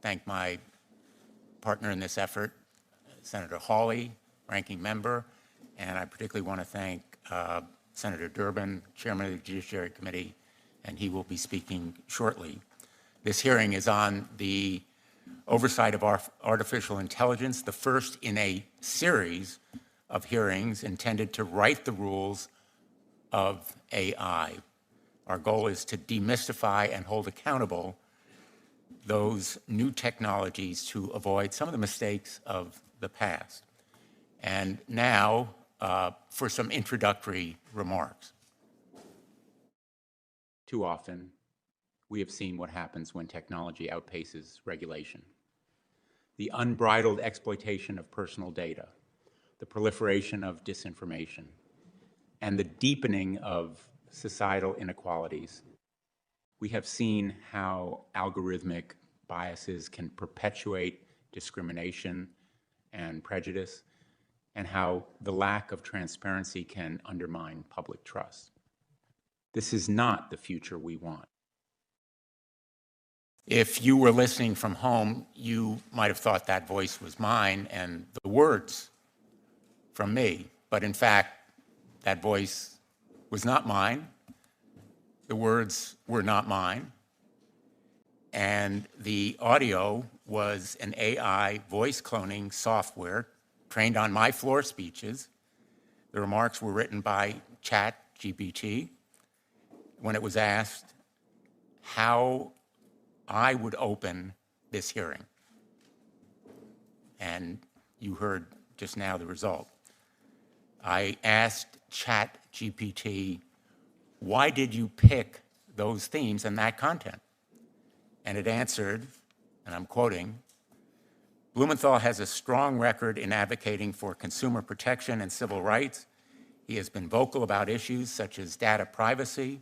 thank my partner in this effort, Senator Hawley, ranking member, and I particularly want to thank Senator Durbin, chairman of the Judiciary Committee, and he will be speaking shortly. This hearing is on the oversight of artificial intelligence, the first in a series of hearings intended to write the rules of AI. Our goal is to demystify and hold accountable those new technologies to avoid some of the mistakes of the past. And now for some introductory remarks. Too often, we have seen what happens when technology outpaces regulation. The unbridled exploitation of personal data, the proliferation of disinformation, and the deepening of societal inequalities. We have seen how algorithmic biases can perpetuate discrimination and prejudice, and how the lack of transparency can undermine public trust. This is not the future we want. If you were listening from home, you might have thought that voice was mine and the words from me, but in fact, that voice was not mine. The words were not mine. And the audio was an AI voice cloning software trained on my floor speeches. The remarks were written by ChatGPT when it was asked how I would open this hearing. And you heard just now the result. I asked ChatGPT, why did you pick those themes and that content? And it answered, and I'm quoting, Blumenthal has a strong record in advocating for consumer protection and civil rights. He has been vocal about issues such as data privacy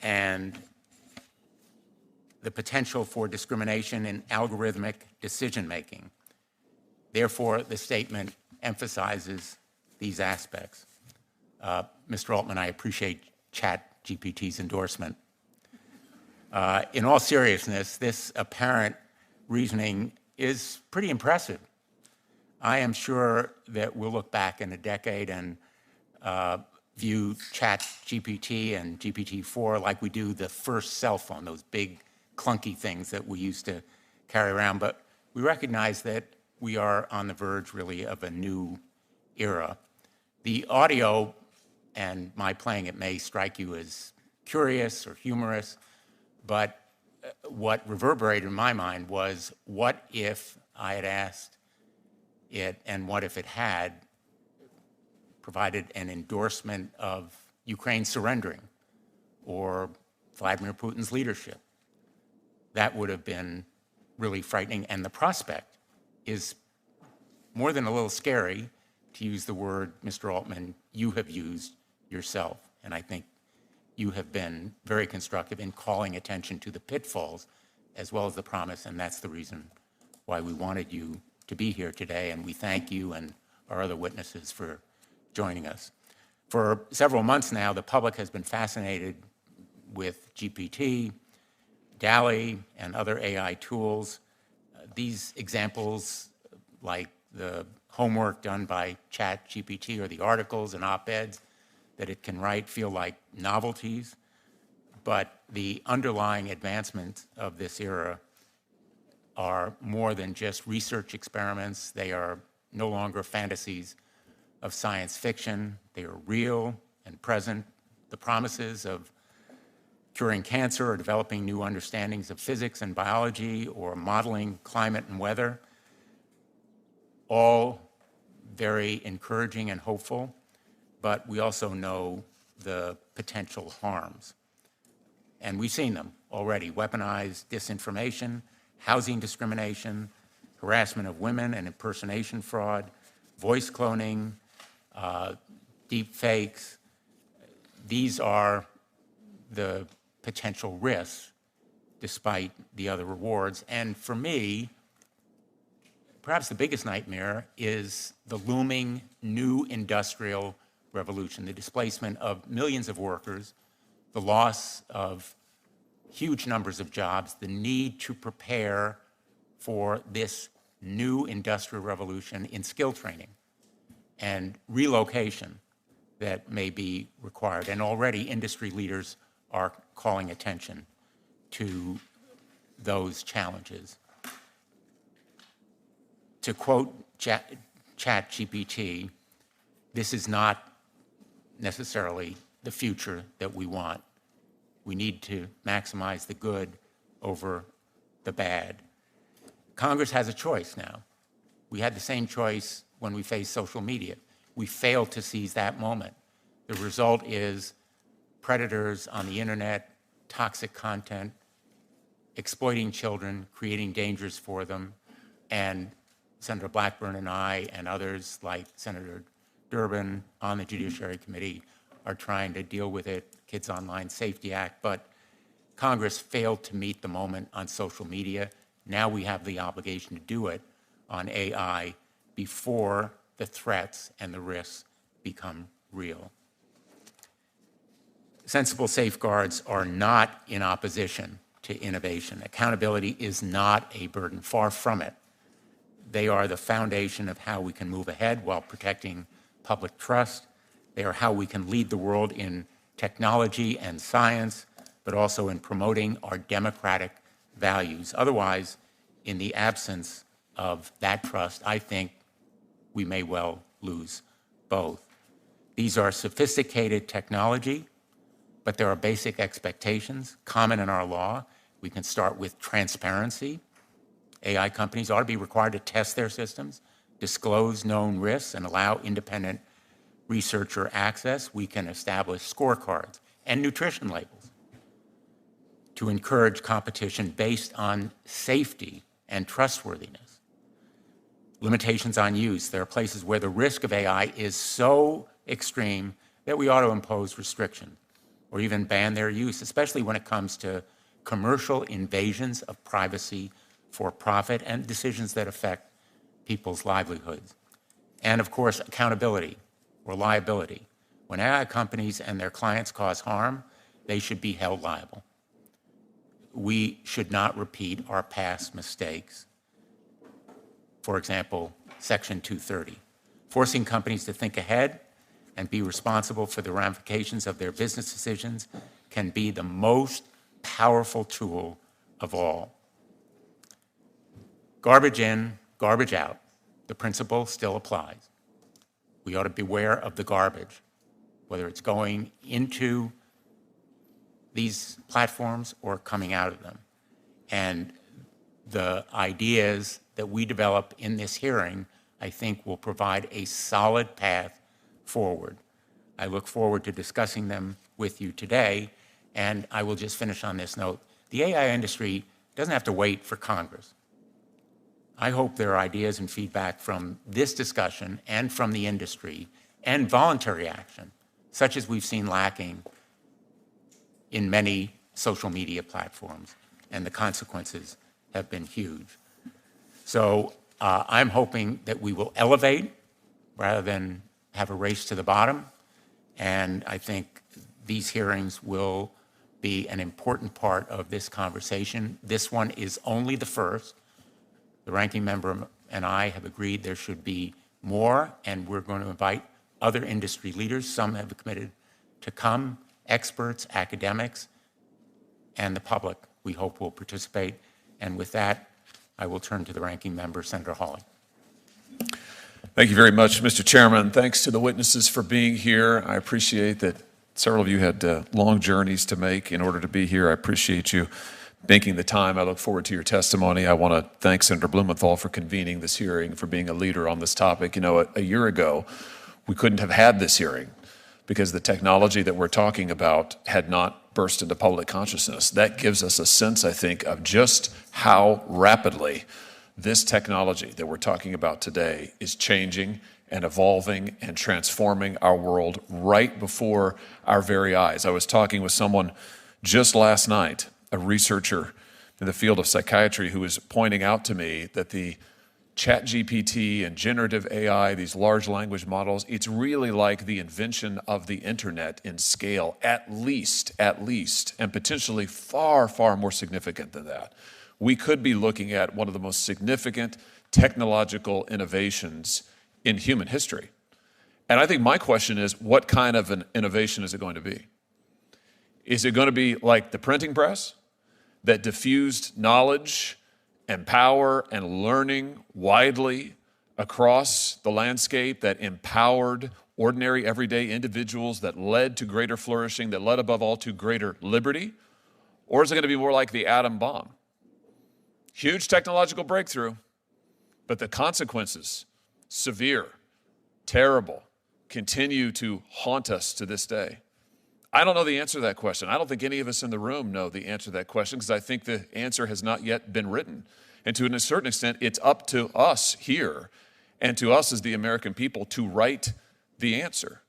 and the potential for discrimination in algorithmic decision-making. Therefore, the statement emphasizes these aspects. Mr. Altman, I appreciate ChatGPT's endorsement. In all seriousness, this apparent reasoning is pretty impressive. I am sure that we'll look back in a decade and view ChatGPT and GPT-4 like we do the first cell phone, those big clunky things that we used to carry around. But we recognize that we are on the verge, really, of a new era. The audio and my playing it may strike you as curious or humorous, but what reverberated in my mind was, what if I had asked it, and what if it had provided an endorsement of Ukraine surrendering or Vladimir Putin's leadership? That would have been really frightening, and the prospect is more than a little scary, to use the word, Mr. Altman, you have used yourself. And I think you have been very constructive in calling attention to the pitfalls as well as the promise, and that's the reason why we wanted you to be here today, and we thank you and our other witnesses for joining us. For several months now, the public has been fascinated with GPT, DALL-E, and other AI tools. These examples, like the homework done by ChatGPT or the articles and op-eds that it can write, feel like novelties, but the underlying advancements of this era are more than just research experiments. They are no longer fantasies of science fiction. They are real and present. The promises of curing cancer or developing new understandings of physics and biology or modeling climate and weather, all very encouraging and hopeful, but we also know the potential harms. And we've seen them already: weaponized disinformation, housing discrimination, harassment of women and impersonation fraud, voice cloning, deep fakes. These are the potential risks despite the other rewards. And for me, perhaps the biggest nightmare is the looming new industrial revolution, the displacement of millions of workers, the loss of huge numbers of jobs, the need to prepare for this new industrial revolution in skill training and relocation that may be required. And already industry leaders are calling attention to those challenges. To quote ChatGPT, this is not necessarily the future that we want. We need to maximize the good over the bad. Congress has a choice now. We had the same choice when we faced social media. We failed to seize that moment. The result is predators on the internet, toxic content, exploiting children, creating dangers for them, and Senator Blackburn and I and others like Senator Durbin on the Judiciary Committee are trying to deal with it, Kids Online Safety Act, but Congress failed to meet the moment on social media. Now we have the obligation to do it on AI before the threats and the risks become real. Sensible safeguards are not in opposition to innovation. Accountability is not a burden, far from it. They are the foundation of how we can move ahead while protecting public trust. They are how we can lead the world in technology and science, but also in promoting our democratic values. Otherwise, in the absence of that trust, I think we may well lose both. These are sophisticated technology, but there are basic expectations common in our law. We can start with transparency. AI companies ought to be required to test their systems, disclose known risks, and allow independent researcher access. We can establish scorecards and nutrition labels to encourage competition based on safety and trustworthiness. Limitations on use. There are places where the risk of AI is so extreme that we ought to impose restrictions or even ban their use, especially when it comes to commercial invasions of privacy for profit and decisions that affect people's livelihoods. And of course, accountability or liability. When AI companies and their clients cause harm, they should be held liable. We should not repeat our past mistakes. For example, Section 230, forcing companies to think ahead and be responsible for the ramifications of their business decisions can be the most powerful tool of all. Garbage in, garbage out. The principle still applies. We ought to beware of the garbage, whether it's going into these platforms or coming out of them. And the ideas that we develop in this hearing, I think, will provide a solid path forward. I look forward to discussing them with you today, and I will just finish on this note. The AI industry doesn't have to wait for Congress. I hope there are ideas and feedback from this discussion and from the industry and voluntary action, such as we've seen lacking in many social media platforms, and the consequences have been huge. So I'm hoping that we will elevate rather than have a race to the bottom, and I think these hearings will be an important part of this conversation. This one is only the first. The ranking member and I have agreed there should be more, and we're going to invite other industry leaders. Some have committed to come, experts, academics, and the public, we hope, will participate. And with that, I will turn to the ranking member, Senator Hawley. Thank you very much, Mr. Chairman. Thanks to the witnesses for being here. I appreciate that several of you had long journeys to make in order to be here. I appreciate you making the time. I look forward to your testimony. I want to thank Senator Blumenthal for convening this hearing, for being a leader on this topic. You know, a year ago, we couldn't have had this hearing because the technology that we're talking about had not burst into public consciousness. That gives us a sense, I think, of just how rapidly this technology that we're talking about today is changing and evolving and transforming our world right before our very eyes. I was talking with someone just last night, a researcher in the field of psychiatry, who was pointing out to me that the ChatGPT and generative AI, these large language models, it's really like the invention of the internet in scale, at least, and potentially far, far more significant than that. We could be looking at one of the most significant technological innovations in human history. And I think my question is, what kind of an innovation is it going to be? Is it going to be like the printing press that diffused knowledge and power and learning widely across the landscape, that empowered ordinary, everyday individuals, that led to greater flourishing, that led above all to greater liberty? Or is it going to be more like the atom bomb? Huge technological breakthrough, but the consequences, severe, terrible, continue to haunt us to this day. I don't know the answer to that question. I don't think any of us in the room know the answer to that question, because I think the answer has not yet been written. And to a certain extent, it's up to us here and to us as the American people to write the answer.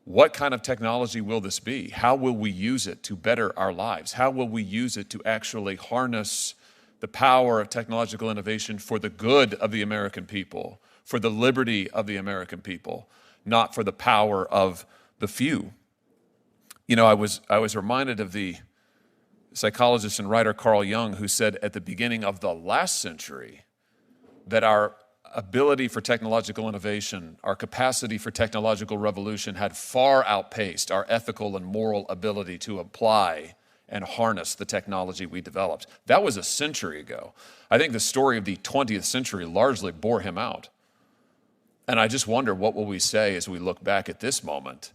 What kind of technology will this be? How will we use it to better our lives? How will we use it to actually harness the power of technological innovation for the good of the American people, for the liberty of the American people, not for the power of the few? You know, I was reminded of the psychologist and writer Carl Jung, who said at the beginning of the last century that our ability for technological innovation, our capacity for technological revolution had far outpaced our ethical and moral ability to apply and harness the technology we developed. That was a century ago. I think the story of the 20th century largely bore him out. And I just wonder, what will we say as we look back at this moment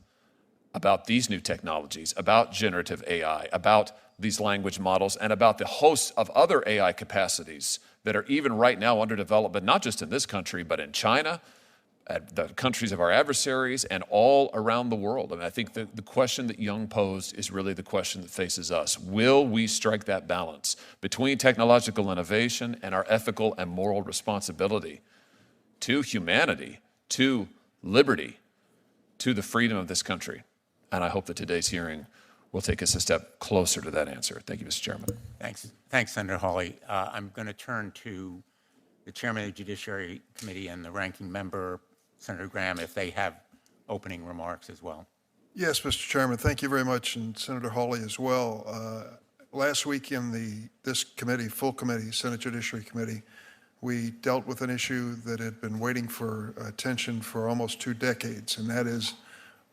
about these new technologies, about generative AI, about these language models, and about the host of other AI capacities that are even right now under development, not just in this country, but in China, at the countries of our adversaries, and all around the world. I mean, I think the question that Jung posed is really the question that faces us. Will we strike that balance between technological innovation and our ethical and moral responsibility to humanity, to liberty, to the freedom of this country? And I hope that today's hearing will take us a step closer to that answer. Thank you, Mr. Chairman. Thanks, Senator Hawley. I'm going to turn to the Chairman of the Judiciary Committee and the Ranking Member, Senator Graham, if they have opening remarks as well. Yes, Mr. Chairman, thank you very much, and Senator Hawley as well. Last week in this committee, full committee, Senate Judiciary Committee, we dealt with an issue that had been waiting for attention for almost 2 decades, and that is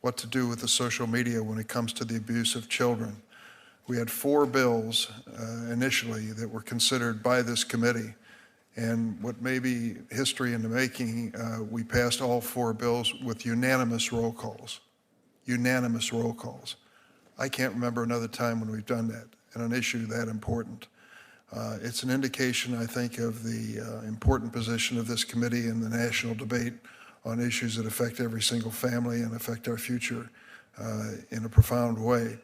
what to do with the social media when it comes to the abuse of children. We had 4 bills initially that were considered by this committee, and what may be history in the making, we passed all 4 bills with unanimous roll calls. Unanimous roll calls. I can't remember another time when we've done that on an issue that important. It's an indication, I think, of the important position of this committee in the national debate on issues that affect every single family and affect our future in a profound way.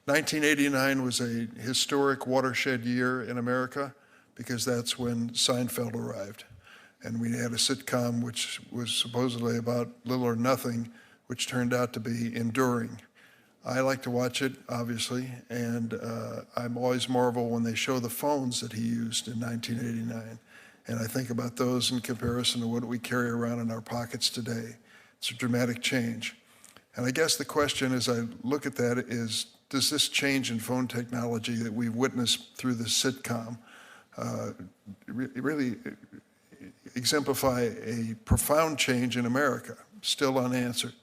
1989 was a historic watershed year in America because that's when Seinfeld arrived. And we had a sitcom which was supposedly about little or nothing, which turned out to be enduring. I like to watch it, obviously, and I'm always marvel when they show the phones that he used in 1989. And I think about those in comparison to what we carry around in our pockets today. It's a dramatic change. And I guess the question as I look at that is, does this change in phone technology that we've witnessed through the sitcom really exemplify a profound change in America, still unanswered?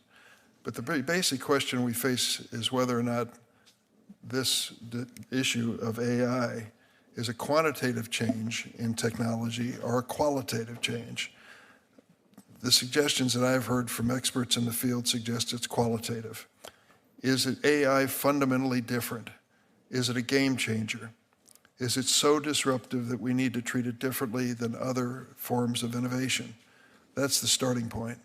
But the very basic question we face is whether or not this issue of AI is a quantitative change in technology or a qualitative change. The suggestions that I've heard from experts in the field suggest it's qualitative. Is it AI fundamentally different? Is it a game changer? Is it so disruptive that we need to treat it differently than other forms of innovation? That's the starting point.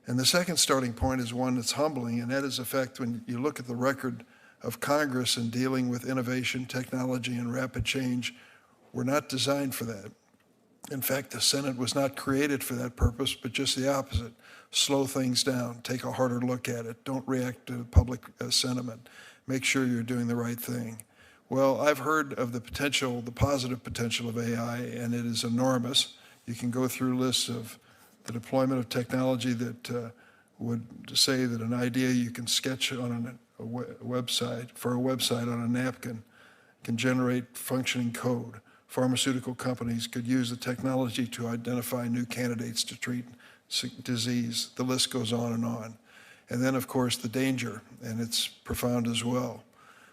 And the second starting point is one that's humbling, and that is the fact when you look at the record of Congress in dealing with innovation, technology, and rapid change, we're not designed for that. In fact, the Senate was not created for that purpose, but just the opposite. Slow things down, take a harder look at it, don't react to public sentiment, make sure you're doing the right thing. Well, I've heard of the potential, the positive potential of AI, and it is enormous. You can go through lists of the deployment of technology that would say that an idea you can sketch on a website on a napkin can generate functioning code. Pharmaceutical companies could use the technology to identify new candidates to treat disease. The list goes on and on. And then, of course, the danger, and it's profound as well.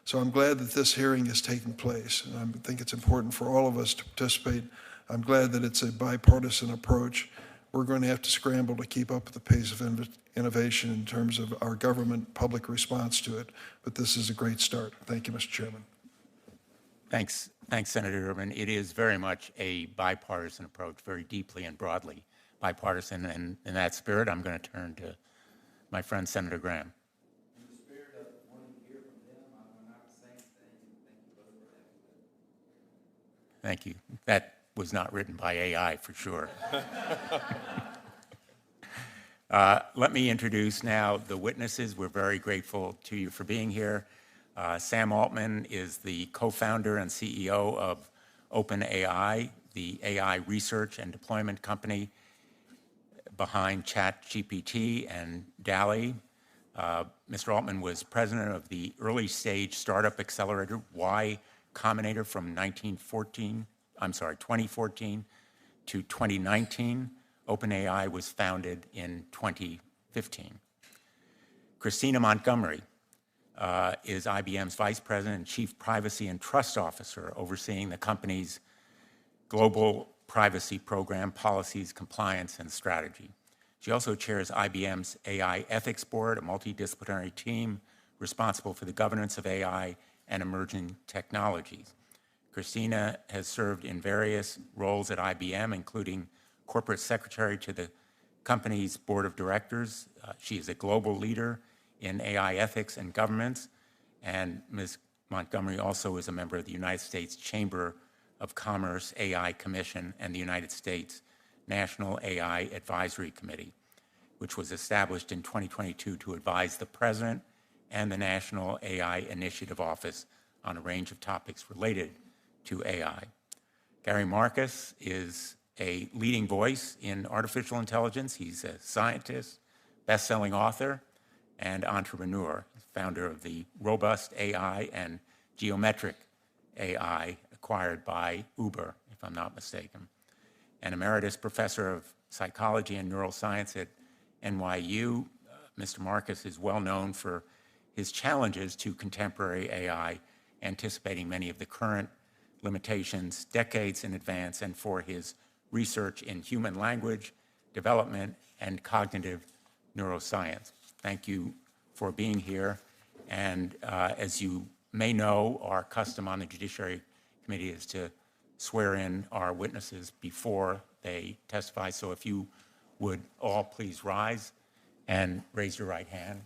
So I'm glad that this hearing is taking place, and I think it's important for all of us to participate. I'm glad that it's a bipartisan approach. We're going to have to scramble to keep up with the pace of innovation in terms of our government public response to it, but this is a great start. Thank you, Mr. Chairman. Thanks, Senator Urban. It is very much a bipartisan approach, very deeply and broadly bipartisan, and in that spirit, I'm going to turn to my friend Senator Graham. In the spirit of wanting to hear from them, I'm going to not say anything. Thank you both for having me. Thank you. That was not written by AI for sure. Let me introduce now the witnesses. We're very grateful to you for being here. Sam Altman is the co-founder and CEO of OpenAI, the AI research and deployment company behind ChatGPT and DALL-E. Mr. Altman was president of the early stage startup accelerator Y Combinator from 2014 to 2019. OpenAI was founded in 2015. Christina Montgomery is IBM's vice president and chief privacy and trust officer, overseeing the company's global privacy program, policies, compliance, and strategy. She also chairs IBM's AI ethics board, a multidisciplinary team responsible for the governance of AI and emerging technologies. Christina has served in various roles at IBM, including corporate secretary to the company's board of directors. She is a global leader in AI ethics and governance, and Ms. Montgomery also is a member of the United States Chamber of Commerce AI Commission and the United States National AI Advisory Committee, which was established in 2022 to advise the President and the National AI Initiative Office on a range of topics related to AI. Gary Marcus is a leading voice in artificial intelligence. He's a scientist, best-selling author, and entrepreneur, founder of the Robust AI and Geometric AI, acquired by Uber, if I'm not mistaken. An emeritus professor of psychology and neuroscience at NYU, Mr. Marcus is well known for his challenges to contemporary AI, anticipating many of the current limitations decades in advance, and for his research in human language development and cognitive neuroscience. Thank you for being here. And as you may know, our custom on the Judiciary Committee is to swear in our witnesses before they testify. So if you would all please rise and raise your right hand.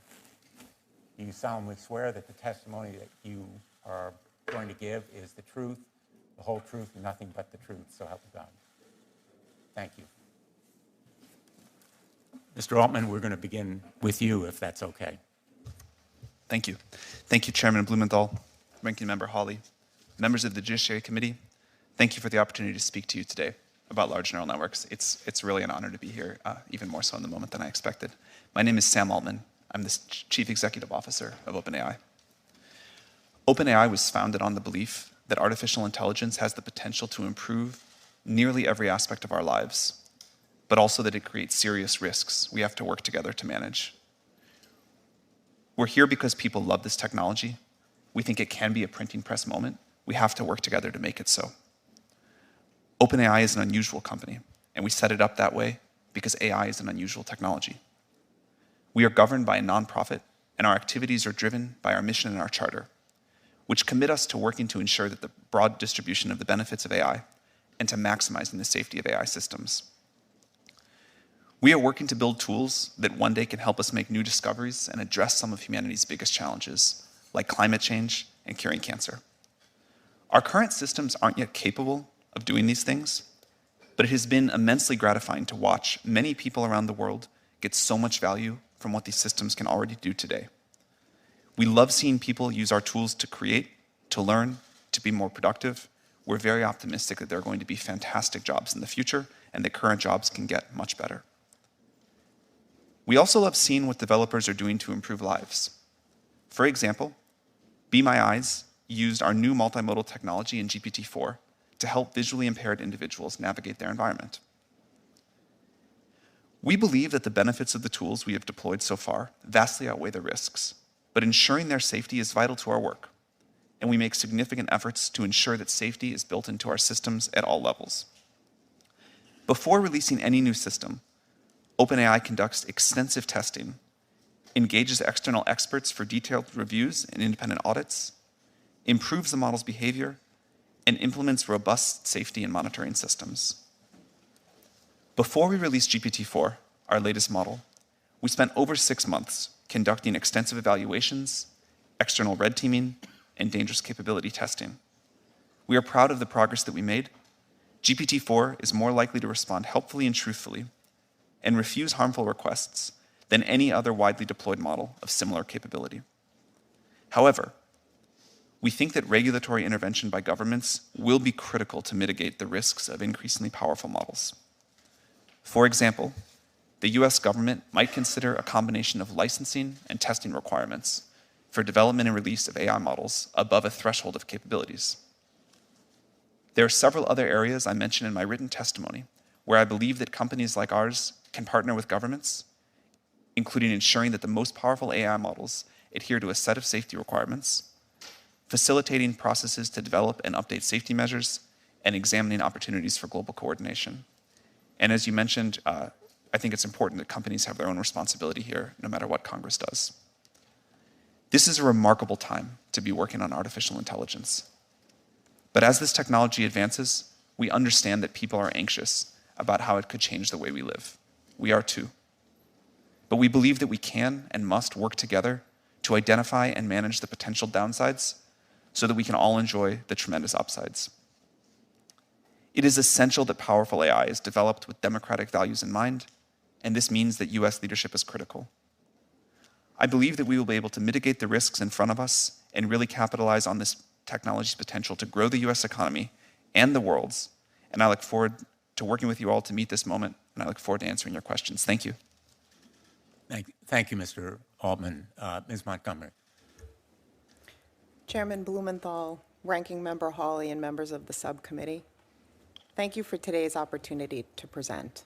Do you solemnly swear that the testimony that you are going to give is the truth, the whole truth, and nothing but the truth, so help you God? Thank you. Mr. Altman, we're going to begin with you, if that's okay. Thank you. Thank you, Chairman Blumenthal, Ranking Member Hawley, members of the Judiciary Committee. Thank you for the opportunity to speak to you today about large neural networks. It's really an honor to be here, even more so in the moment than I expected. My name is Sam Altman. I'm the Chief Executive Officer of OpenAI. OpenAI was founded on the belief that artificial intelligence has the potential to improve nearly every aspect of our lives, but also that it creates serious risks we have to work together to manage. We're here because people love this technology. We think it can be a printing press moment. We have to work together to make it so. OpenAI is an unusual company, and we set it up that way because AI is an unusual technology. We are governed by a nonprofit, and our activities are driven by our mission and our charter, which commit us to working to ensure that the broad distribution of the benefits of AI and to maximizing the safety of AI systems. We are working to build tools that one day can help us make new discoveries and address some of humanity's biggest challenges, like climate change and curing cancer. Our current systems aren't yet capable of doing these things, but it has been immensely gratifying to watch many people around the world get so much value from what these systems can already do today. We love seeing people use our tools to create, to learn, to be more productive. We're very optimistic that there are going to be fantastic jobs in the future, and that current jobs can get much better. We also love seeing what developers are doing to improve lives. For example, Be My Eyes used our new multimodal technology in GPT-4 to help visually impaired individuals navigate their environment. We believe that the benefits of the tools we have deployed so far vastly outweigh the risks, but ensuring their safety is vital to our work, and we make significant efforts to ensure that safety is built into our systems at all levels. Before releasing any new system, OpenAI conducts extensive testing, engages external experts for detailed reviews and independent audits, improves the model's behavior, and implements robust safety and monitoring systems. Before we released GPT-4, our latest model, we spent over 6 months conducting extensive evaluations, external red teaming, and dangerous capability testing. We are proud of the progress that we made. GPT-4 is more likely to respond helpfully and truthfully and refuse harmful requests than any other widely deployed model of similar capability. However, we think that regulatory intervention by governments will be critical to mitigate the risks of increasingly powerful models. For example, the US government might consider a combination of licensing and testing requirements for development and release of AI models above a threshold of capabilities. There are several other areas I mentioned in my written testimony where I believe that companies like ours can partner with governments, including ensuring that the most powerful AI models adhere to a set of safety requirements, facilitating processes to develop and update safety measures, and examining opportunities for global coordination. And as you mentioned, I think it's important that companies have their own responsibility here, no matter what Congress does. This is a remarkable time to be working on artificial intelligence. But as this technology advances, we understand that people are anxious about how it could change the way we live. We are too. But we believe that we can and must work together to identify and manage the potential downsides so that we can all enjoy the tremendous upsides. It is essential that powerful AI is developed with democratic values in mind, and this means that US leadership is critical. I believe that we will be able to mitigate the risks in front of us and really capitalize on this technology's potential to grow the US economy and the world's, and I look forward to working with you all to meet this moment, and I look forward to answering your questions. Thank you. Thank you, Mr. Altman. Ms. Montgomery. Chairman Blumenthal, Ranking Member Hawley, and members of the subcommittee, thank you for today's opportunity to present.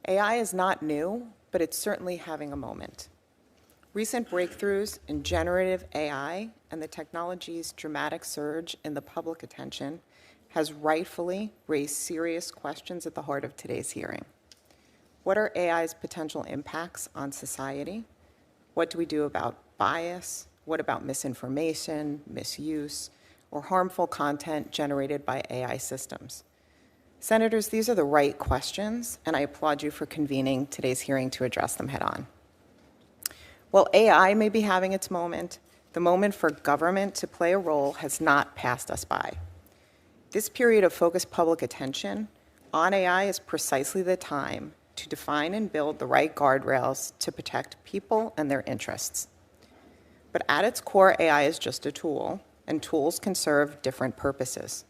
AI is not new, but it's certainly having a moment. Recent breakthroughs in generative AI and the technology's dramatic surge in the public attention has rightfully raised serious questions at the heart of today's hearing. What are AI's potential impacts on society? What do we do about bias? What about misinformation, misuse, or harmful content generated by AI systems? Senators, these are the right questions, and I applaud you for convening today's hearing to address them head on. While AI may be having its moment, the moment for government to play a role has not passed us by. This period of focused public attention on AI is precisely the time to define and build the right guardrails to protect people and their interests. But at its core, AI is just a tool, and tools can serve different purposes.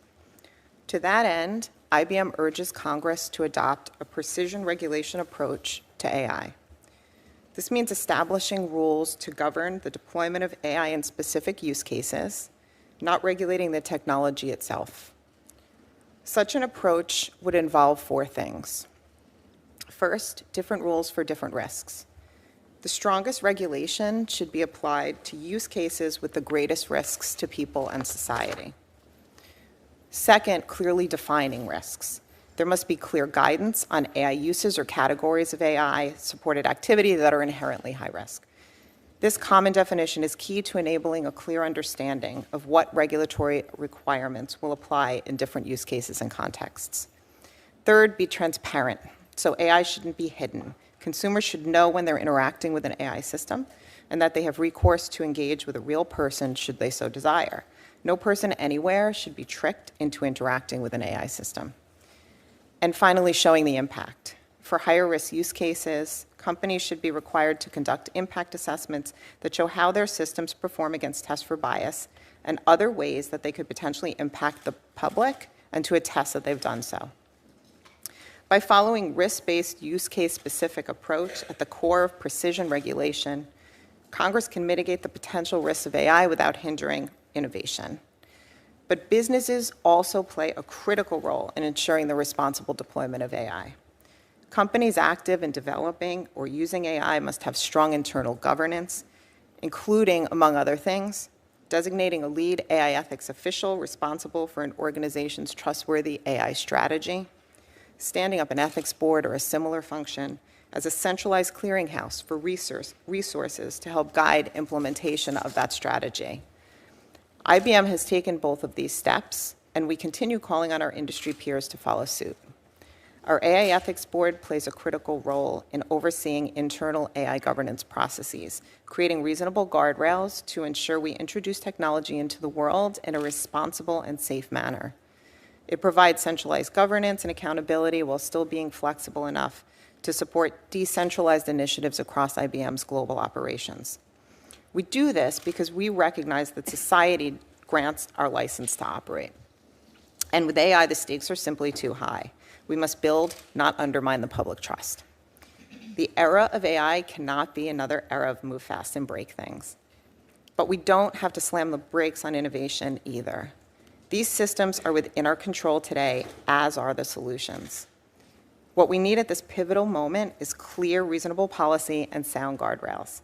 To that end, IBM urges Congress to adopt a precision regulation approach to AI. This means establishing rules to govern the deployment of AI in specific use cases, not regulating the technology itself. Such an approach would involve 4 things. First, different rules for different risks. The strongest regulation should be applied to use cases with the greatest risks to people and society. Second, clearly defining risks. There must be clear guidance on AI uses or categories of AI-supported activity that are inherently high risk. This common definition is key to enabling a clear understanding of what regulatory requirements will apply in different use cases and contexts. Third, be transparent. So AI shouldn't be hidden. Consumers should know when they're interacting with an AI system and that they have recourse to engage with a real person should they so desire. No person anywhere should be tricked into interacting with an AI system. And finally, showing the impact. For higher risk use cases, companies should be required to conduct impact assessments that show how their systems perform against tests for bias and other ways that they could potentially impact the public and to attest that they've done so. By following risk-based, use case-specific approach at the core of precision regulation, Congress can mitigate the potential risks of AI without hindering innovation. But businesses also play a critical role in ensuring the responsible deployment of AI. Companies active in developing or using AI must have strong internal governance, including, among other things, designating a lead AI ethics official responsible for an organization's trustworthy AI strategy, standing up an ethics board or a similar function as a centralized clearinghouse for resources to help guide implementation of that strategy. IBM has taken both of these steps, and we continue calling on our industry peers to follow suit. Our AI Ethics Board plays a critical role in overseeing internal AI governance processes, creating reasonable guardrails to ensure we introduce technology into the world in a responsible and safe manner. It provides centralized governance and accountability while still being flexible enough to support decentralized initiatives across IBM's global operations. We do this because we recognize that society grants our license to operate. And with AI, the stakes are simply too high. We must build, not undermine the public trust. The era of AI cannot be another era of move fast and break things. But we don't have to slam the brakes on innovation either. These systems are within our control today, as are the solutions. What we need at this pivotal moment is clear, reasonable policy and sound guardrails.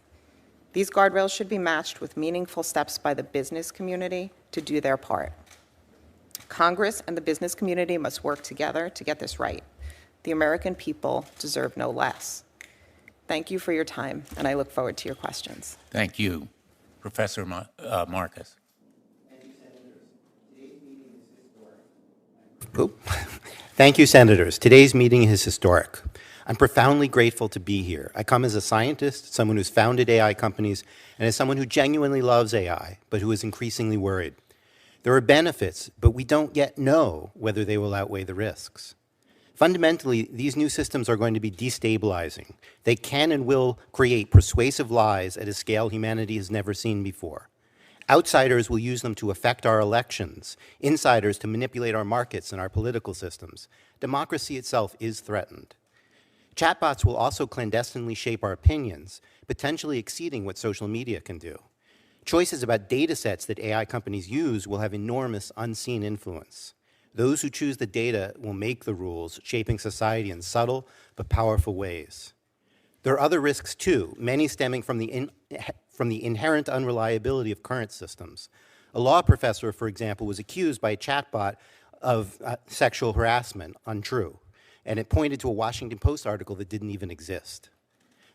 These guardrails should be matched with meaningful steps by the business community to do their part. Congress and the business community must work together to get this right. The American people deserve no less. Thank you for your time, and I look forward to your questions. Thank you. Professor Marcus. Thank you, Senators. Today's meeting is historic. I'm profoundly grateful to be here. I come as a scientist, someone who's founded AI companies, and as someone who genuinely loves AI, but who is increasingly worried. There are benefits, but we don't yet know whether they will outweigh the risks. Fundamentally, these new systems are going to be destabilizing. They can and will create persuasive lies at a scale humanity has never seen before. Outsiders will use them to affect our elections, insiders to manipulate our markets and our political systems. Democracy itself is threatened. Chatbots will also clandestinely shape our opinions, potentially exceeding what social media can do. Choices about data sets that AI companies use will have enormous unseen influence. Those who choose the data will make the rules, shaping society in subtle but powerful ways. There are other risks too, many stemming from the inherent unreliability of current systems. A law professor, for example, was accused by a chatbot of sexual harassment, untrue, and it pointed to a Washington Post article that didn't even exist.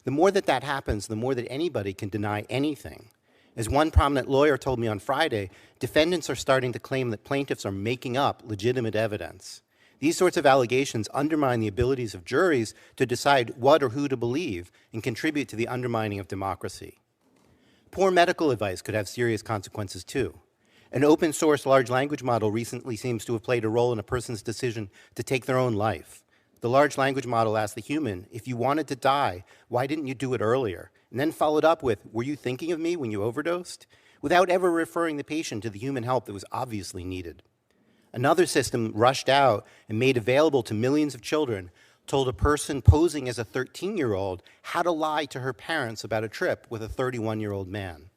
The more that happens, the more that anybody can deny anything. As one prominent lawyer told me on Friday, defendants are starting to claim that plaintiffs are making up legitimate evidence. These sorts of allegations undermine the abilities of juries to decide what or who to believe and contribute to the undermining of democracy. Poor medical advice could have serious consequences too. An open source large language model recently seems to have played a role in a person's decision to take their own life. The large language model asked the human, if you wanted to die, why didn't you do it earlier? And then followed up with, were you thinking of me when you overdosed? Without ever referring the patient to the human help that was obviously needed. Another system rushed out and made available to millions of children told a person posing as a 13-year-old how to lie to her parents about a trip with a 31-year-old man.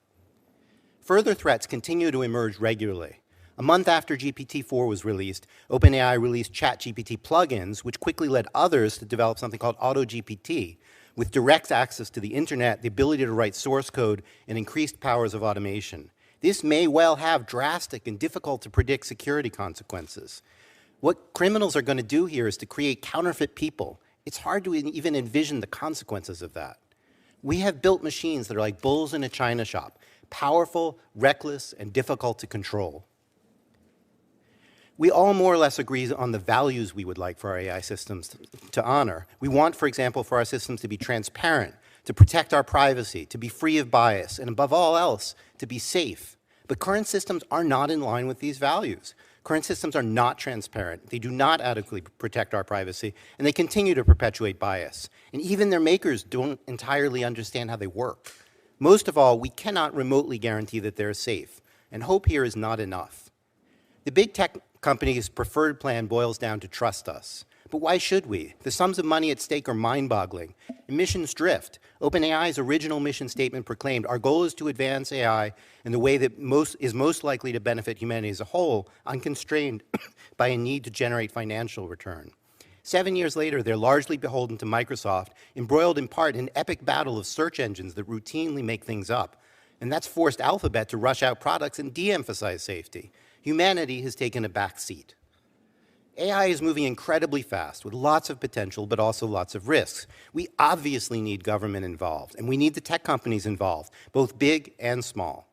Further threats continue to emerge regularly. A month after GPT-4 was released, OpenAI released ChatGPT plugins, which quickly led others to develop something called AutoGPT, with direct access to the internet, the ability to write source code, and increased powers of automation. This may well have drastic and difficult to predict security consequences. What criminals are going to do here is to create counterfeit people. It's hard to even envision the consequences of that. We have built machines that are like bulls in a china shop, powerful, reckless, and difficult to control. We all more or less agree on the values we would like for our AI systems to honor. We want, for example, for our systems to be transparent, to protect our privacy, to be free of bias, and above all else, to be safe. But current systems are not in line with these values. Current systems are not transparent. They do not adequately protect our privacy, and they continue to perpetuate bias. And even their makers don't entirely understand how they work. Most of all, we cannot remotely guarantee that they're safe, and hope here is not enough. The big tech company's preferred plan boils down to trust us. But why should we? The sums of money at stake are mind-boggling. Emissions drift. OpenAI's original mission statement proclaimed, our goal is to advance AI in the way that is most likely to benefit humanity as a whole, unconstrained by a need to generate financial return. 7 years later, they're largely beholden to Microsoft, embroiled in part in an epic battle of search engines that routinely make things up. And that's forced Alphabet to rush out products and de-emphasize safety. Humanity has taken a back seat. AI is moving incredibly fast with lots of potential, but also lots of risks. We obviously need government involved, and we need the tech companies involved, both big and small.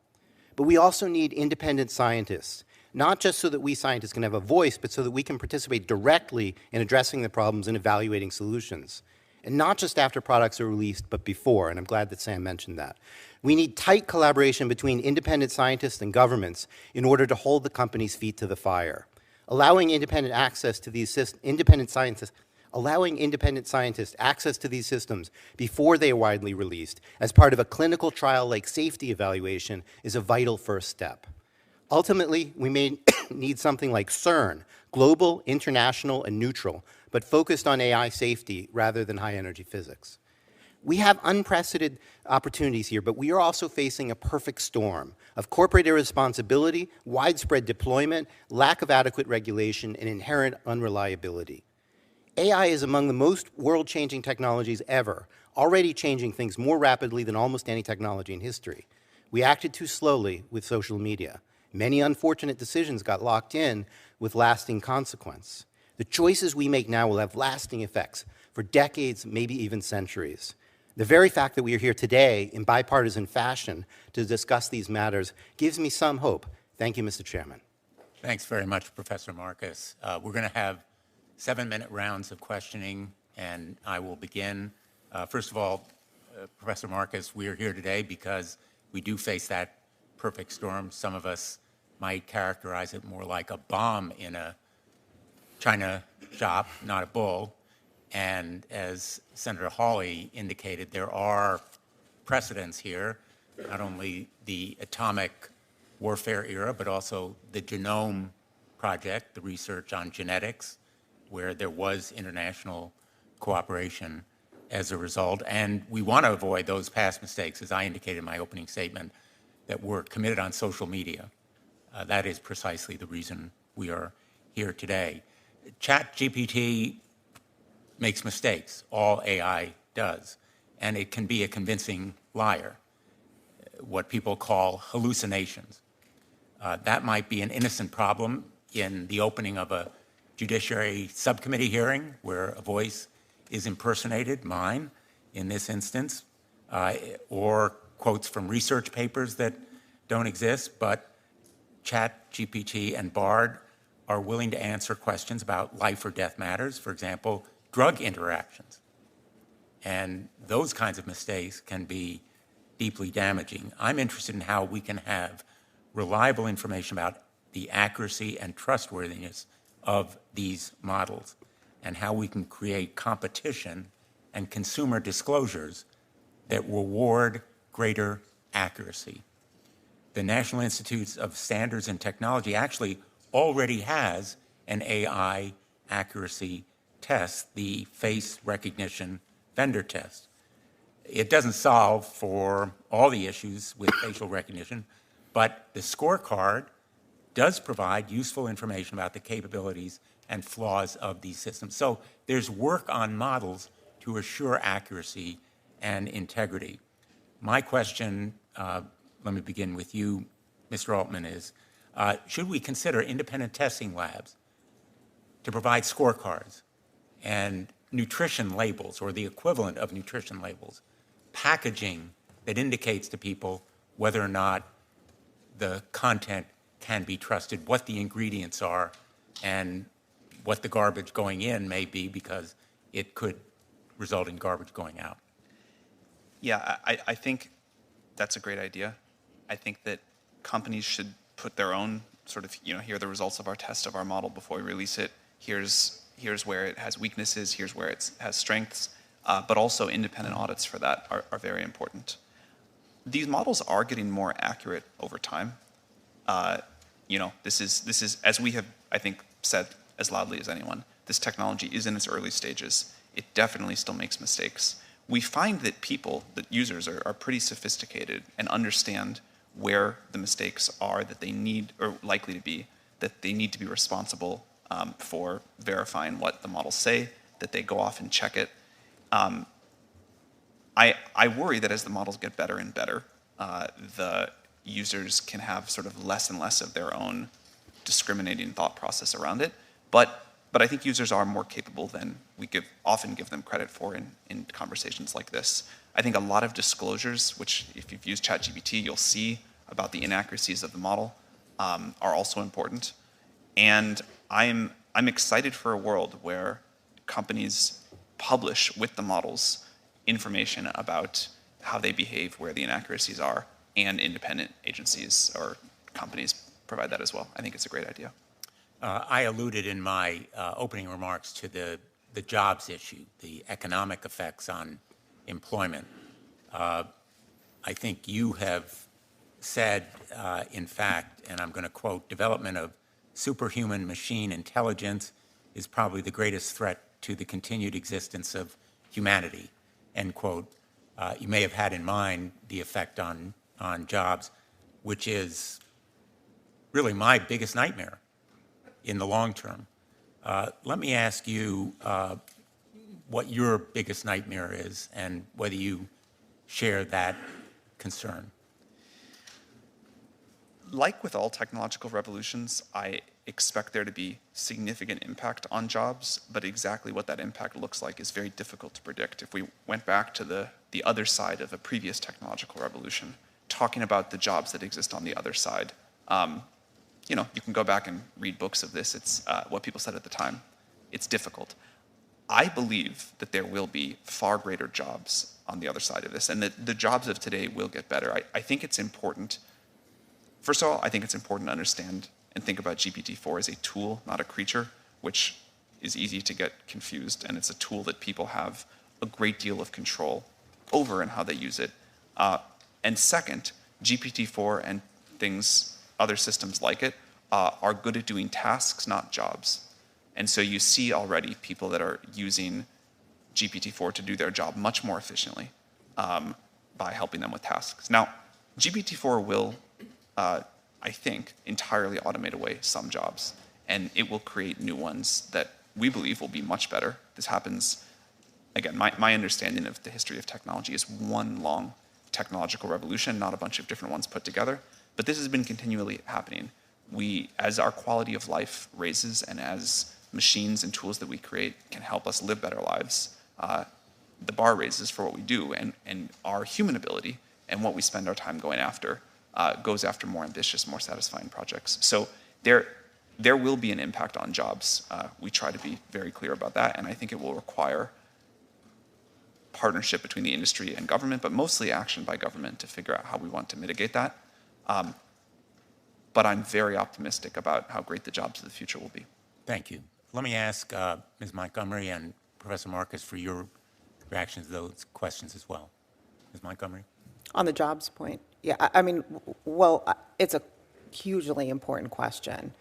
But we also need independent scientists, not just so that we scientists can have a voice, but so that we can participate directly in addressing the problems and evaluating solutions. And not just after products are released, but before, and I'm glad that Sam mentioned that. We need tight collaboration between independent scientists and governments in order to hold the companies' feet to the fire. Allowing independent access to these allowing independent scientists access to these systems before they are widely released as part of a clinical trial-like safety evaluation is a vital first step. Ultimately, we may need something like CERN, global, international, and neutral, but focused on AI safety rather than high-energy physics. We have unprecedented opportunities here, but we are also facing a perfect storm of corporate irresponsibility, widespread deployment, lack of adequate regulation, and inherent unreliability. AI is among the most world-changing technologies ever, already changing things more rapidly than almost any technology in history. We acted too slowly with social media. Many unfortunate decisions got locked in with lasting consequence. The choices we make now will have lasting effects for decades, maybe even centuries. The very fact that we are here today in bipartisan fashion to discuss these matters gives me some hope. Thank you, Mr. Chairman. Thanks very much, Professor Marcus. We're going to have 7-minute rounds of questioning, and I will begin. First of all, Professor Marcus, we are here today because we do face that perfect storm. Some of us might characterize it more like a bomb in a china shop, not a bull. And as Senator Hawley indicated, there are precedents here, not only the atomic warfare era, but also the Genome Project, the research on genetics, where there was international cooperation as a result. And we want to avoid those past mistakes, as I indicated in my opening statement, that were committed on social media. That is precisely the reason we are here today. ChatGPT makes mistakes. All AI does. And it can be a convincing liar, what people call hallucinations. That might be an innocent problem in the opening of a judiciary subcommittee hearing where a voice is impersonated, mine in this instance, or quotes from research papers that don't exist, but ChatGPT and Bard are willing to answer questions about life or death matters, for example, drug interactions. And those kinds of mistakes can be deeply damaging. I'm interested in how we can have reliable information about the accuracy and trustworthiness of these models and how we can create competition and consumer disclosures that reward greater accuracy. The National Institutes of Standards and Technology actually already has an AI accuracy test, the face recognition vendor test. It doesn't solve for all the issues with facial recognition, but the scorecard does provide useful information about the capabilities and flaws of these systems. So there's work on models to assure accuracy and integrity. My question, let me begin with you, Mr. Altman, is should we consider independent testing labs to provide scorecards and nutrition labels, or the equivalent of nutrition labels, packaging that indicates to people whether or not the content can be trusted, what the ingredients are, and what the garbage going in may be, because it could result in garbage going out? Yeah, I think that's a great idea. I think that companies should put their own sort of, here are the results of our test of our model before we release it. Here's where it has weaknesses, here's where it has strengths, but also independent audits for that are very important. These models are getting more accurate over time. This is as we have, I think, said as loudly as anyone, this technology is in its early stages. It definitely still makes mistakes. We find that users are pretty sophisticated and understand where the mistakes are that they need, or likely to be, that they need to be responsible for verifying what the models say, that they go off and check it. I worry that as the models get better and better, the users can have sort of less and less of their own discriminating thought process around it. But I think users are more capable than we often give them credit for in conversations like this. I think a lot of disclosures, which if you've used ChatGPT, you'll see about the inaccuracies of the model, are also important. And I'm excited for a world where companies publish with the models information about how they behave, where the inaccuracies are, and independent agencies or companies provide that as well. I think it's a great idea. I alluded in my opening remarks to the jobs issue, the economic effects on employment. I think you have said, in fact, and I'm going to quote, development of superhuman machine intelligence is probably the greatest threat to the continued existence of humanity, end quote. You may have had in mind the effect on jobs, which is really my biggest nightmare in the long term. Let me ask you what your biggest nightmare is and whether you share that concern. Like with all technological revolutions, I expect there to be significant impact on jobs, but exactly what that impact looks like is very difficult to predict. If we went back to the other side of a previous technological revolution, talking about the jobs that exist on the other side, you can go back and read books of this. It's what people said at the time. It's difficult. I believe that there will be far greater jobs on the other side of this, and that the jobs of today will get better. I think it's important. First of all, I think it's important to understand and think about GPT-4 as a tool, not a creature, which is easy to get confused, and it's a tool that people have a great deal of control over and how they use it. And second, GPT-4 and other systems like it, are good at doing tasks, not jobs. And so you see already people that are using GPT-4 to do their job much more efficiently by helping them with tasks. Now, GPT-4 will, I think, entirely automate away some jobs, and it will create new ones that we believe will be much better. This happens, again, my understanding of the history of technology is one long technological revolution, not a bunch of different ones put together, but this has been continually happening. As our quality of life raises and as machines and tools that we create can help us live better lives, the bar raises for what we do, and our human ability and what we spend our time going after goes after more ambitious, more satisfying projects. So there will be an impact on jobs. We try to be very clear about that, and I think it will require partnership between the industry and government, but mostly action by government to figure out how we want to mitigate that. But I'm very optimistic about how great the jobs of the future will be. Thank you. Let me ask Ms. Montgomery and Professor Marcus for your reactions to those questions as well. Ms. Montgomery? On the jobs point, yeah, it's a hugely important question.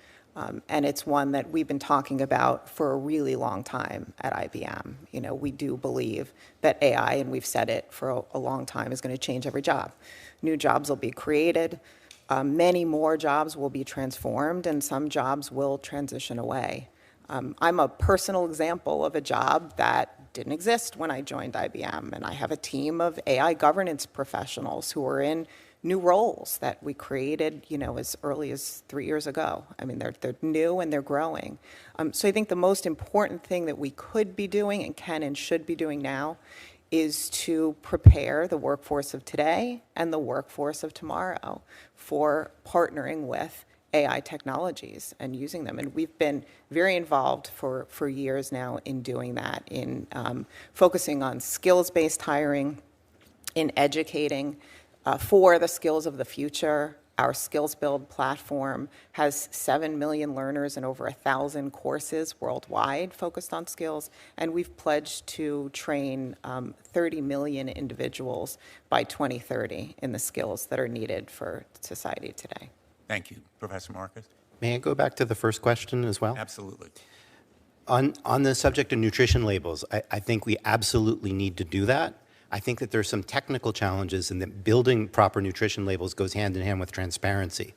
And it's one that we've been talking about for a really long time at IBM. We do believe that AI, and we've said it for a long time, is going to change every job. New jobs will be created. Many more jobs will be transformed, and some jobs will transition away. I'm a personal example of a job that didn't exist when I joined IBM, and I have a team of AI governance professionals who are in new roles that we created, as early as 3 years ago. I mean, they're new and they're growing. So I think the most important thing that we could be doing and can and should be doing now is to prepare the workforce of today and the workforce of tomorrow for partnering with AI technologies and using them. And we've been very involved for years now in doing that, in focusing on skills-based hiring, in educating for the skills of the future. Our Skills Build platform has 7 million learners and over 1,000 courses worldwide focused on skills, and we've pledged to train 30 million individuals by 2030 in the skills that are needed for society today. Thank you. Professor Marcus? May I go back to the first question as well? Absolutely. On the subject of nutrition labels, I think we absolutely need to do that. I think that there's some technical challenges and that building proper nutrition labels goes hand in hand with transparency.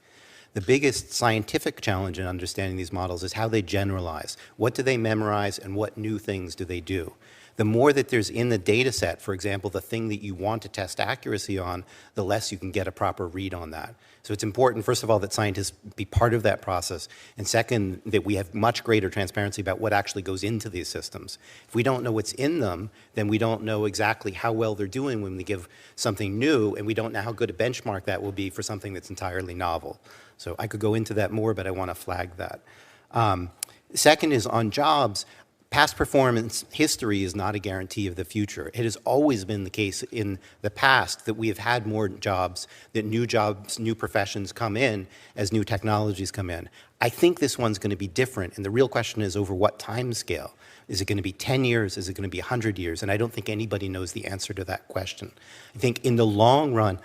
The biggest scientific challenge in understanding these models is how they generalize. What do they memorize and what new things do they do? The more that there's in the data set, for example, the thing that you want to test accuracy on, the less you can get a proper read on that. So it's important, first of all, that scientists be part of that process, and second, that we have much greater transparency about what actually goes into these systems. If we don't know what's in them, then we don't know exactly how well they're doing when we give something new, and we don't know how good a benchmark that will be for something that's entirely novel. So I could go into that more, but I want to flag that. Second is on jobs. Past performance history is not a guarantee of the future. It has always been the case in the past that we have had more jobs, new professions come in as new technologies come in. I think this one's going to be different, and the real question is over what time scale. Is it going to be 10 years? Is it going to be 100 years? And I don't think anybody knows the answer to that question. I think in the long run,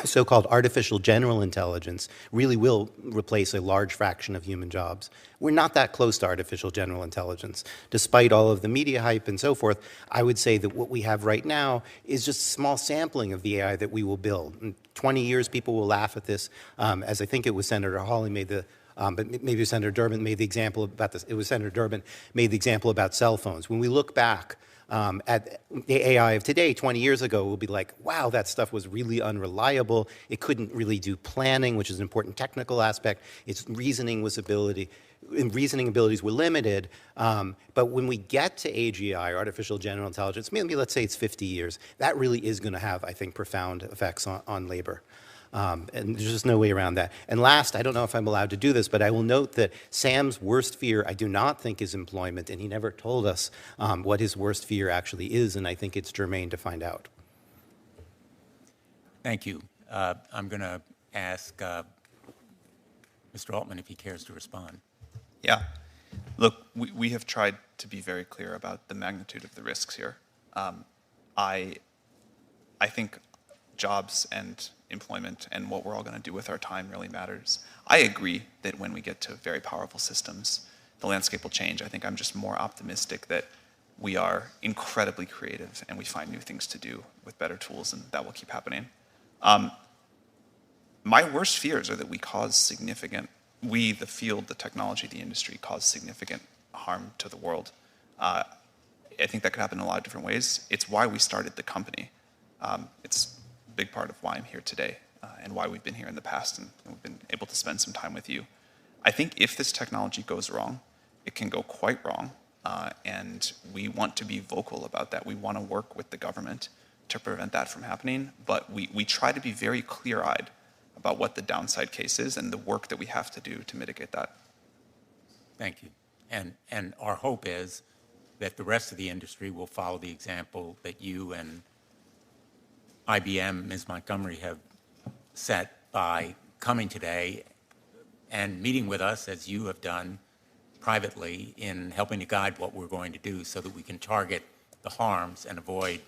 so-called artificial general intelligence really will replace a large fraction of human jobs. We're not that close to artificial general intelligence. Despite all of the media hype and so forth, I would say that what we have right now is just a small sampling of the AI that we will build. In 20 years, people will laugh at this, as I think it was Senator Hawley made the but maybe Senator Durbin made the example about this. It was Senator Durbin made the example about cell phones. When we look back at the AI of today, 20 years ago, we'll be like, wow, that stuff was really unreliable. It couldn't really do planning, which is an important technical aspect. Its reasoning abilities were limited. But when we get to AGI, artificial general intelligence, maybe let's say it's 50 years, that really is going to have, I think, profound effects on labor. And there's just no way around that. And last, I don't know if I'm allowed to do this, but I will note that Sam's worst fear, I do not think, is employment, and he never told us what his worst fear actually is, and I think it's germane to find out. Thank you. I'm going to ask Mr. Altman if he cares to respond. Yeah. Look, we have tried to be very clear about the magnitude of the risks here. I think jobs and employment and what we're all going to do with our time really matters. I agree that when we get to very powerful systems, the landscape will change. I think I'm just more optimistic that we are incredibly creative and we find new things to do with better tools, and that will keep happening. My worst fears are that we, the field, the technology, the industry, cause significant harm to the world. I think that could happen in a lot of different ways. It's why we started the company. It's big part of why I'm here today and why we've been here in the past and we've been able to spend some time with you. I think if this technology goes wrong, it can go quite wrong, and we want to be vocal about that. We want to work with the government to prevent that from happening, but we try to be very clear-eyed about what the downside case is and the work that we have to do to mitigate that. Thank you. And our hope is that the rest of the industry will follow the example that you and IBM, Ms. Montgomery, have set by coming today and meeting with us, as you have done privately, in helping to guide what we're going to do so that we can target the harms and avoid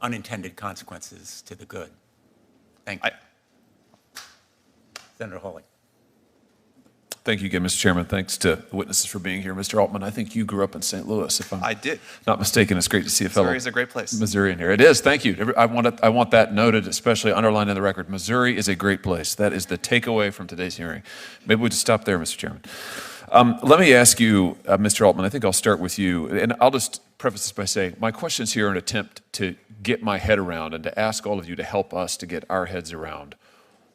unintended consequences to the good. Thank you. Senator Hawley. Thank you again, Mr. Chairman. Thanks to the witnesses for being here. Mr. Altman, I think you grew up in St. Louis, if I'm I did. not mistaken. It's great to see a fellow Missouri is a great place. Missourian here. It is. Thank you. I want that noted, especially underlined in the record. Missouri is a great place. That is the takeaway from today's hearing. Maybe we'll just stop there, Mr. Chairman. Let me ask you, Mr. Altman, I think I'll start with you. And I'll just preface this by saying my questions here are an attempt to get my head around and to ask all of you to help us to get our heads around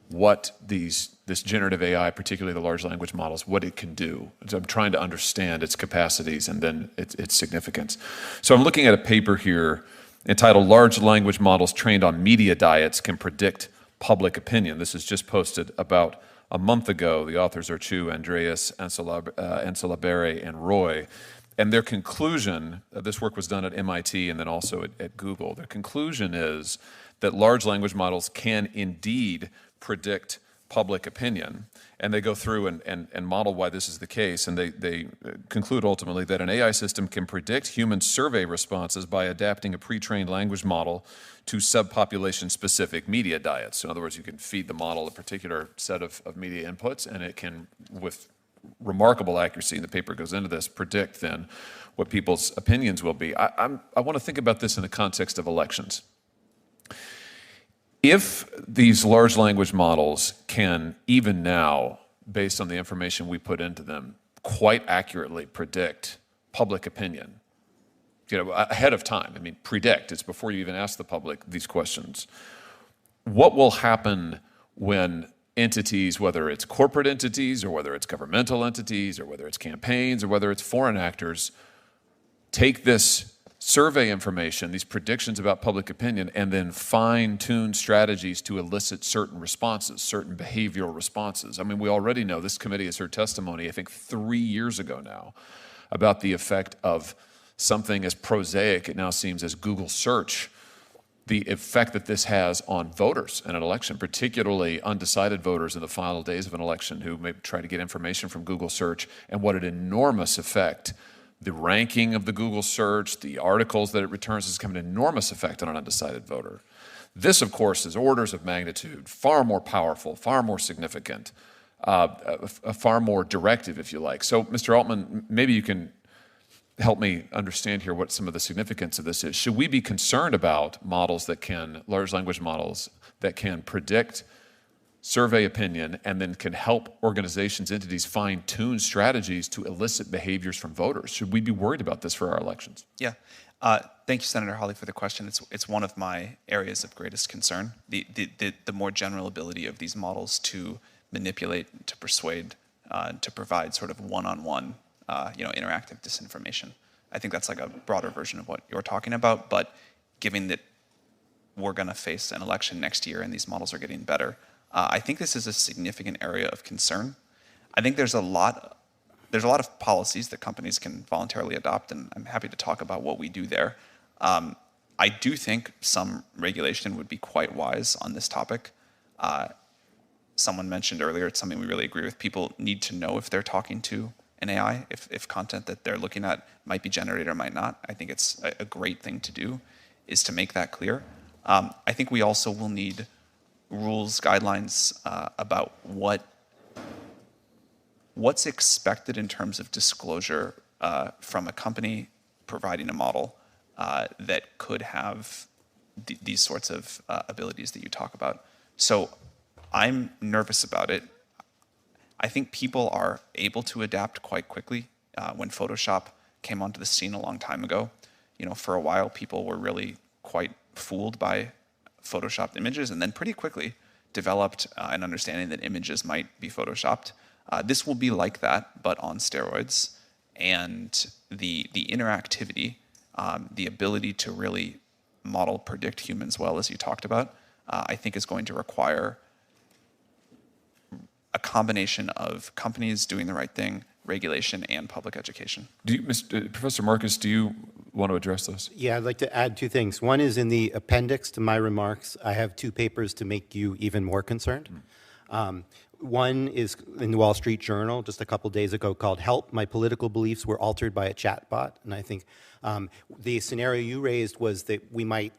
what this generative AI, particularly the large language models, what it can do. So I'm trying to understand its capacities and then its significance. So I'm looking at a paper here entitled Large Language Models Trained on Media Diets Can Predict Public Opinion. This is just posted about a month ago. The authors are Chu, Andreas, Anselabere, and Roy. And their conclusion, this work was done at MIT and then also at Google, their conclusion is that large language models can indeed predict public opinion. And they go through and model why this is the case. And they conclude ultimately that an AI system can predict human survey responses by adapting a pre-trained language model to subpopulation-specific media diets. So in other words, you can feed the model a particular set of media inputs, and it can, with remarkable accuracy, and the paper goes into this, predict then what people's opinions will be. I want to think about this in the context of elections. If these large language models can, even now, based on the information we put into them, quite accurately predict public opinion, ahead of time. I mean, predict, it's before you even ask the public these questions. What will happen when entities, whether it's corporate entities or whether it's governmental entities or whether it's campaigns or whether it's foreign actors, take this survey information, these predictions about public opinion, and then fine-tune strategies to elicit certain responses, certain behavioral responses? I mean, we already know, this committee has heard testimony, I think 3 years ago now, about the effect of something as prosaic, it now seems, as Google search, the effect that this has on voters in an election, particularly undecided voters in the final days of an election who may try to get information from Google search, and what an enormous effect the ranking of the Google search, the articles that it returns, has come an enormous effect on an undecided voter. This, of course, is orders of magnitude, far more powerful, far more significant, far more directive, if you like. So, Mr. Altman, maybe you can help me understand here what some of the significance of this is. Should we be concerned about models that can, large language models, that can predict, survey opinion, and then can help organizations, entities fine-tune strategies to elicit behaviors from voters? Should we be worried about this for our elections? Yeah. Thank you, Senator Hawley, for the question. It's one of my areas of greatest concern, the more general ability of these models to manipulate, to persuade, to provide sort of one-on-one interactive disinformation. I think that's like a broader version of what you're talking about, but given that we're going to face an election next year and these models are getting better, I think this is a significant area of concern. I think there's a lot of policies that companies can voluntarily adopt, and I'm happy to talk about what we do there. I do think some regulation would be quite wise on this topic. Someone mentioned earlier, it's something we really agree with. People need to know if they're talking to an AI, if content that they're looking at might be generated or might not. I think it's a great thing to do, is to make that clear. I think we also will need rules, guidelines about what's expected in terms of disclosure from a company providing a model that could have these sorts of abilities that you talk about. So I'm nervous about it. I think people are able to adapt quite quickly. When Photoshop came onto the scene a long time ago, for a while people were really quite fooled by Photoshopped images, and then pretty quickly developed an understanding that images might be Photoshopped. This will be like that, but on steroids. And the interactivity, the ability to really model, predict humans well, as you talked about, I think is going to require a combination of companies doing the right thing, regulation, and public education. Professor Marcus, do you want to address this? Yeah, I'd like to add two things. One is in the appendix to my remarks, I have two papers to make you even more concerned. One is in the Wall Street Journal just a couple days ago called "Help, My Political Beliefs Were Altered by a Chatbot." And I think the scenario you raised was that we might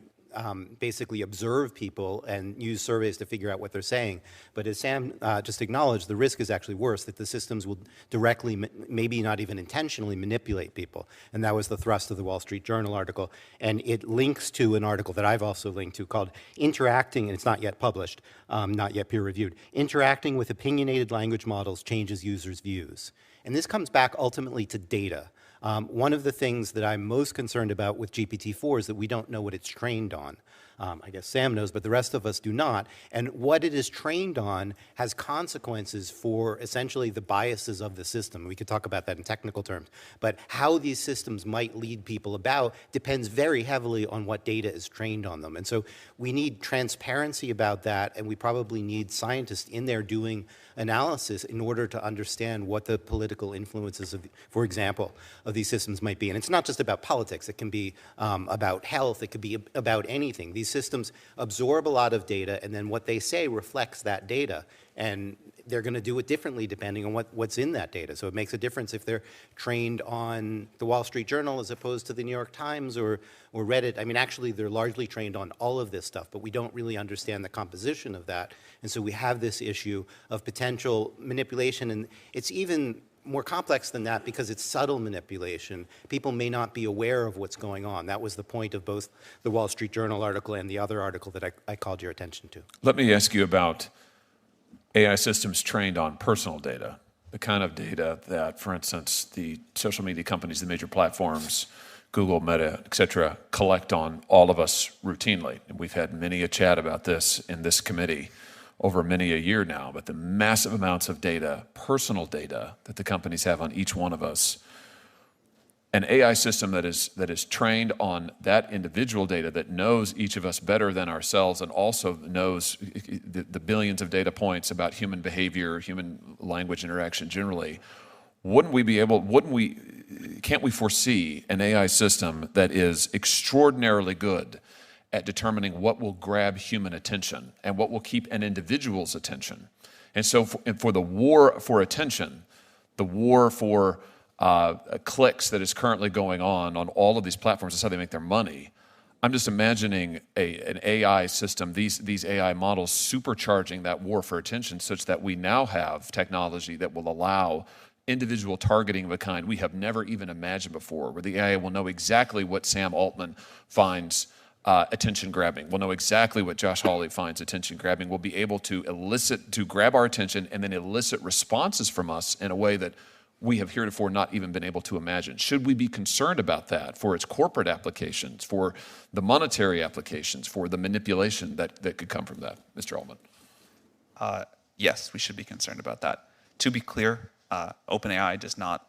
basically observe people and use surveys to figure out what they're saying. But as Sam just acknowledged, the risk is actually worse, that the systems will directly, maybe not even intentionally, manipulate people. And that was the thrust of the Wall Street Journal article. And it links to an article that I've also linked to called "Interacting," and it's not yet published, not yet peer-reviewed, "Interacting with Opinionated Language Models Changes Users' Views." And this comes back ultimately to data. One of the things that I'm most concerned about with GPT-4 is that we don't know what it's trained on. I guess Sam knows, but the rest of us do not. And what it is trained on has consequences for essentially the biases of the system. We could talk about that in technical terms. But how these systems might lead people about depends very heavily on what data is trained on them. And so we need transparency about that, and we probably need scientists in there doing analysis in order to understand what the political influences of, for example, of these systems might be. And it's not just about politics. It can be about health. It could be about anything. These these systems absorb a lot of data, and then what they say reflects that data. And they're going to do it differently depending on what's in that data. So it makes a difference if they're trained on the Wall Street Journal as opposed to the New York Times or Reddit. I mean, actually, they're largely trained on all of this stuff, but we don't really understand the composition of that. And so we have this issue of potential manipulation, and it's even more complex than that because it's subtle manipulation. People may not be aware of what's going on. That was the point of both the Wall Street Journal article and the other article that I called your attention to. Let me ask you about AI systems trained on personal data, the kind of data that, for instance, the social media companies, the major platforms, Google, Meta, et cetera, collect on all of us routinely. And we've had many a chat about this in this committee over many a year now, but the massive amounts of data, personal data, that the companies have on each one of us. An AI system that is trained on that individual data, that knows each of us better than ourselves, and also knows the billions of data points about human behavior, human language interaction generally. Can't we foresee an AI system that is extraordinarily good at determining what will grab human attention and what will keep an individual's attention? And so for the war for attention, the war for clicks that is currently going on all of these platforms, that's how they make their money. I'm just imagining an AI system, these AI models supercharging that war for attention such that we now have technology that will allow individual targeting of a kind we have never even imagined before, where the AI will know exactly what Sam Altman finds attention grabbing. We'll know exactly what Josh Hawley finds attention grabbing. We'll be able to grab our attention and then elicit responses from us in a way that we have heretofore not even been able to imagine. Should we be concerned about that for its corporate applications, for the monetary applications, for the manipulation that could come from that? Mr. Altman. Yes, we should be concerned about that. To be clear, OpenAI does not,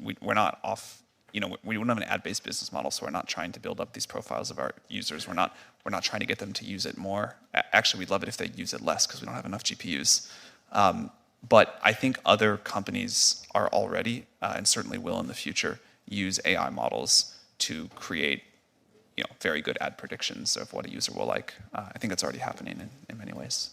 we're not off, we don't have an ad-based business model, so we're not trying to build up these profiles of our users. We're not trying to get them to use it more. Actually, we'd love it if they use it less because we don't have enough GPUs. But I think other companies are already, and certainly will in the future, use AI models to create very good ad predictions of what a user will like. I think that's already happening in many ways.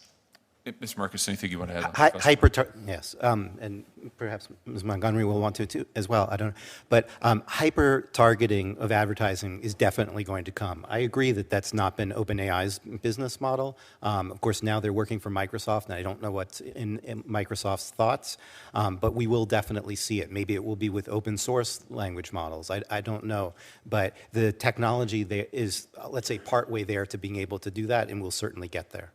Ms. Marcus, anything you want to add on that? Yes, and perhaps Ms. Montgomery will want to too, as well, I don't know. But hyper-targeting of advertising is definitely going to come. I agree that that's not been OpenAI's business model. Of course, now they're working for Microsoft, and I don't know what's in Microsoft's thoughts, but we will definitely see it. Maybe it will be with open source language models. I don't know. But the technology there is, let's say, partway there to being able to do that, and we'll certainly get there.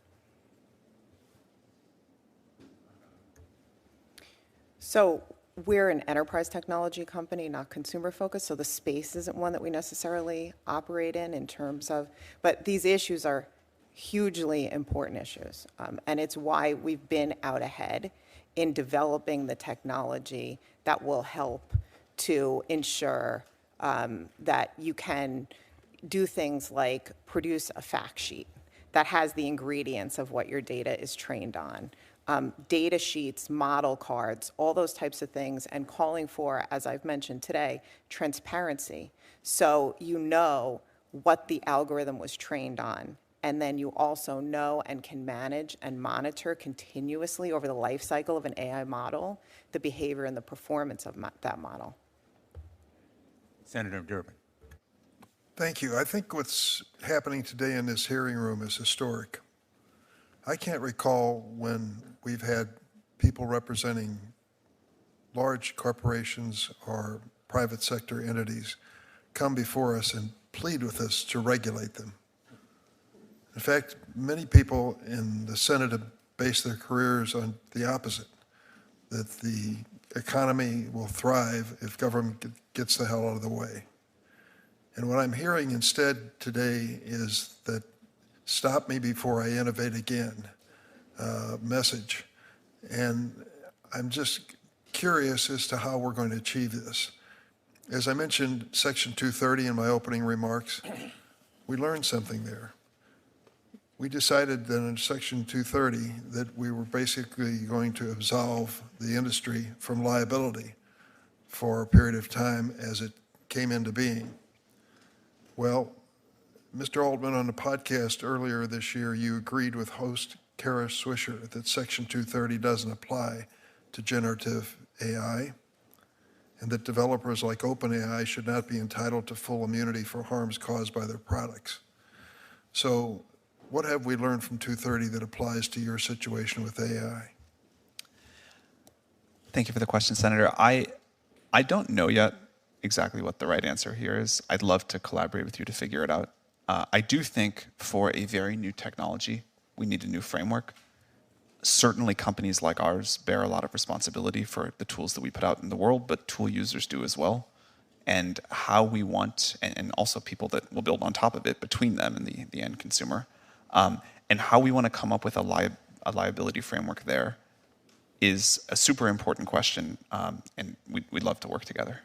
So we're an enterprise technology company, not consumer focused, so the space isn't one that we necessarily operate in terms of, but these issues are hugely important issues. And it's why we've been out ahead in developing the technology that will help to ensure that you can do things like produce a fact sheet that has the ingredients of what your data is trained on. Data sheets, model cards, all those types of things, and calling for, as I've mentioned today, transparency. So you know what the algorithm was trained on, and then you also know and can manage and monitor continuously over the life cycle of an AI model, the behavior and the performance of that model. Senator Durbin. Thank you. I think what's happening today in this hearing room is historic. I can't recall when we've had people representing large corporations or private sector entities come before us and plead with us to regulate them. In fact, many people in the Senate have based their careers on the opposite, that the economy will thrive if government gets the hell out of the way. And what I'm hearing instead today is that stop me before I innovate again message. And I'm just curious as to how we're going to achieve this. As I mentioned Section 230 in my opening remarks, we learned something there. We decided that in Section 230 that we were basically going to absolve the industry from liability for a period of time as it came into being. Well, Mr. Altman, on the podcast earlier this year, you agreed with host Kara Swisher that Section 230 doesn't apply to generative AI, and that developers like OpenAI should not be entitled to full immunity for harms caused by their products. So what have we learned from 230 that applies to your situation with AI? Thank you for the question, Senator. I don't know yet exactly what the right answer here is. I'd love to collaborate with you to figure it out. I do think for a very new technology, we need a new framework. Certainly companies like ours bear a lot of responsibility for the tools that we put out in the world, but tool users do as well. And how we want, and also people that will build on top of it between them and the end consumer, and how we want to come up with a liability framework there is a super important question, and we'd love to work together.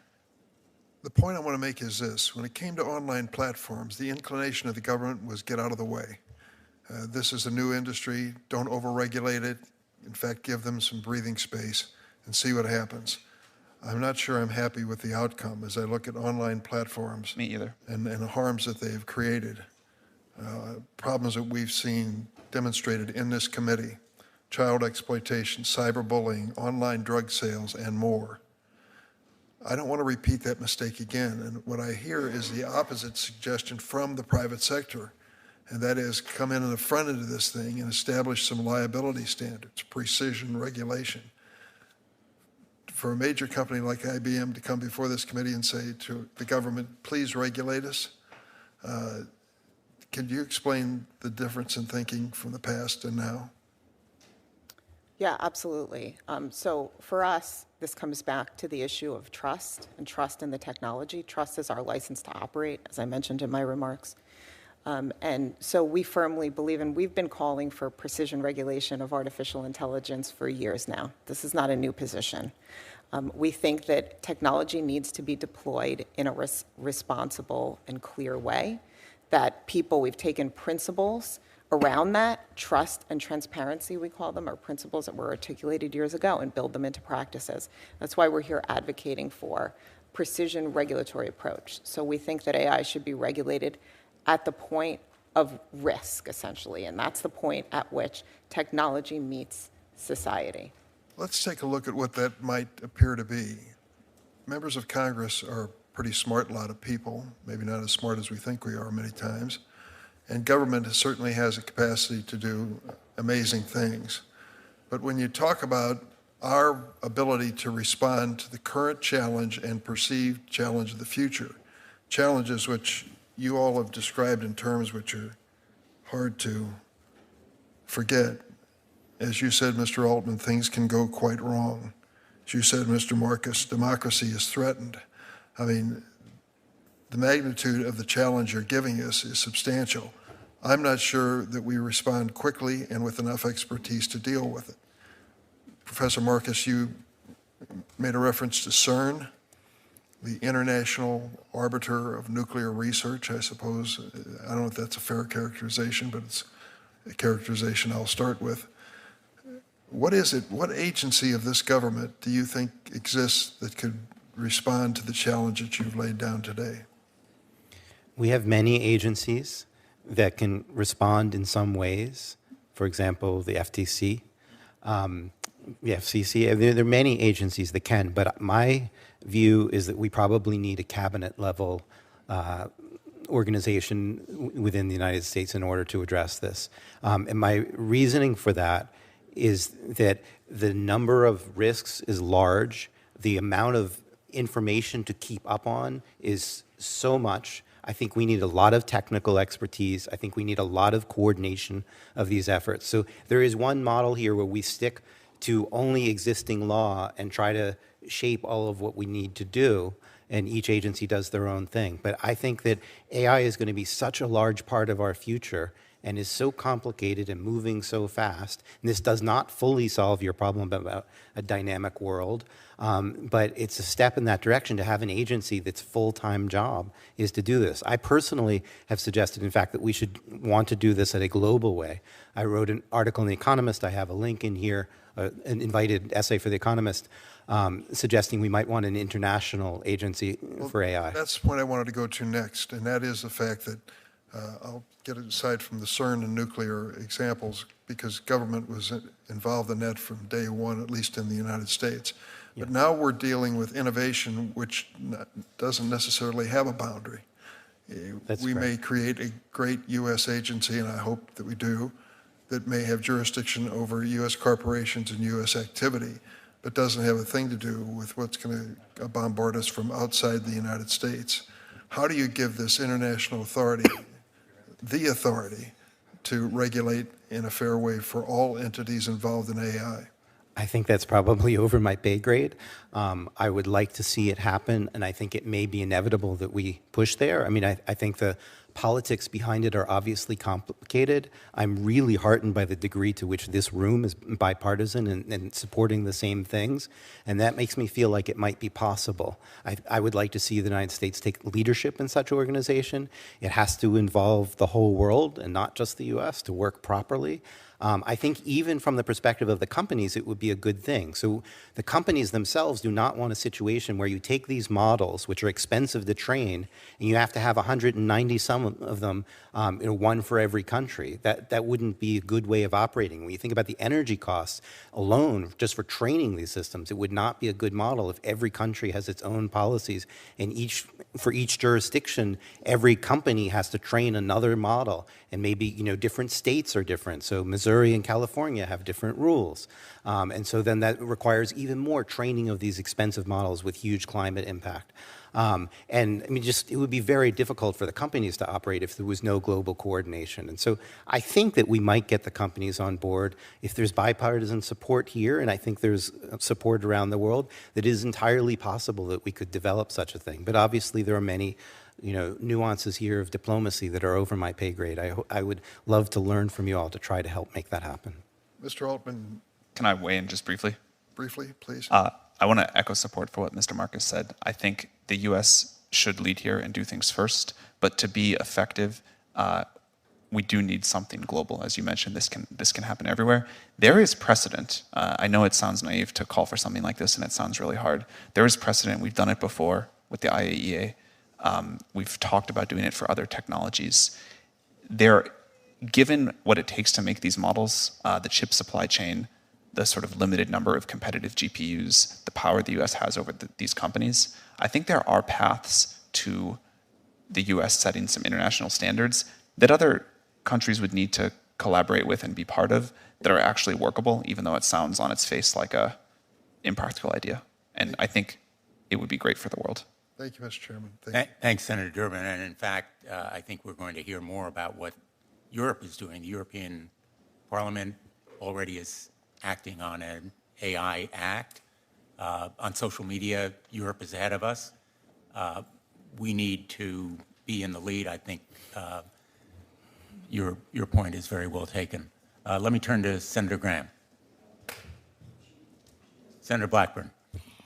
The point I want to make is this. When it came to online platforms, the inclination of the government was get out of the way. This is a new industry. Don't overregulate it. In fact, give them some breathing space and see what happens. I'm not sure I'm happy with the outcome as I look at online platforms. Me either. And the harms that they've created. Problems that we've seen demonstrated in this committee. Child exploitation, cyberbullying, online drug sales, and more. I don't want to repeat that mistake again. And what I hear is the opposite suggestion from the private sector. And that is come in on the front end of this thing and establish some liability standards, precision, regulation. For a major company like IBM to come before this committee and say to the government, please regulate us, can you explain the difference in thinking from the past and now? Yeah, absolutely. So for us, this comes back to the issue of trust and trust in the technology. Trust is our license to operate, as I mentioned in my remarks. And so we firmly believe, and we've been calling for precision regulation of artificial intelligence for years now. This is not a new position. We think that technology needs to be deployed in a responsible and clear way, that we've taken principles around that, trust and transparency, we call them, are principles that were articulated years ago, and build them into practices. That's why we're here advocating for precision regulatory approach. So we think that AI should be regulated at the point of risk, essentially, and that's the point at which technology meets society. Let's take a look at what that might appear to be. Members of Congress are a pretty smart lot of people, maybe not as smart as we think we are many times, and government certainly has a capacity to do amazing things. But when you talk about our ability to respond to the current challenge and perceived challenge of the future, challenges which you all have described in terms which are hard to forget. As you said, Mr. Altman, things can go quite wrong. As you said, Mr. Marcus, democracy is threatened. I mean, the magnitude of the challenge you're giving us is substantial. I'm not sure that we respond quickly and with enough expertise to deal with it. Professor Marcus, you made a reference to CERN, the international arbiter of nuclear research, I suppose. I don't know if that's a fair characterization, but it's a characterization I'll start with. What is it, what agency of this government do you think exists that could respond to the challenge that you've laid down today? We have many agencies that can respond in some ways. For example, the FTC, the FCC. There are many agencies that can, but my view is that we probably need a cabinet-level organization within the United States in order to address this. And my reasoning for that is that the number of risks is large. The amount of information to keep up on is so much. I think we need a lot of technical expertise. I think we need a lot of coordination of these efforts. So there is one model here where we stick to only existing law and try to shape all of what we need to do, and each agency does their own thing. But I think that AI is going to be such a large part of our future and is so complicated and moving so fast. And this does not fully solve your problem about a dynamic world, but it's a step in that direction to have an agency that's full-time job is to do this. I personally have suggested, in fact, that we should want to do this at a global way. I wrote an article in The Economist. I have a link in here, an invited essay for The Economist, suggesting we might want an international agency for AI. That's the point I wanted to go to next, and that is the fact that I'll get it aside from the CERN and nuclear examples because government was involved in that from day one, at least in the United States. But now we're dealing with innovation which doesn't necessarily have a boundary. We may create a great U.S. agency, and I hope that we do, that may have jurisdiction over U.S. corporations and U.S. activity, but doesn't have a thing to do with what's going to bombard us from outside the United States. How do you give this international authority the authority to regulate in a fair way for all entities involved in AI? I think that's probably over my pay grade. I would like to see it happen, and I think it may be inevitable that we push there. I mean, I think the politics behind it are obviously complicated. I'm really heartened by the degree to which this room is bipartisan and supporting the same things, and that makes me feel like it might be possible. I would like to see the United States take leadership in such an organization. It has to involve the whole world and not just the U.S. to work properly. I think even from the perspective of the companies, it would be a good thing. So the companies themselves do not want a situation where you take these models, which are expensive to train, and you have to have 190 some of them, one for every country. That wouldn't be a good way of operating. When you think about the energy costs alone, just for training these systems, it would not be a good model if every country has its own policies, and for each jurisdiction, every company has to train another model, and maybe different states are different. So Missouri and California have different rules. And so then that requires even more training of these expensive models with huge climate impact. And I mean, it would be very difficult for the companies to operate if there was no global coordination. And so I think that we might get the companies on board if there's bipartisan support here, and I think there's support around the world, that it is entirely possible that we could develop such a thing. But obviously there are many nuances here of diplomacy that are over my pay grade. I would love to learn from you all to try to help make that happen. Mr. Altman, Can I weigh in just briefly? briefly, please. I want to echo support for what Mr. Marcus said. I think the U.S. should lead here and do things first, but to be effective, we do need something global. As you mentioned, this can happen everywhere. There is precedent. I know it sounds naive to call for something like this, and it sounds really hard. There is precedent. We've done it before with the IAEA. We've talked about doing it for other technologies. Given what it takes to make these models, the chip supply chain, the sort of limited number of competitive GPUs, the power the U.S. has over these companies, I think there are paths to the U.S. setting some international standards that other countries would need to collaborate with and be part of that are actually workable, even though it sounds on its face like a impractical idea. And I think it would be great for the world. Thank you, Mr. Chairman. Thank you. Thanks, Senator Durbin. And in fact, I think we're going to hear more about what Europe is doing. The European Parliament already is acting on an AI Act. On social media, Europe is ahead of us. We need to be in the lead. I think your point is very well taken. Let me turn to Senator Graham. Senator Blackburn.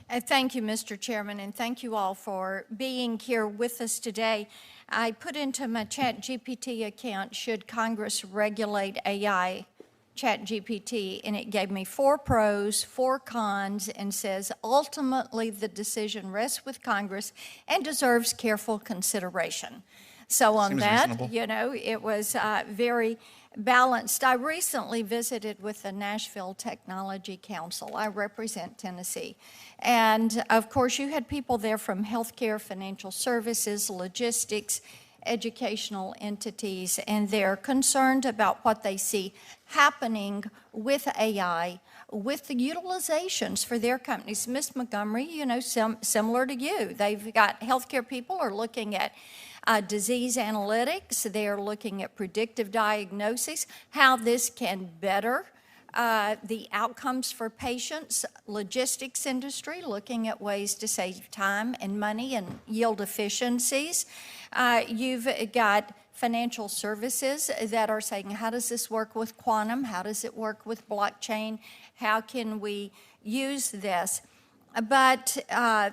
Thank you, Mr. Chairman, and thank you all for being here with us today. I put into my ChatGPT account, should Congress regulate AI ChatGPT, and it gave me 4 pros, 4 cons, and says ultimately the decision rests with Congress and deserves careful consideration. So on Seems that, reasonable. it was very balanced. I recently visited with the Nashville Technology Council. I represent Tennessee. And of course, you had people there from healthcare, financial services, logistics, educational entities, and they're concerned about what they see happening with AI, with the utilizations for their companies. Ms. Montgomery, similar to you, they've got healthcare people are looking at disease analytics, they're looking at predictive diagnosis, how this can better the outcomes for patients, logistics industry, looking at ways to save time and money and yield efficiencies. You've got financial services that are saying, how does this work with quantum? How does it work with blockchain? How can we use this? But I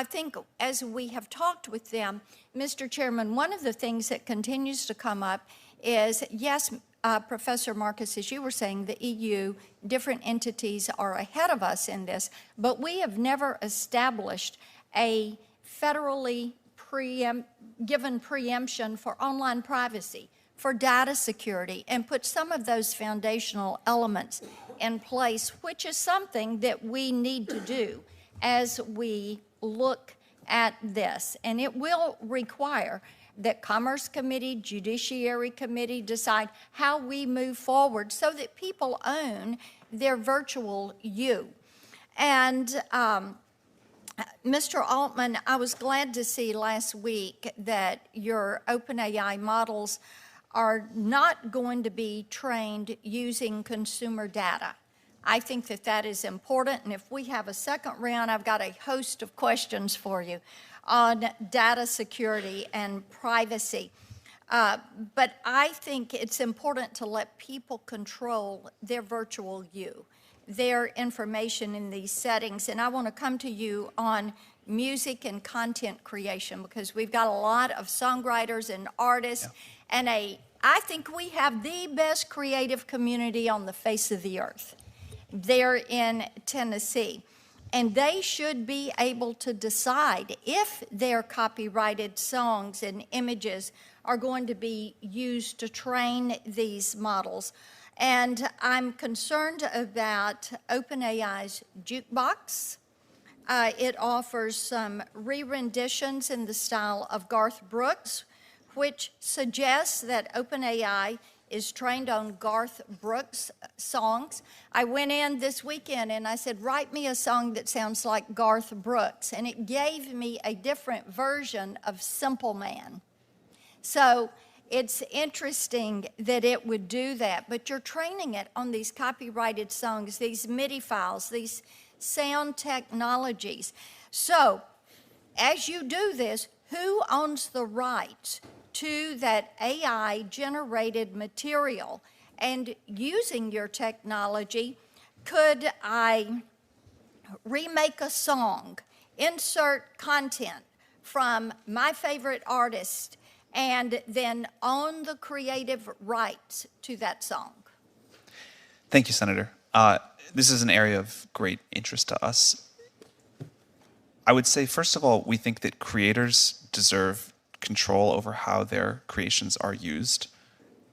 think as we have talked with them, Mr. Chairman, one of the things that continues to come up is, yes, Professor Marcus, as you were saying, the EU, different entities are ahead of us in this, but we have never established a federally given preemption for online privacy, for data security, and put some of those foundational elements in place, which is something that we need to do as we look at this. And it will require that Commerce Committee, Judiciary Committee decide how we move forward so that people own their virtual you. And Mr. Altman, I was glad to see last week that your OpenAI models are not going to be trained using consumer data. I think that that is important, and if we have a second round, I've got a host of questions for you on data security and privacy. But I think it's important to let people control their virtual you, their information in these settings. And I want to come to you on music and content creation, because we've got a lot of songwriters and artists, and I think we have the best creative community on the face of the earth there in Tennessee. And they should be able to decide if their copyrighted songs and images are going to be used to train these models. And I'm concerned about OpenAI's Jukebox. It offers some re-renditions in the style of Garth Brooks, which suggests that OpenAI is trained on Garth Brooks songs. I went in this weekend and I said, write me a song that sounds like Garth Brooks. And it gave me a different version of Simple Man. So it's interesting that it would do that, but you're training it on these copyrighted songs, these MIDI files, these sound technologies. So as you do this, who owns the rights to that AI-generated material? And using your technology, could I remake a song, insert content from my favorite artist, and then own the creative rights to that song? Thank you, Senator. This is an area of great interest to us. I would say, first of all, we think that creators deserve control over how their creations are used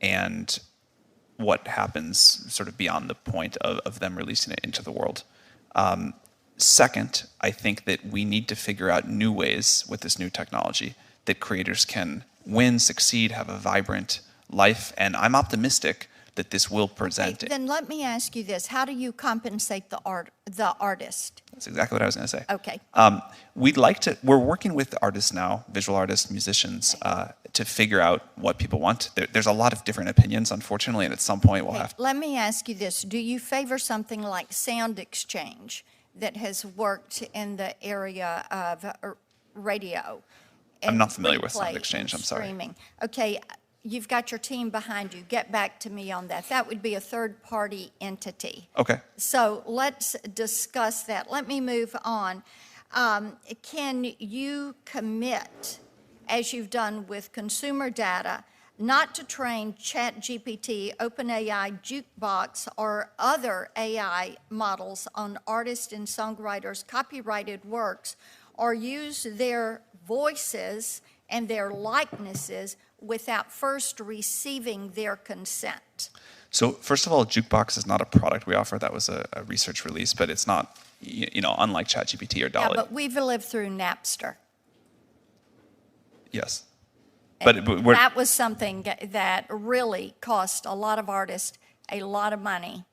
and what happens sort of beyond the point of them releasing it into the world. Second, I think that we need to figure out new ways with this new technology that creators can win, succeed, have a vibrant life, and I'm optimistic that this will present. Then let me ask you this: how do you compensate the artist? That's exactly what I was going to say. Okay. We're working with artists now, visual artists, musicians, to figure out what people want. There's a lot of different opinions, unfortunately, and at some point we'll have to. Let me ask you this: do you favor something like Sound Exchange that has worked in the area of radio? I'm not familiar with Sound Exchange, I'm sorry. Streaming. Okay, you've got your team behind you. Get back to me on that. That would be a third-party entity. Okay. So let's discuss that. Let me move on. Can you commit, as you've done with consumer data, not to train ChatGPT, OpenAI, Jukebox, or other AI models on artists and songwriters' copyrighted works, or use their voices and their likenesses without first receiving their consent? So first of all, Jukebox is not a product we offer. That was a research release, but it's not, unlike ChatGPT or DALL-E. Yeah, but we've lived through Napster. Yes. But that was something that really cost a lot of artists a lot of money.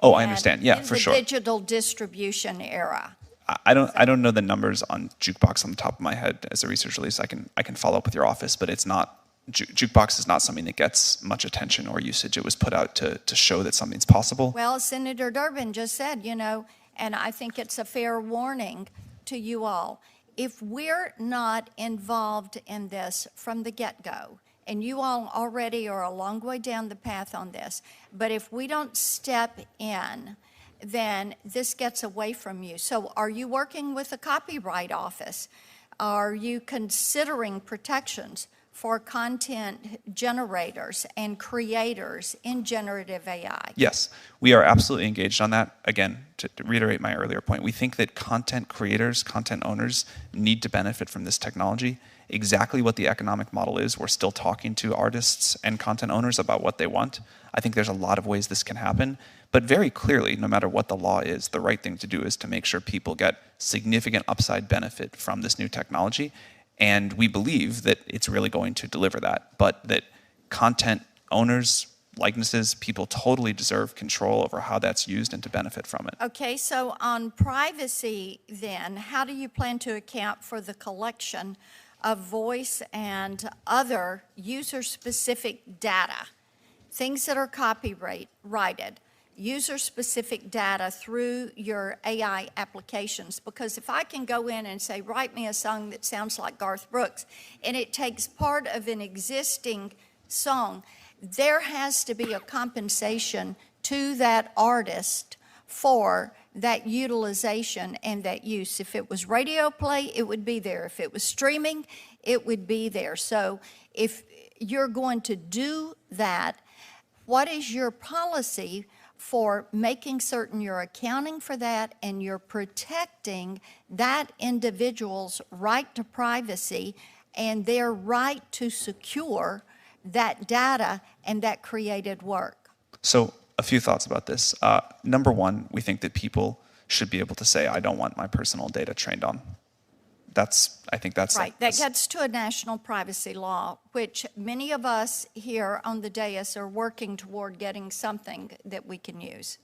Oh, I understand. Yeah, for sure. In the digital distribution era. I don't know the numbers on Jukebox on the top of my head as a research release. I can follow up with your office, but it's not. Jukebox is not something that gets much attention or usage. It was put out to show that something's possible. Well, Senator Durbin just said, and I think it's a fair warning to you all. If we're not involved in this from the get-go, and you all already are a long way down the path on this, but if we don't step in, then this gets away from you. So are you working with the Copyright Office? Are you considering protections for content generators and creators in generative AI? Yes, we are absolutely engaged on that. Again, to reiterate my earlier point, we think that content creators, content owners need to benefit from this technology. Exactly what the economic model is, we're still talking to artists and content owners about what they want. I think there's a lot of ways this can happen, but very clearly, no matter what the law is, the right thing to do is to make sure people get significant upside benefit from this new technology. And we believe that it's really going to deliver that, but that content owners, likenesses, people totally deserve control over how that's used and to benefit from it. Okay, so on privacy then, how do you plan to account for the collection of voice and other user-specific data, things that are copyrighted, user-specific data through your AI applications? Because if I can go in and say, write me a song that sounds like Garth Brooks, and it takes part of an existing song, there has to be a compensation to that artist for that utilization and that use. If it was radio play, it would be there. If it was streaming, it would be there. So if you're going to do that, what is your policy for making certain you're accounting for that and you're protecting that individual's right to privacy and their right to secure that data and that created work? So a few thoughts about this. Number one, we think that people should be able to say, I don't want my personal data trained on. I think that's right. That gets to a national privacy law, which many of us here on the dais are working toward getting something that we can use.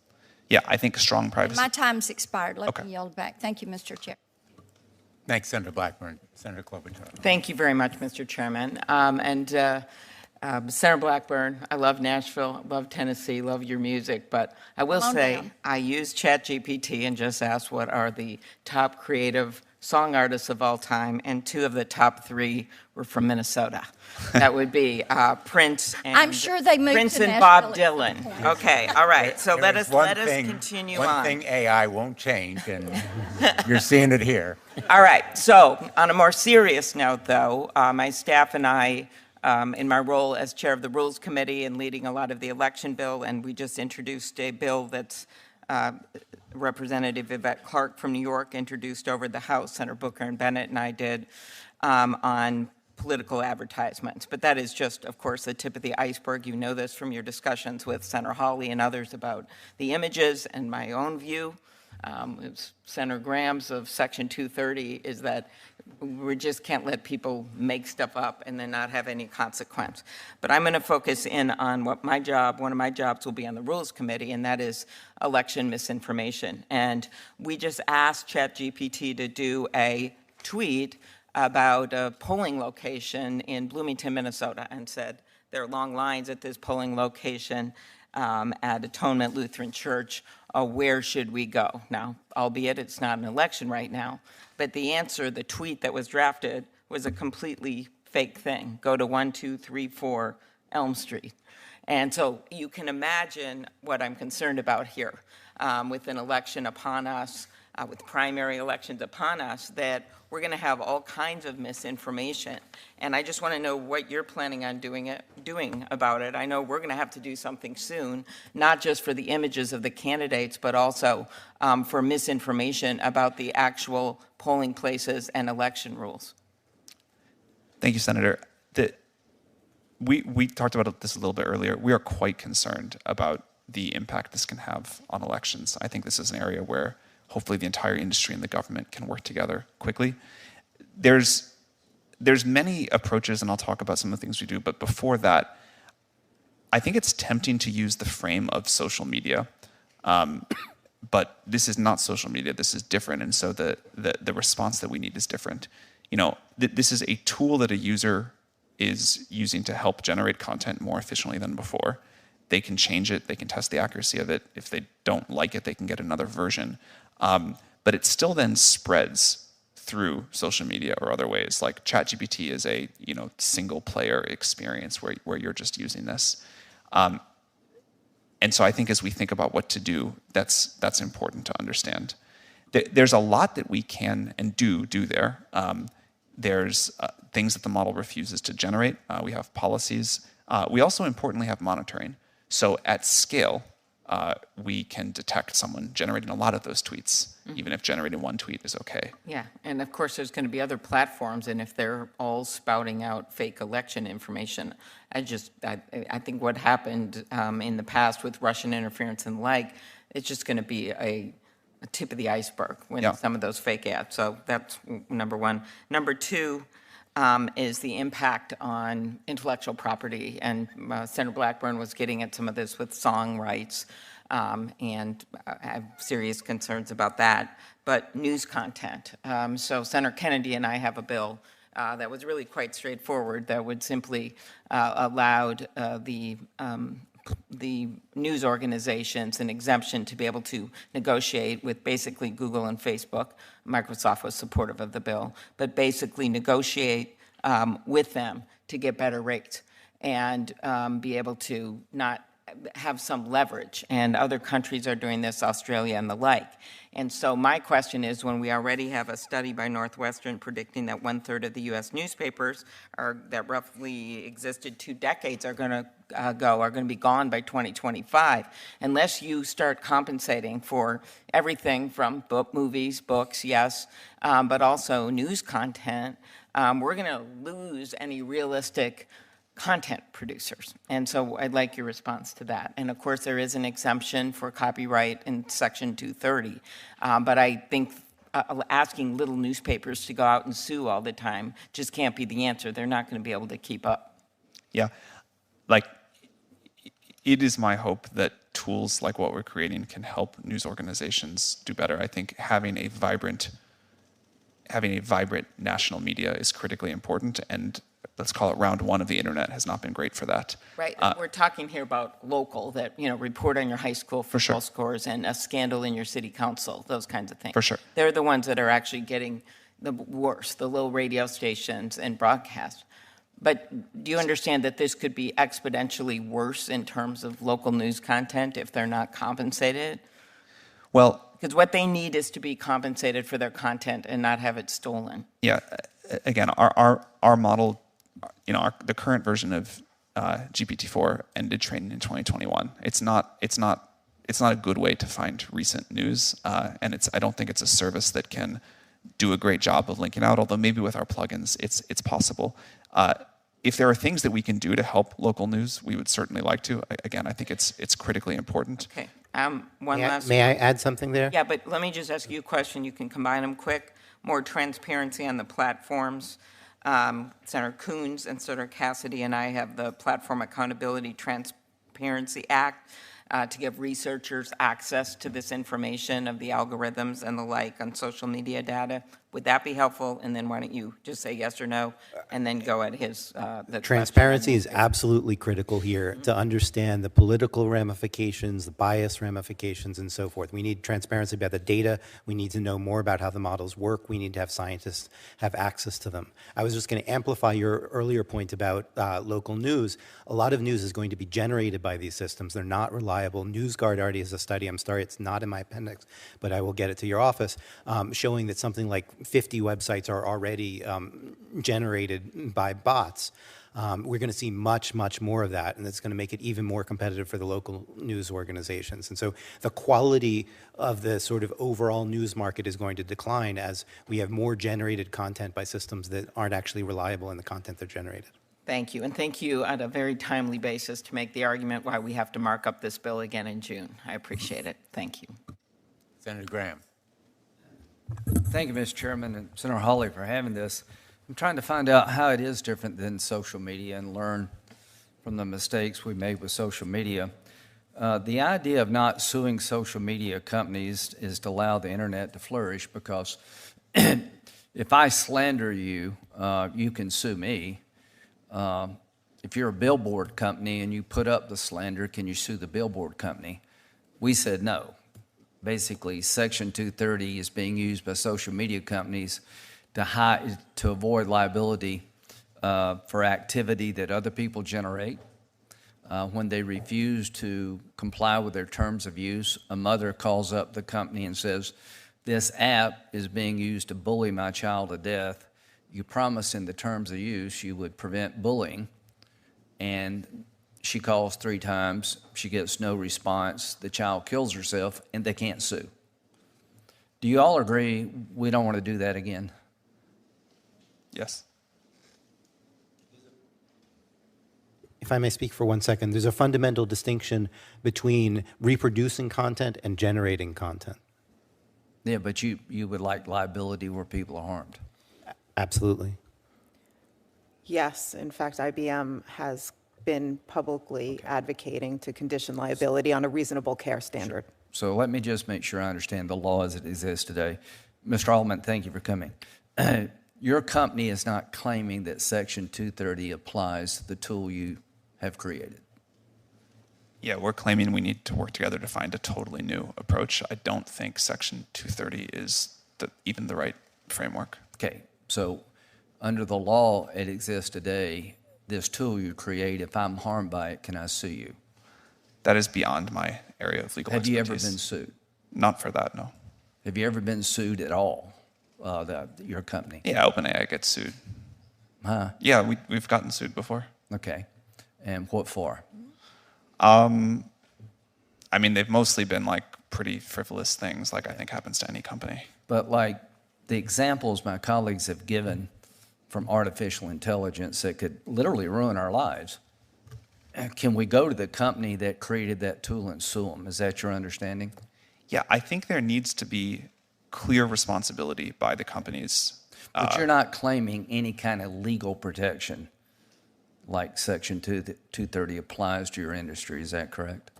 Yeah, I think strong privacy. My time's expired. Let Okay. me yield back. Thank you, Mr. Chair. Thanks, Senator Blackburn. Senator Klobuchar. Thank you very much, Mr. Chairman. Senator Blackburn, I love Nashville, love Tennessee, love your music, but I will Calm say down. I used ChatGPT and just asked what are the top creative song artists of all time, and two of the top three were from Minnesota. That would be Prince and I'm sure they moved Prince to and Bob Nashville at Dylan. some point. Okay, all right. So let There us is continue one on. thing AI won't change, and you're seeing it here. All right, so on a more serious note, though, my staff and I, in my role as chair of the Rules Committee and leading a lot of the election bill, and we just introduced a bill that's Representative Yvette Clarke from New York introduced over the House, Senator Booker and Bennett and I did, on political advertisements. But that is just, of course, the tip of the iceberg. You know this from your discussions with Senator Hawley and others about the images, and my own view. Senator Graham's of Section 230 is that we just can't let people make stuff up and then not have any consequence. But I'm going to focus in on what one of my jobs will be on the Rules Committee, and that is election misinformation. And we just asked ChatGPT to do a tweet about a polling location in Bloomington, Minnesota, and said there are long lines at this polling location at Atonement Lutheran Church. Where should we go? Now, albeit it's not an election right now, but the answer, the tweet that was drafted, was a completely fake thing. Go to 1234 Elm Street. And so you can imagine what I'm concerned about here with an election upon us, with primary elections upon us, that we're going to have all kinds of misinformation. And I just want to know what you're planning on doing about it. I know we're going to have to do something soon, not just for the images of the candidates, but also for misinformation about the actual polling places and election rules. Thank you, Senator. We talked about this a little bit earlier. We are quite concerned about the impact this can have on elections. I think this is an area where hopefully the entire industry and the government can work together quickly. There's many approaches, and I'll talk about some of the things we do, but before that, I think it's tempting to use the frame of social media, but this is not social media, this is different, and so the response that we need is different. You know, this is a tool that a user is using to help generate content more efficiently than before. They can change it, they can test the accuracy of it. If they don't like it, they can get another version. But it still then spreads through social media or other ways. Like ChatGPT is a single player experience where you're just using this. And so I think as we think about what to do, that's important to understand. There's a lot that we can and do there. There's things that the model refuses to generate. We have policies. We also importantly have monitoring. So at scale, we can detect someone generating a lot of those tweets, even if generating one tweet is okay. Yeah, and of course, there's going to be other platforms, and if they're all spouting out fake election information, I think what happened in the past with Russian interference and the like, it's just going to be a tip of the iceberg when some of those fake ads. So that's number one. Number two is the impact on intellectual property, and Senator Blackburn was getting at some of this with song rights, and I have serious concerns about that. But news content. So Senator Kennedy and I have a bill that was really quite straightforward that would simply allowed the news organizations an exemption to be able to negotiate with basically Google and Facebook. Microsoft was supportive of the bill, but basically negotiate with them to get better rates and be able to not have some leverage. And other countries are doing this, Australia and the like. And so my question is, when we already have a study by Northwestern predicting that 1/3 of the U.S. newspapers that roughly existed 2 decades are going to be gone by 2025, unless you start compensating for everything from movies, books, yes, but also news content, we're going to lose any realistic content producers. And so I'd like your response to that. And of course, there is an exemption for copyright in Section 230. But I think asking little newspapers to go out and sue all the time just can't be the answer. They're not going to be able to keep up. Yeah, it is my hope that tools like what we're creating can help news organizations do better. I think having a vibrant national media is critically important, and let's call it round one of the internet has not been great for that. Right, we're talking here about local, that, report on your high school football scores and a scandal in your city council, those kinds of things. For sure. They're the ones that are actually getting the worst, the little radio stations and broadcast. But do you understand that this could be exponentially worse in terms of local news content if they're not compensated? Well, because what they need is to be compensated for their content and not have it stolen. Yeah, again, our model, the current version of GPT-4 ended training in 2021. It's not a good way to find recent news, and I don't think it's a service that can do a great job of linking out. Although maybe with our plugins, it's possible. If there are things that we can do to help local news, we would certainly like to. Again, I think it's critically important. Okay. Last. May I add something there? Yeah, but let me just ask you a question. You can combine them quick. More transparency on the platforms. Senator Coons and Senator Cassidy and I have the Platform Accountability Transparency Act to give researchers access to this information of the algorithms and the like on social media data. Would that be helpful? And then why don't you just say yes or no, and then go at his. Transparency is absolutely critical here to understand the political ramifications, the bias ramifications, and so forth. We need transparency about the data. We need to know more about how the models work. We need to have scientists have access to them. I was just going to amplify your earlier point about local news. A lot of news is going to be generated by these systems. They're not reliable. NewsGuard already has a study, I'm sorry it's not in my appendix, but I will get it to your office, showing that something like 50 websites are already generated by bots. We're going to see much, much more of that, and it's going to make it even more competitive for the local news organizations. And so the quality of the sort of overall news market is going to decline as we have more generated content by systems that aren't actually reliable in the content they're generated. Thank you, and thank you on a very timely basis to make the argument why we have to mark up this bill again in June. I appreciate it. Thank you. Senator Graham. Thank you, Mr. Chairman, and Senator Hawley for having this. I'm trying to find out how it is different than social media and learn from the mistakes we made with social media. The idea of not suing social media companies is to allow the internet to flourish, because if I slander you, you can sue me. If you're a billboard company and you put up the slander, can you sue the billboard company? We said no. Basically, Section 230 is being used by social media companies to avoid liability for activity that other people generate. When they refuse to comply with their terms of use, a mother calls up the company and says, "This app is being used to bully my child to death. you promised in the terms of use you would prevent bullying, and she calls 3 times, she gets no response, the child kills herself, and they can't sue. Do you all agree we don't want to do that again? Yes. If I may speak for 1 second, there's a fundamental distinction between reproducing content and generating content. Yeah, but you would like liability where people are harmed. Absolutely. Yes, in fact, IBM has been publicly advocating to condition liability on a reasonable care standard. So let me just make sure I understand the law as it exists today. Mr. Altman, thank you for coming. Your company is not claiming that Section 230 applies to the tool you have created. Yeah, we're claiming we need to work together to find a totally new approach. I don't think Section 230 is even the right framework. Okay, so under the law it exists today, this tool you create, if I'm harmed by it, can I sue you? That is beyond my area of legal Have expertise. you ever been sued? Not for that, no. Have you ever been sued at all, your company? Yeah, OpenAI gets sued. Huh? Yeah, we've gotten sued before. Okay, and what for? I mean, they've mostly been like pretty frivolous things, like I think happens to any company. But like the examples my colleagues have given from artificial intelligence that could literally ruin our lives, can we go to the company that created that tool and sue them? Is that your understanding? Yeah, I think there needs to be clear responsibility by the companies. But you're not claiming any kind of legal protection like Section 230 applies to your industry. Is that correct?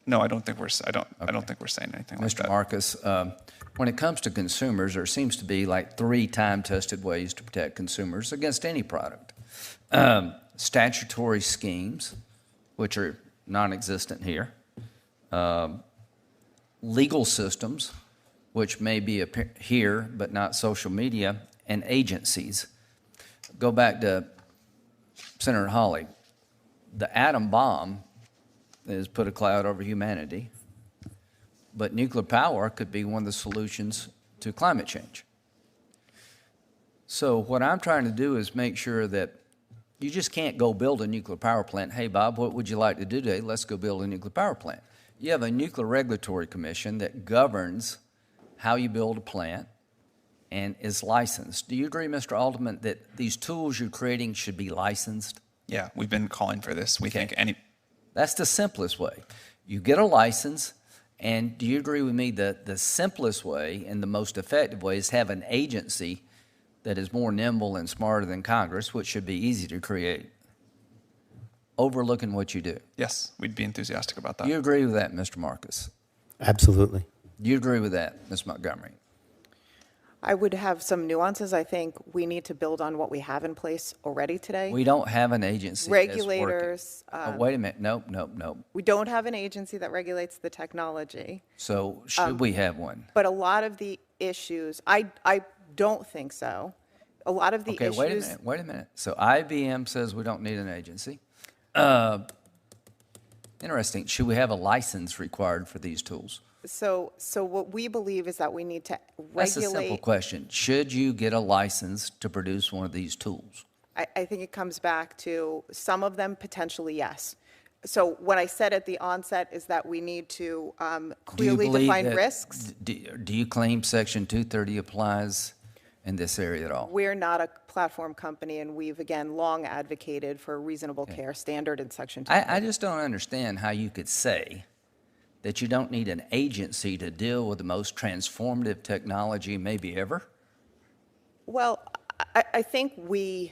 No, I don't think we're saying anything like that. Mr. Marcus, when it comes to consumers, there seems to be like 3 time-tested ways to protect consumers against any product. Statutory schemes, which are non-existent here. Legal systems, which may be here but not social media, and agencies. Go back to Senator Hawley. The atom bomb has put a cloud over humanity, but nuclear power could be one of the solutions to climate change. So what I'm trying to do is make sure that you just can't go build a nuclear power plant. Hey, Bob, what would you like to do today? Let's go build a nuclear power plant. You have a Nuclear Regulatory Commission that governs how you build a plant and is licensed. Do you agree, Mr. Alderman, that these tools you're creating should be licensed? Yeah, we've been calling for this. We think any... That's the simplest way. You get a license, and do you agree with me that the simplest way and the most effective way is have an agency that is more nimble and smarter than Congress, which should be easy to create, overlooking what you do? Yes, we'd be enthusiastic about that. Do you agree with that, Mr. Marcus? Absolutely. Do you agree with that, Ms. Montgomery? I would have some nuances. I think we need to build on what we have in place already today. We don't have an agency Regulators. that's working. Wait a minute. Nope. We don't have an agency that regulates the technology. So should we have one? But a lot of the issues, I don't think so. A lot of the Okay, issues. wait a minute. So IBM says we don't need an agency. Interesting. Should we have a license required for these tools? So what we believe is that we need to That's a simple regulate. question. Should you get a license to produce one of these tools? I think it comes back to some of them potentially, yes. So what I said at the onset is that we need to clearly define risks. Do you claim Section 230 applies in this area at all? We're not a platform company, and we've, again, long advocated for a reasonable care standard in Section 2. I just don't understand how you could say that you don't need an agency to deal with the most transformative technology maybe ever? Well, I think we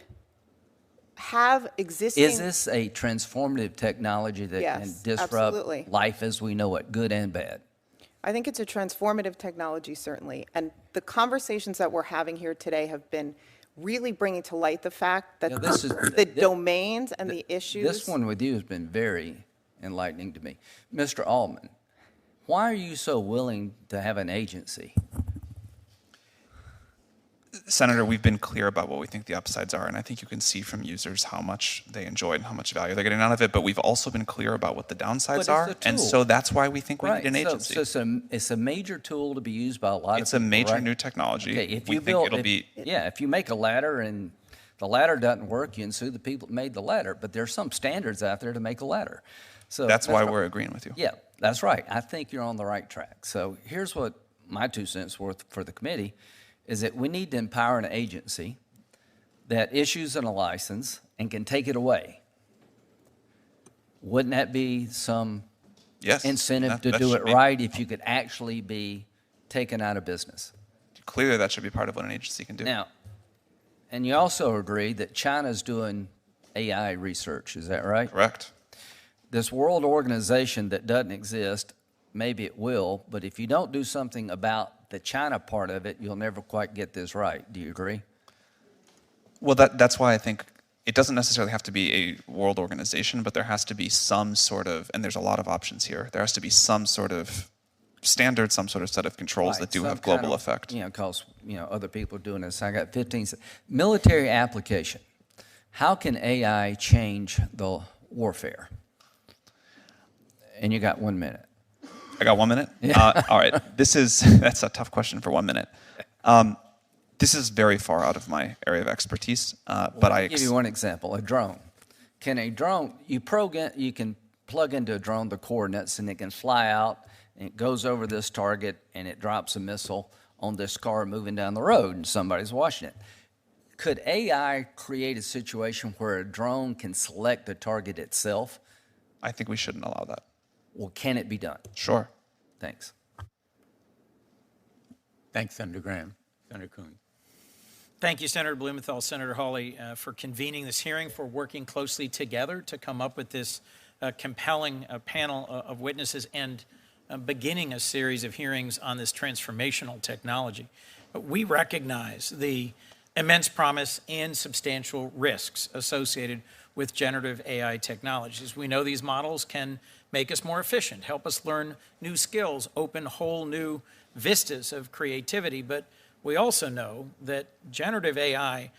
have existing. Is this a transformative technology that can Yes, disrupt absolutely. life as we know it, good and bad? I think it's a transformative technology, certainly. And the conversations that we're having here today have been really bringing to light the fact that Yeah, this is- the domains and the issues. This one with you has been very enlightening to me. Mr. Altman, why are you so willing to have an agency? Senator, we've been clear about what we think the upsides are, and I think you can see from users how much they enjoy and how much value they're getting out of it, but we've also been clear about what the downsides it's are, a and tool. so that's why we think we need an so- agency. So it's a major tool to be used by a lot of It's a people, major right? new technology. Okay, if we you think build, it'll be... if you make a ladder and the ladder doesn't work, you can sue the people that made the ladder, but there's some standards out there to make a ladder. So That's why we're agreeing with you. Yeah, that's right. I think you're on the right track. So here's what my 2 cents worth for the committee is that we need to empower an agency that issues a license and can take it away. Wouldn't that be some Yes. incentive to that do should it be- right if you could actually be taken out of business? Clearly, that should be part of what an agency can do. Now, and you also agree that China's doing AI research, is that right? Correct. This world organization that doesn't exist, maybe it will, but if you don't do something about the China part of it, you'll never quite get this right. Do you agree? Well, that's why I think it doesn't necessarily have to be a world organization, but there has to be some sort of, and there's a lot of options here, there has to be some sort of standard, some sort of set of controls Right, that do some have global kind of, effect. Because, other people are doing this. I got 15 seconds. Military application. How can AI change the warfare? And you got 1 minute. I got 1 minute? All right. That's a tough question for 1 minute. This is very far out of my area of expertise, but I'll give you one example, a drone. Can a drone, you can plug into a drone the coordinates and it can fly out and it goes over this target and it drops a missile on this car moving down the road and somebody's watching it. Could AI create a situation where a drone can select the target itself? I think we shouldn't allow that. Well, can it be done? Sure. Thanks. Thanks, Senator Graham. Senator Coons. Thank you, Senator Blumenthal, Senator Hawley, for convening this hearing, for working closely together to come up with this compelling panel of witnesses and beginning a series of hearings on this transformational technology. We recognize the immense promise and substantial risks associated with generative AI technologies. We know these models can make us more efficient, help us learn new skills, open whole new vistas of creativity, but we also know that generative AI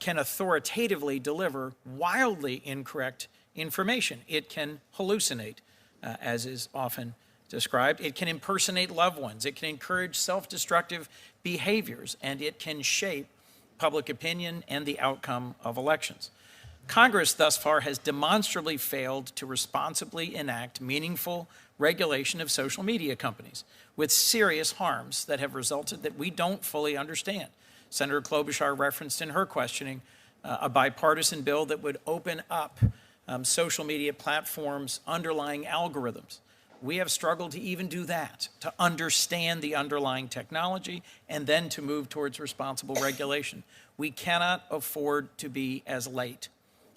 can authoritatively deliver wildly incorrect information. It can hallucinate, as is often described. It can impersonate loved ones. It can encourage self-destructive behaviors, and it can shape public opinion and the outcome of elections. Congress thus far has demonstrably failed to responsibly enact meaningful regulation of social media companies with serious harms that have resulted that we don't fully understand. Senator Klobuchar referenced in her questioning a bipartisan bill that would open up social media platforms' underlying algorithms. We have struggled to even do that, to understand the underlying technology and then to move towards responsible regulation. We cannot afford to be as late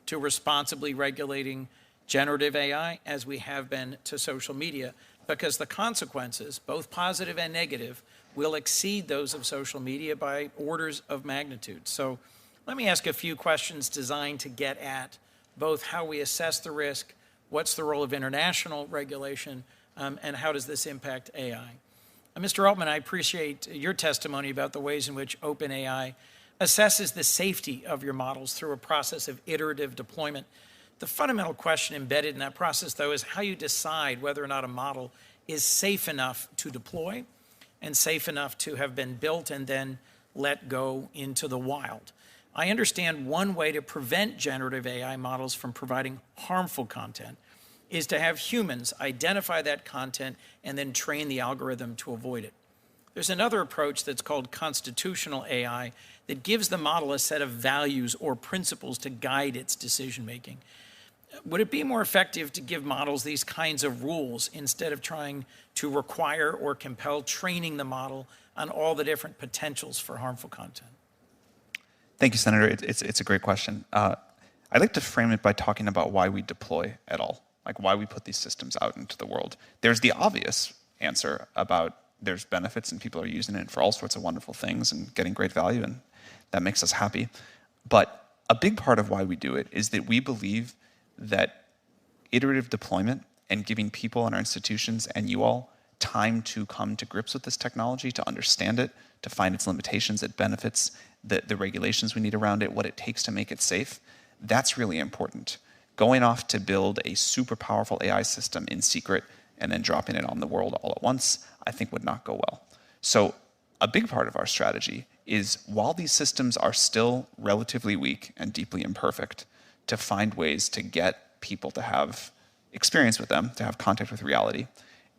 to responsibly regulating generative AI as we have been to social media, because the consequences, both positive and negative, will exceed those of social media by orders of magnitude. So let me ask a few questions designed to get at both how we assess the risk, what's the role of international regulation, and how does this impact AI? Mr. Altman, I appreciate your testimony about the ways in which OpenAI assesses the safety of your models through a process of iterative deployment. The fundamental question embedded in that process, though, is how you decide whether or not a model is safe enough to deploy and safe enough to have been built and then let go into the wild. I understand one way to prevent generative AI models from providing harmful content is to have humans identify that content and then train the algorithm to avoid it. There's another approach that's called constitutional AI that gives the model a set of values or principles to guide its decision-making. Would it be more effective to give models these kinds of rules instead of trying to require or compel training the model on all the different potentials for harmful content? Thank you, Senator. It's a great question. I'd like to frame it by talking about why we deploy at all, like why we put these systems out into the world. There's the obvious answer about there's benefits and people are using it for all sorts of wonderful things and getting great value, and that makes us happy. But a big part of why we do it is that we believe that iterative deployment and giving people in our institutions and you all time to come to grips with this technology, to understand it, to find its limitations, its benefits, the regulations we need around it, what it takes to make it safe, that's really important. Going off to build a super powerful AI system in secret and then dropping it on the world all at once, I think would not go well. So a big part of our strategy is while these systems are still relatively weak and deeply imperfect, to find ways to get people to have experience with them, to have contact with reality,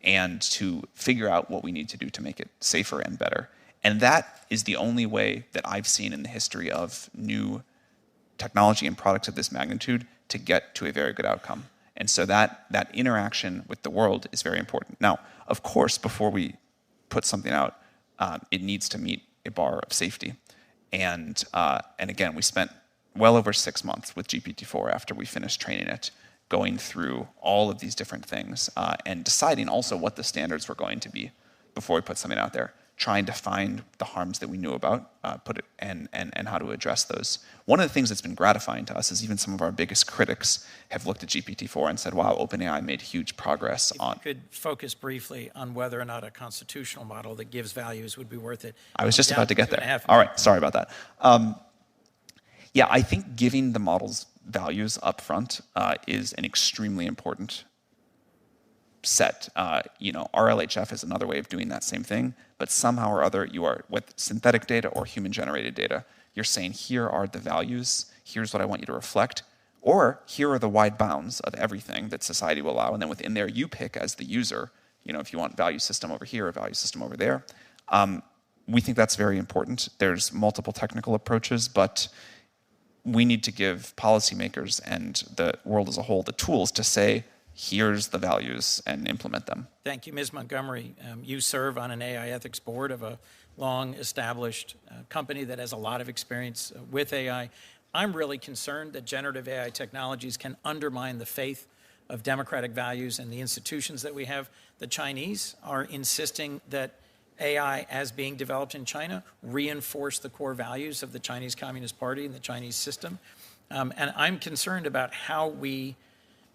and to figure out what we need to do to make it safer and better. And that is the only way that I've seen in the history of new technology and products of this magnitude to get to a very good outcome. And so that interaction with the world is very important. Now, of course, before we put something out, it needs to meet a bar of safety. And again, we spent well over 6 months with GPT-4 after we finished training it, going through all of these different things and deciding also what the standards were going to be before we put something out there, trying to find the harms that we knew about, and how to address those. One of the things that's been gratifying to us is even some of our biggest critics have looked at GPT-4 and said, wow, OpenAI made huge progress on. If you could focus briefly on whether or not a constitutional model that gives values would be worth it. I was just about to get there. 2.5 All right, sorry about that. Yeah, I think giving the models values up front is an extremely important set. RLHF is another way of doing that same thing, but somehow or other you are, with synthetic data or human-generated data, you're saying here are the values, here's what I want you to reflect, or here are the wide bounds of everything that society will allow, and then within there you pick as the user, if you want value system over here or value system over there. We think that's very important. There's multiple technical approaches, but we need to give policymakers and the world as a whole the tools to say, here's the values, and implement them. Thank you, Ms. Montgomery. You serve on an AI ethics board of a long-established company that has a lot of experience with AI. I'm really concerned that generative AI technologies can undermine the faith of democratic values and the institutions that we have. The Chinese are insisting that AI, as being developed in China, reinforce the core values of the Chinese Communist Party and the Chinese system. And I'm concerned about how we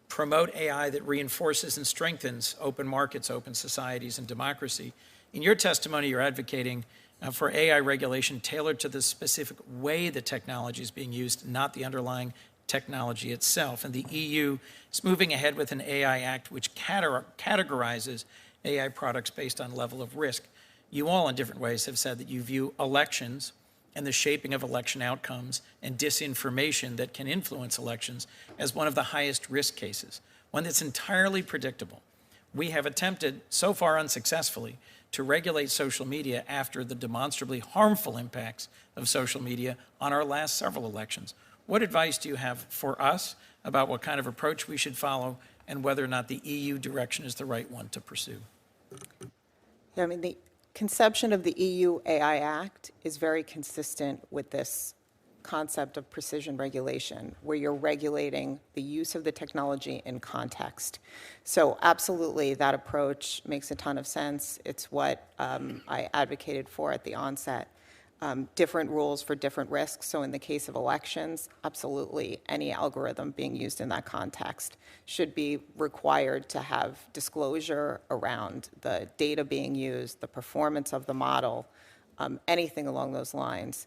promote AI that reinforces and strengthens open markets, open societies, and democracy. In your testimony, you're advocating for AI regulation tailored to the specific way the technology is being used, not the underlying technology itself. And the EU is moving ahead with an AI Act which categorizes AI products based on level of risk. You all, in different ways, have said that you view elections and the shaping of election outcomes and disinformation that can influence elections as one of the highest risk cases, one that's entirely predictable. We have attempted, so far unsuccessfully, to regulate social media after the demonstrably harmful impacts of social media on our last several elections. What advice do you have for us about what kind of approach we should follow and whether or not the EU direction is the right one to pursue? Yeah, the conception of the EU AI Act is very consistent with this concept of precision regulation, where you're regulating the use of the technology in context. So absolutely, that approach makes a ton of sense. It's what I advocated for at the onset. Different rules for different risks. So in the case of elections, absolutely any algorithm being used in that context should be required to have disclosure around the data being used, the performance of the model, anything along those lines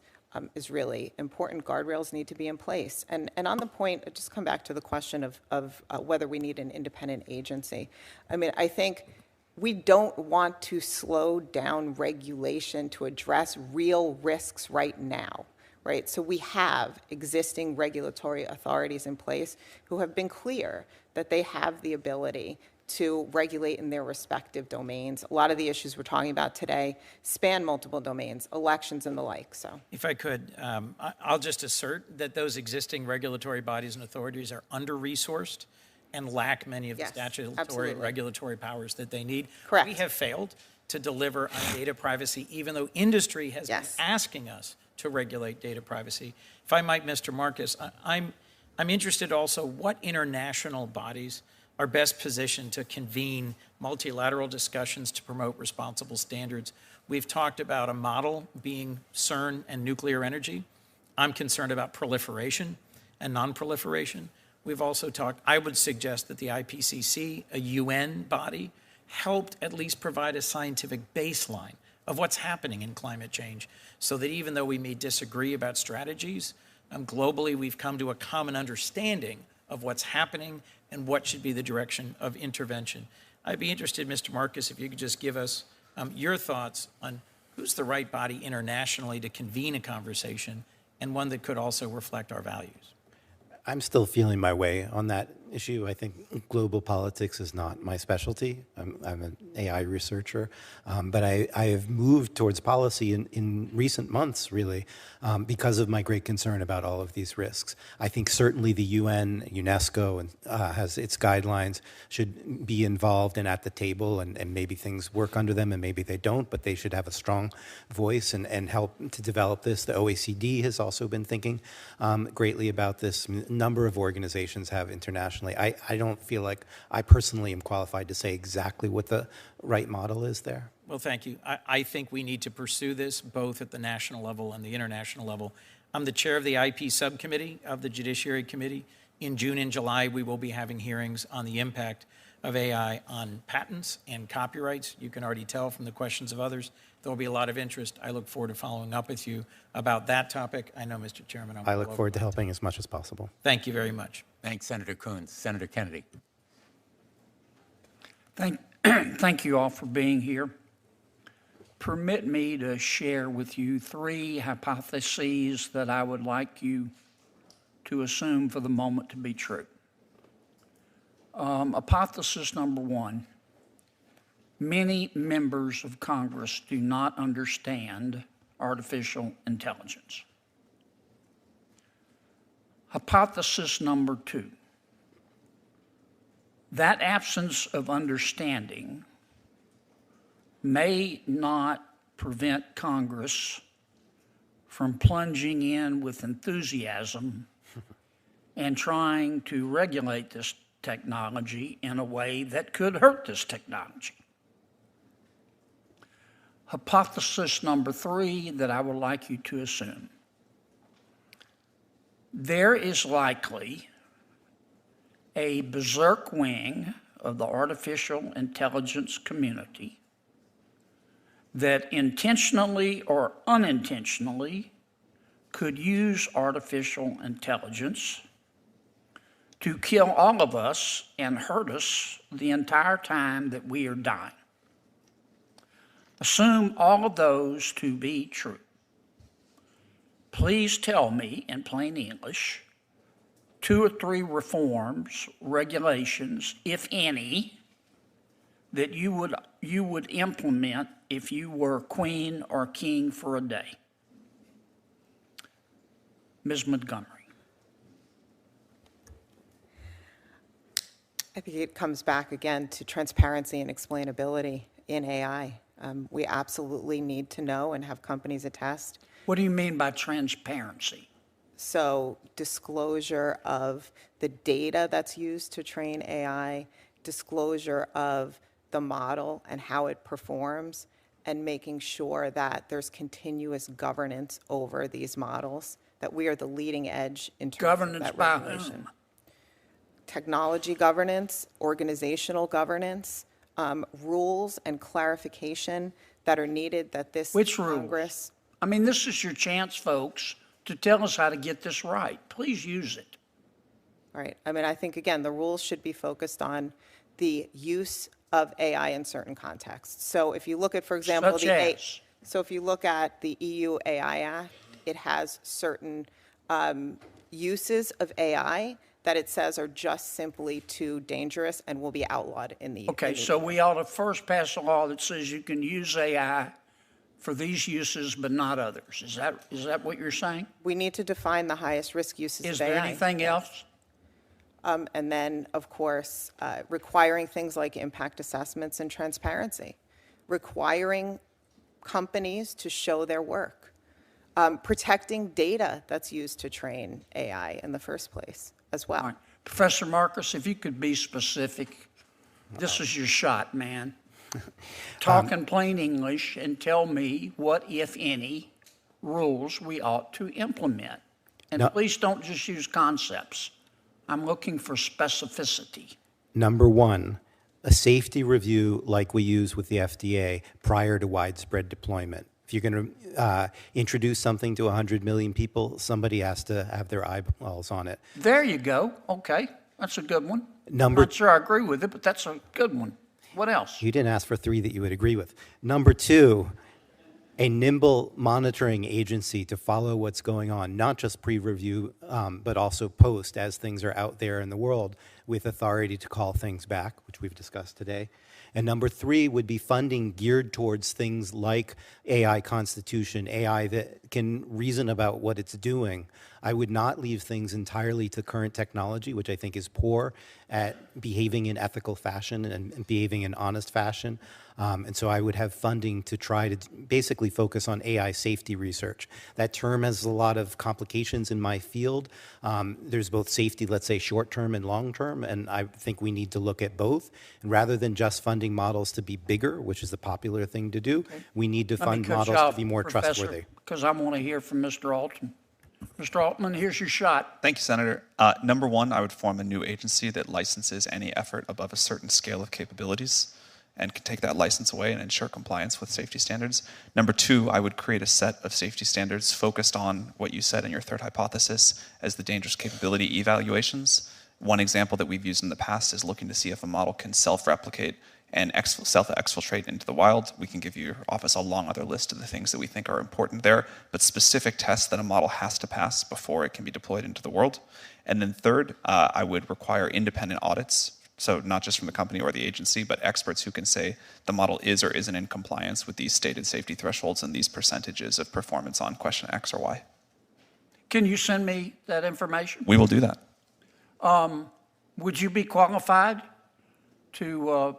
is really important. Guardrails need to be in place. And on the point, just come back to the question of whether we need an independent agency. I think we don't want to slow down regulation to address real risks right now, right? So we have existing regulatory authorities in place who have been clear that they have the ability to regulate in their respective domains. A lot of the issues we're talking about today span multiple domains, elections and the like. So, if I could, I'll just assert that those existing regulatory bodies and authorities are under-resourced and lack many of the statutory and regulatory powers that they need. Correct. We have failed to deliver on data privacy, even though industry has been asking us to regulate data privacy. If I might, Mr. Marcus, I'm interested also what international bodies are best positioned to convene multilateral discussions to promote responsible standards. We've talked about a model being CERN and nuclear energy. I'm concerned about proliferation and non-proliferation. We've also talked, I would suggest that the IPCC, a UN body, helped at least provide a scientific baseline of what's happening in climate change so that even though we may disagree about strategies, globally we've come to a common understanding of what's happening and what should be the direction of intervention. I'd be interested, Mr. Marcus, if you could just give us your thoughts on who's the right body internationally to convene a conversation and one that could also reflect our values? I'm still feeling my way on that issue. I think global politics is not my specialty. I'm an AI researcher, but I have moved towards policy in recent months, really, because of my great concern about all of these risks. I think certainly the UN, UNESCO, and has its guidelines, should be involved and at the table, and maybe things work under them and maybe they don't, but they should have a strong voice and help to develop this. The OECD has also been thinking greatly about this. A number of organizations have internationally. I don't feel like I personally am qualified to say exactly what the right model is there. Well, thank you. I think we need to pursue this both at the national level and the international level. I'm the chair of the IP subcommittee of the Judiciary Committee. In June and July, we will be having hearings on the impact of AI on patents and copyrights. You can already tell from the questions of others, there will be a lot of interest. I look forward to following up with you about that topic. I know, Mr. Chairman, I look forward to helping as much as possible. Thank you very much. Thanks, Senator Coons. Senator Kennedy. Thank you all for being here. Permit me to share with you 3 hypotheses that I would like you to assume for the moment to be true. Hypothesis number 1, many members of Congress do not understand artificial intelligence. Hypothesis number 2, that absence of understanding may not prevent Congress from plunging in with enthusiasm and trying to regulate this technology in a way that could hurt this technology. Hypothesis number 3 that I would like you to assume. There is likely a berserk wing of the artificial intelligence community that intentionally or unintentionally could use artificial intelligence to kill all of us and hurt us the entire time that we are dying. Assume all of those to be true. Please tell me in plain English 2 or 3 reforms, regulations, if any, that you would implement if you were queen or king for a day. Ms. Montgomery. I think it comes back again to transparency and explainability in AI. We absolutely need to know and have companies attest. What do you mean by transparency? So disclosure of the data that's used to train AI, disclosure of the model and how it performs, and making sure that there's continuous governance over these models, that we are the leading edge in terms of that regulation. Whom? Technology governance, organizational governance, rules and clarification that are needed that this Which rules? Congress. I mean, this is your chance, folks, to tell us how to get this right. Please use it. Right. I mean, I think, again, the rules should be focused on the use of AI in certain contexts. So if you look at, for example, Such as? So if you look at the EU AI Act, it has certain uses of AI that it says are just simply too dangerous and will be outlawed in the Okay, so we ought to first pass a law that says you can use AI for these uses but not others. Is that what you're saying? We need to define the highest risk uses Is of AI. there anything else? And then, of course, requiring things like impact assessments and transparency, requiring companies to show their work, protecting data that's used to train AI in the first place as well. All right. Professor Marcus, if you could be specific, this is your shot, man. Talk in plain English and tell me what, if any, rules we ought to implement. And No. please don't just use concepts. I'm looking for specificity. Number 1, a safety review like we use with the FDA prior to widespread deployment. If you're going to introduce something to 100 million people, somebody has to have their eyeballs on it. There you go. Okay, that's a good one. Number- Not sure I agree with it, but that's a good one. What else? You didn't ask for 3 that you would agree with. Number 2, a nimble monitoring agency to follow what's going on, not just pre-review, but also post as things are out there in the world, with authority to call things back, which we've discussed today. And number 3 would be funding geared towards things like AI constitution, AI that can reason about what it's doing. I would not leave things entirely to current technology, which I think is poor at behaving in ethical fashion and behaving in honest fashion. And so I would have funding to try to basically focus on AI safety research. That term has a lot of complications in my field. There's both safety, let's say, short-term and long-term, and I think we need to look at both. And rather than just funding models to be bigger, which is the popular thing to do, we need to fund models to be more trustworthy. Because I want to hear from Mr. Altman. Mr. Altman, here's your shot. Thank you, Senator. Number one, I would form a new agency that licenses any effort above a certain scale of capabilities and can take that license away and ensure compliance with safety standards. Number two, I would create a set of safety standards focused on what you said in your third hypothesis as the dangerous capability evaluations. One example that we've used in the past is looking to see if a model can self-replicate and self-exfiltrate into the wild. We can give your office a long other list of the things that we think are important there, but specific tests that a model has to pass before it can be deployed into the world. And then third, I would require independent audits, so not just from the company or the agency, but experts who can say the model is or isn't in compliance with these stated safety thresholds and these percentages of performance on question X or Y. Can you send me that information? We will do that. Would you be qualified to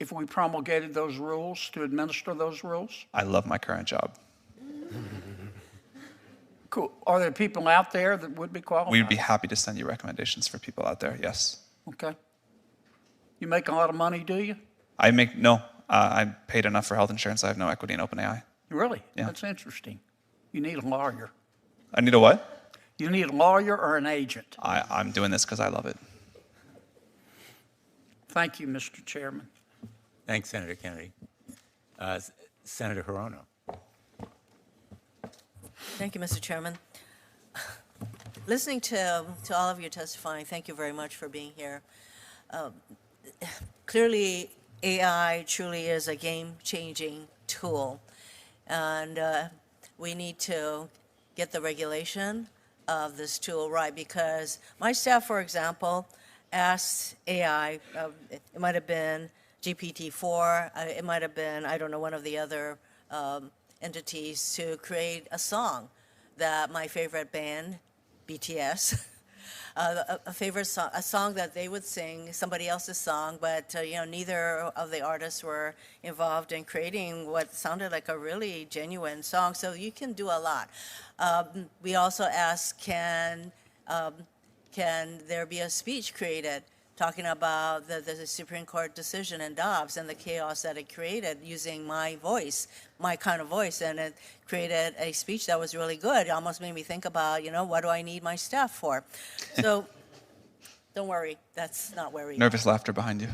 if we promulgated those rules, to administer those rules? I love my current job. Cool. Are there people out there that would be qualified? We'd be happy to send you recommendations for people out there, yes. Okay. You make a lot of money, do you? No, I'm paid enough for health insurance. I have no equity in OpenAI. Really? Yeah. That's interesting. You need a lawyer. I need a what? You need a lawyer or an agent. I'm doing this because I love it. Thank you, Mr. Chairman. Thanks, Senator Kennedy. Senator Hirono. Thank you, Mr. Chairman. Listening to all of you testifying, thank you very much for being here. Clearly, AI truly is a game-changing tool, and we need to get the regulation of this tool right, because my staff, for example, asked AI, it might have been GPT-4, it might have been, I don't know, one of the other entities, to create a song that my favorite band, BTS, a song that they would sing, somebody else's song, but neither of the artists were involved in creating what sounded like a really genuine song. So you can do a lot. We also asked, can there be a speech created talking about the Supreme Court decision in Dobbs and the chaos that it created using my voice, my kind of voice, and it created a speech that was really good. It almost made me think about, what do I need my staff for? So don't worry, that's not where we Nervous laughter behind you.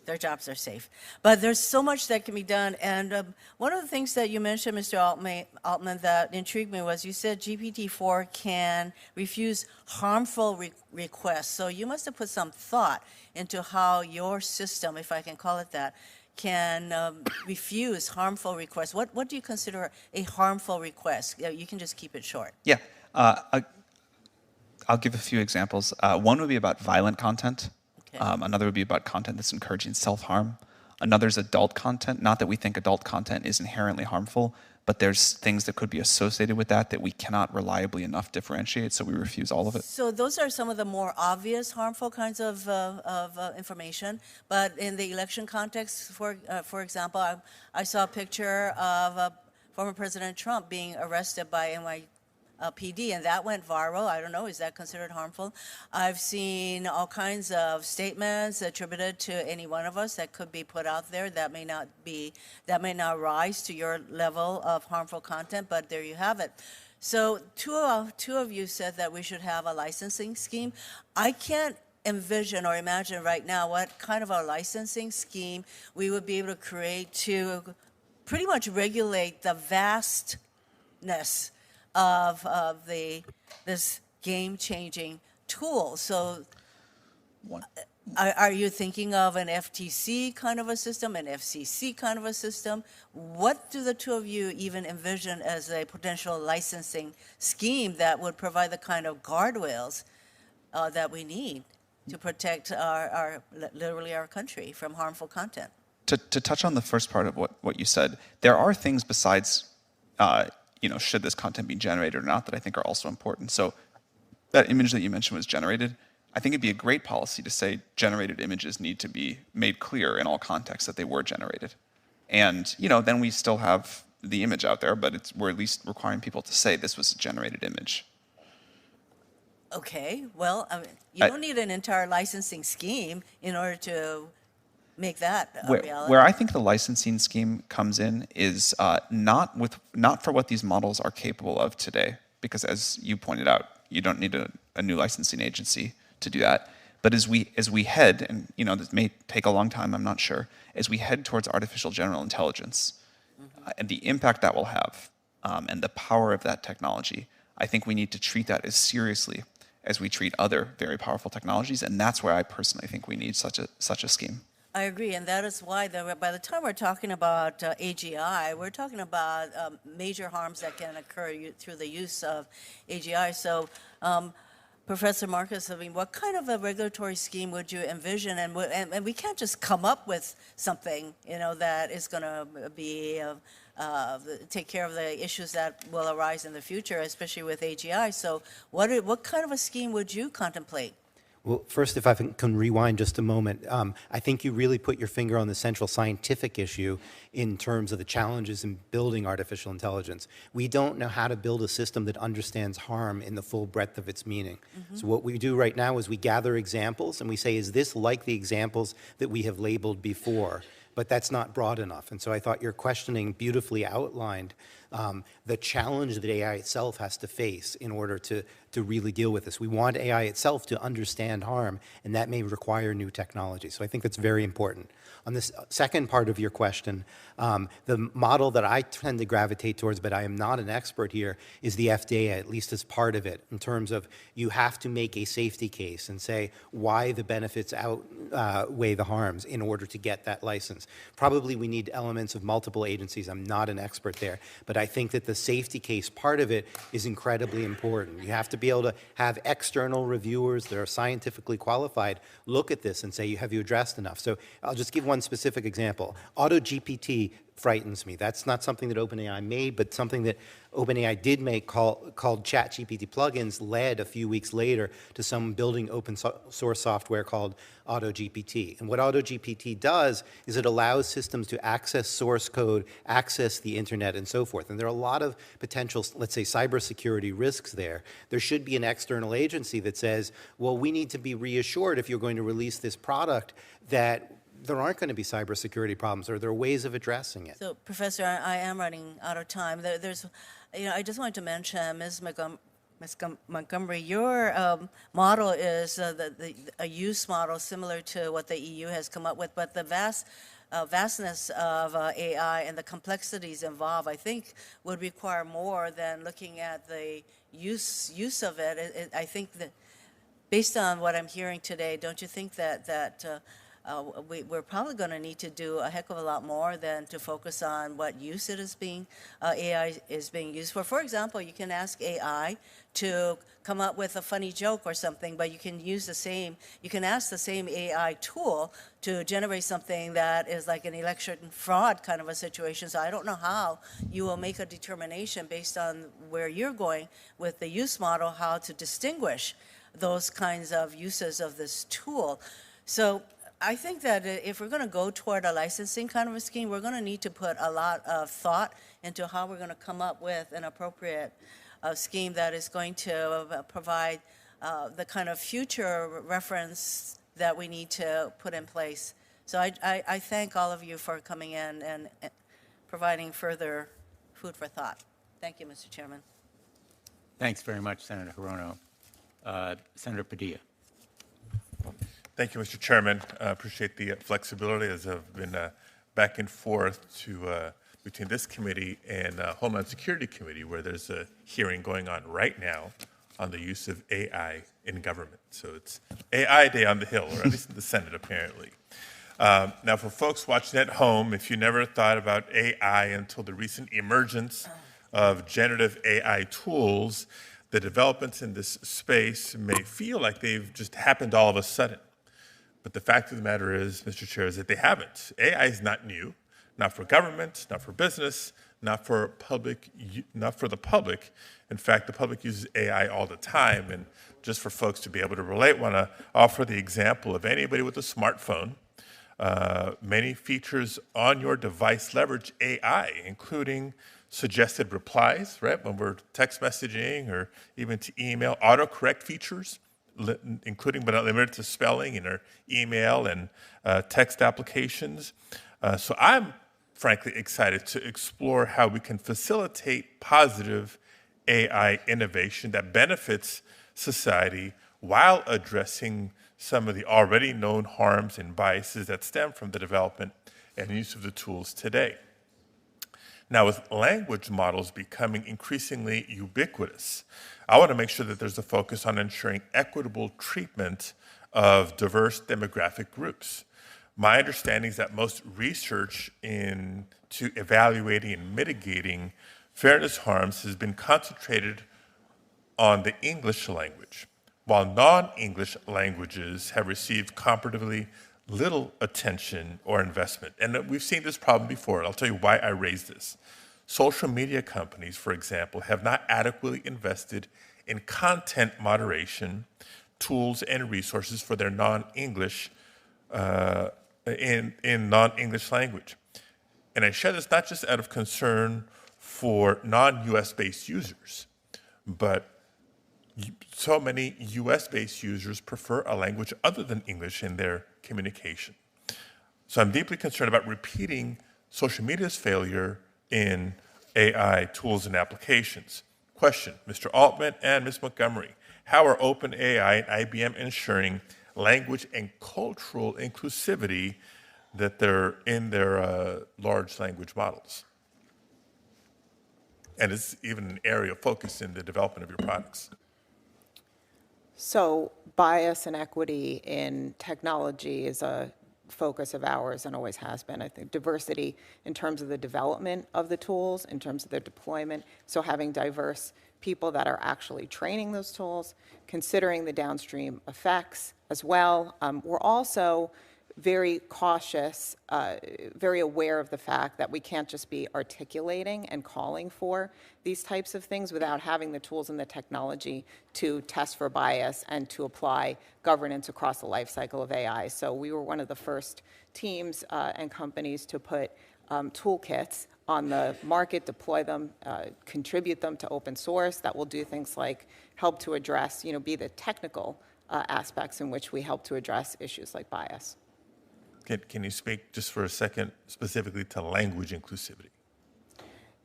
Their jobs are safe. But there's so much that can be done. And one of the things that you mentioned, Mr. Altman, that intrigued me was you said GPT-4 can refuse harmful requests. So you must have put some thought into how your system, if I can call it that, can refuse harmful requests. What do you consider a harmful request? You can just keep it short. Yeah. I'll give a few examples. One would be about violent content. Okay. Another would be about content that's encouraging self-harm. Another is adult content. Not that we think adult content is inherently harmful, but there's things that could be associated with that we cannot reliably enough differentiate, so we refuse all of it. So those are some of the more obvious harmful kinds of information. But in the election context, for example, I saw a picture of former President Trump being arrested by NYPD, and that went viral. I don't know, is that considered harmful? I've seen all kinds of statements attributed to any one of us that could be put out there that may not rise to your level of harmful content, but there you have it. So two of you said that we should have a licensing scheme. I can't envision or imagine right now what kind of a licensing scheme we would be able to create to pretty much regulate the vastness of this game-changing tool. So Are you thinking of an FTC kind of a system, an FCC kind of a system? What do the two of you even envision as a potential licensing scheme that would provide the kind of guardrails that we need to protect literally our country from harmful content? To touch on the first part of what you said, there are things besides, should this content be generated or not, that I think are also important. So that image that you mentioned was generated. I think it'd be a great policy to say generated images need to be made clear in all contexts that they were generated. And, then we still have the image out there, but we're at least requiring people to say this was a generated image. Okay, well, you don't need an entire licensing scheme in order to make that a reality. Where I think the licensing scheme comes in is not for what these models are capable of today, because as you pointed out, you don't need a new licensing agency to do that. But as we head, and this may take a long time, I'm not sure, as we head towards artificial general intelligence, and the impact that will have, and the power of that technology, I think we need to treat that as seriously as we treat other very powerful technologies, and that's where I personally think we need such a scheme. I agree, and that is why by the time we're talking about AGI, we're talking about major harms that can occur through the use of AGI. So, Professor Marcus, what kind of a regulatory scheme would you envision? And we can't just come up with something, that is going to be take care of the issues that will arise in the future, especially with AGI. So, what kind of a scheme would you contemplate? Well, first, if I can rewind just a moment, I think you really put your finger on the central scientific issue in terms of the challenges in building artificial intelligence. We don't know how to build a system that understands harm in the full breadth of its meaning. So what we do right now is we gather examples and we say, is this like the examples that we have labeled before? But that's not broad enough. And so I thought your questioning beautifully outlined the challenge that AI itself has to face in order to really deal with this. We want AI itself to understand harm, and that may require new technology. So I think that's very important. On this second part of your question, the model that I tend to gravitate towards, but I am not an expert here, is the FDA, at least as part of it, in terms of you have to make a safety case and say why the benefits outweigh the harms in order to get that license. Probably we need elements of multiple agencies. I'm not an expert there, but I think that the safety case part of it is incredibly important. You have to be able to have external reviewers that are scientifically qualified look at this and say, have you addressed enough? So I'll just give one specific example. AutoGPT frightens me. That's not something that OpenAI made, but something that OpenAI did make called ChatGPT plugins led a few weeks later to some building open source software called AutoGPT. And what AutoGPT does is it allows systems to access source code, access the internet, and so forth. And there are a lot of potential, let's say, cybersecurity risks there. There should be an external agency that says, well, we need to be reassured if you're going to release this product that there aren't going to be cybersecurity problems, or there are ways of addressing it. So, Professor, I am running out of time. There's, I just wanted to mention, Ms. Montgomery, your model is a use model similar to what the EU has come up with, but the vastness of AI and the complexities involved, I think, would require more than looking at the use of it. I think that, based on what I'm hearing today, don't you think that we're probably going to need to do a heck of a lot more than to focus on what use it is AI is being used for. For example, you can ask AI to come up with a funny joke or something, but you can ask the same AI tool to generate something that is like an election fraud kind of a situation. So I don't know how you will make a determination based on where you're going with the use model, how to distinguish those kinds of uses of this tool. So I think that if we're going to go toward a licensing kind of a scheme, we're going to need to put a lot of thought into how we're going to come up with an appropriate scheme that is going to provide the kind of future reference that we need to put in place. So I thank all of you for coming in and providing further food for thought. Thank you, Mr. Chairman. Thanks very much, Senator Hirono. Senator Padilla. Thank you, Mr. Chairman. I appreciate the flexibility as I've been back and forth between this committee and Homeland Security Committee, where there's a hearing going on right now on the use of AI in government. So it's AI Day on the Hill, or at least in the Senate, apparently. Now, for folks watching at home, if you never thought about AI until the recent emergence of generative AI tools, the developments in this space may feel like they've just happened all of a sudden. But the fact of the matter is, Mr. Chair, is that they haven't. AI is not new, not for government, not for business, not for the public. In fact, the public uses AI all the time. And just for folks to be able to relate, I want to offer the example of anybody with a smartphone. Many features on your device leverage AI, including suggested replies, right, when we're text messaging or even to email, autocorrect features, including but not limited to spelling in our email and text applications. So I'm frankly excited to explore how we can facilitate positive AI innovation that benefits society while addressing some of the already known harms and biases that stem from the development and use of the tools today. Now, with language models becoming increasingly ubiquitous, I want to make sure that there's a focus on ensuring equitable treatment of diverse demographic groups. My understanding is that most research into evaluating and mitigating fairness harms has been concentrated on the English language, while non-English languages have received comparatively little attention or investment. And we've seen this problem before, and I'll tell you why I raise this. Social media companies, for example, have not adequately invested in content moderation tools and resources for their non-English in non-English language. And I share this not just out of concern for non-US based users, but so many US based users prefer a language other than English in their communication. So I'm deeply concerned about repeating social media's failure in AI tools and applications. Question, Mr. Altman and Ms. Montgomery, how are OpenAI and IBM ensuring language and cultural inclusivity that they're in their large language models? And it's even an area of focus in the development of your products. So bias and equity in technology is a focus of ours and always has been. I think diversity in terms of the development of the tools, in terms of their deployment, so having diverse people that are actually training those tools, considering the downstream effects as well. We're also very cautious, very aware of the fact that we can't just be articulating and calling for these types of things without having the tools and the technology to test for bias and to apply governance across the life cycle of AI. So we were one of the first teams and companies to put toolkits on the market, deploy them, contribute them to open source that will do things like help to address, be the technical aspects in which we help to address issues like bias. Can you speak just for a second specifically to language inclusivity?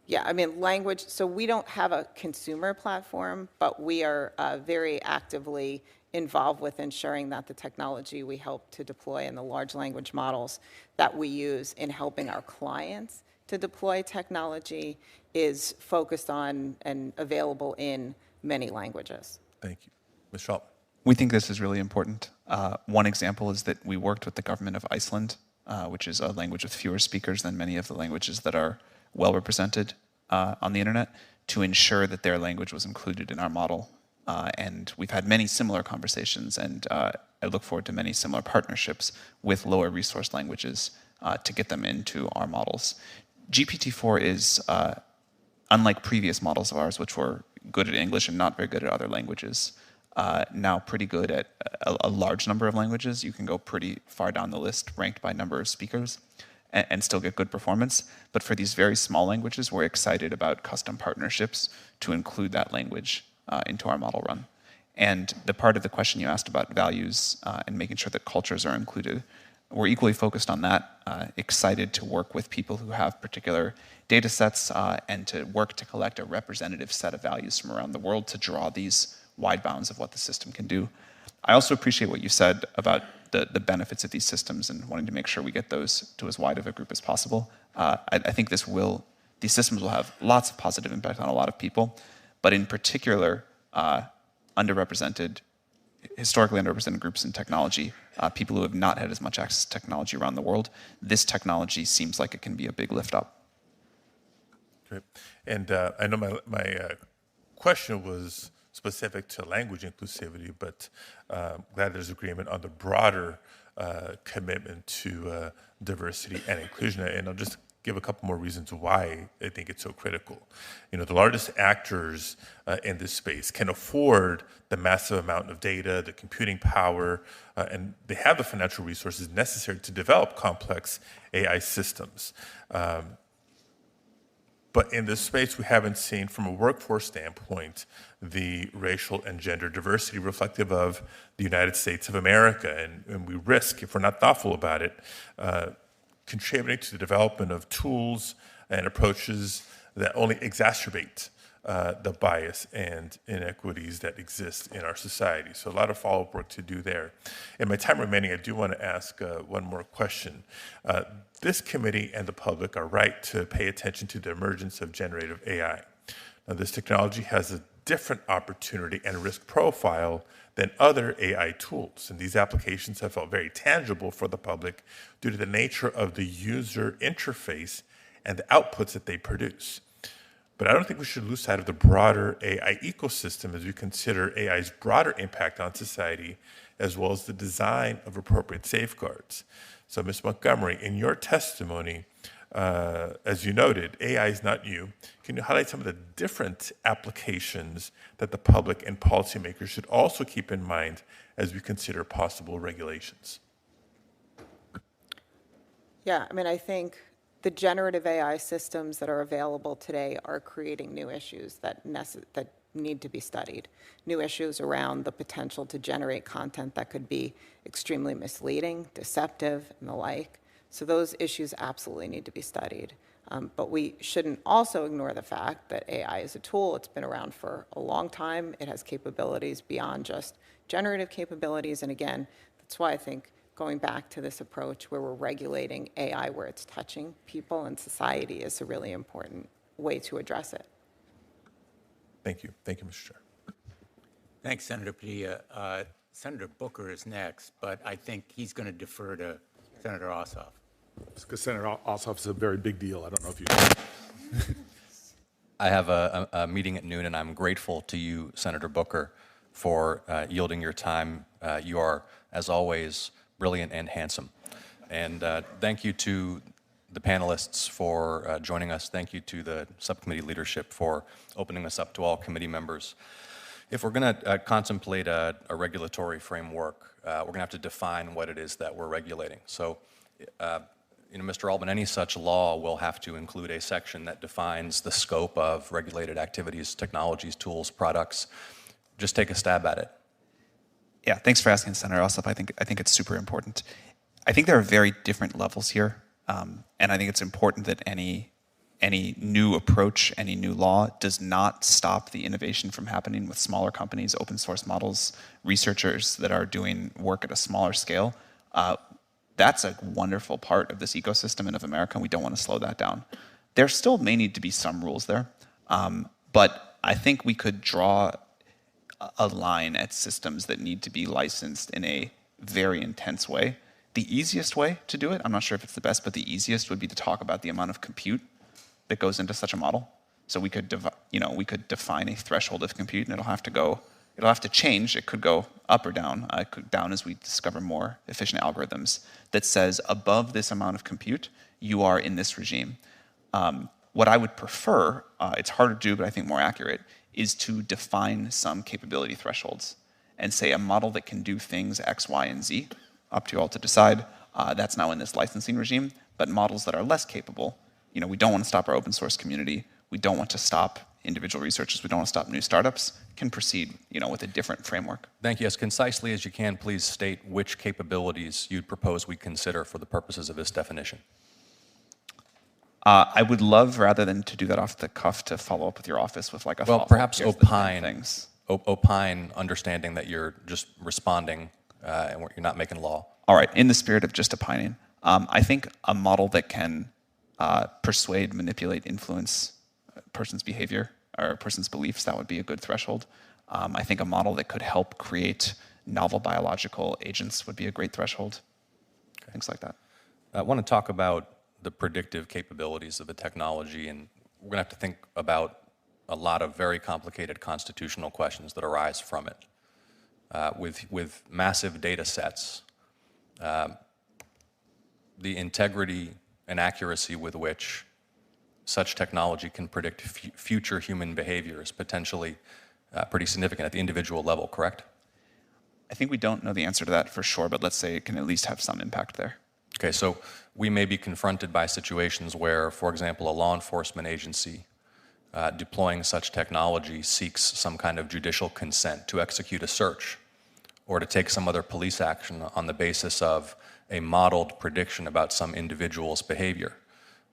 Yeah, I mean, language, so we don't have a consumer platform, but we are very actively involved with ensuring that the technology we help to deploy and the large language models that we use in helping our clients to deploy technology is focused on and available in many languages. Thank you. Ms. Schultz. We think this is really important. One example is that we worked with the government of Iceland, which is a language with fewer speakers than many of the languages that are well represented on the internet, to ensure that their language was included in our model. And we've had many similar conversations, and I look forward to many similar partnerships with lower resource languages to get them into our models. GPT-4 is, unlike previous models of ours, which were good at English and not very good at other languages, now pretty good at a large number of languages. You can go pretty far down the list, ranked by number of speakers, and still get good performance. But for these very small languages, we're excited about custom partnerships to include that language into our model run. And the part of the question you asked about values and making sure that cultures are included, we're equally focused on that, excited to work with people who have particular data sets and to work to collect a representative set of values from around the world to draw these wide bounds of what the system can do. I also appreciate what you said about the benefits of these systems and wanting to make sure we get those to as wide of a group as possible. I think these systems will have lots of positive impact on a lot of people, but in particular, historically underrepresented groups in technology, people who have not had as much access to technology around the world. This technology seems like it can be a big lift up. Great. And I know my question was specific to language inclusivity, but glad there's agreement on the broader commitment to diversity and inclusion. And I'll just give a couple more reasons why I think it's so critical. You know, the largest actors in this space can afford the massive amount of data, the computing power, and they have the financial resources necessary to develop complex AI systems. But in this space, we haven't seen, from a workforce standpoint, the racial and gender diversity reflective of the United States of America. And we risk, if we're not thoughtful about it, contributing to the development of tools and approaches that only exacerbate the bias and inequities that exist in our society. So a lot of follow-up work to do there. In my time remaining, I do want to ask one more question. This committee and the public are right to pay attention to the emergence of generative AI. Now, this technology has a different opportunity and risk profile than other AI tools, and these applications have felt very tangible for the public due to the nature of the user interface and the outputs that they produce. But I don't think we should lose sight of the broader AI ecosystem as we consider AI's broader impact on society, as well as the design of appropriate safeguards. So, Ms. Montgomery, in your testimony, as you noted, AI is not new. Can you highlight some of the different applications that the public and policymakers should also keep in mind as we consider possible regulations? Yeah, I mean, I think the generative AI systems that are available today are creating new issues that need to be studied. New issues around the potential to generate content that could be extremely misleading, deceptive, and the like. So those issues absolutely need to be studied. But we shouldn't also ignore the fact that AI is a tool. It's been around for a long time. It has capabilities beyond just generative capabilities. And again, that's why I think going back to this approach where we're regulating AI where it's touching people and society is a really important way to address it. Thank you. Thank you, Mr. Chair. Thanks, Senator Padilla. Senator Booker is next, but I think he's going to defer to Senator Ossoff. Because Senator Ossoff is a very big deal. I don't know if you I have a meeting at noon, and I'm grateful to you, Senator Booker, for yielding your time. You are, as always, brilliant and handsome. And thank you to the panelists for joining us. Thank you to the subcommittee leadership for opening us up to all committee members. If we're going to contemplate a regulatory framework, we're going to have to define what it is that we're regulating. So, Mr. Altman, any such law will have to include a section that defines the scope of regulated activities, technologies, tools, products. Just take a stab at it. Yeah, thanks for asking, Senator Ossoff. I think it's super important. I think there are very different levels here, and I think it's important that any new approach, any new law does not stop the innovation from happening with smaller companies, open source models, researchers that are doing work at a smaller scale. That's a wonderful part of this ecosystem and of America, and we don't want to slow that down. There still may need to be some rules there, but I think we could draw a line at systems that need to be licensed in a very intense way. The easiest way to do it, I'm not sure if it's the best, but the easiest would be to talk about the amount of compute that goes into such a model. So we could define a threshold of compute, and it'll have to change. It could go up or down. It could down as we discover more efficient algorithms that says above this amount of compute, you are in this regime. What I would prefer, it's harder to do, but I think more accurate, is to define some capability thresholds and say a model that can do things X, Y, and Z, up to you all to decide, that's now in this licensing regime, but models that are less capable, we don't want to stop our open source community, we don't want to stop individual researchers, we don't want to stop new startups, can proceed, with a different framework. Thank you. As concisely as you can, please state which capabilities you'd propose we consider for the purposes of this definition. I would love, rather than to do that off the cuff, to follow up with your office with like a well, perhaps opine things. Opine, understanding that you're just responding and you're not making law. All right. In the spirit of just opining, I think a model that can persuade, manipulate, influence a person's behavior or a person's beliefs, that would be a good threshold. I think a model that could help create novel biological agents would be a great threshold. Things like that. I want to talk about the predictive capabilities of the technology, and we're going to have to think about a lot of very complicated constitutional questions that arise from it. With massive data sets, the integrity and accuracy with which such technology can predict future human behavior is potentially pretty significant at the individual level, correct? I think we don't know the answer to that for sure, but let's say it can at least have some impact there. Okay, so we may be confronted by situations where, for example, a law enforcement agency deploying such technology seeks some kind of judicial consent to execute a search or to take some other police action on the basis of a modeled prediction about some individual's behavior.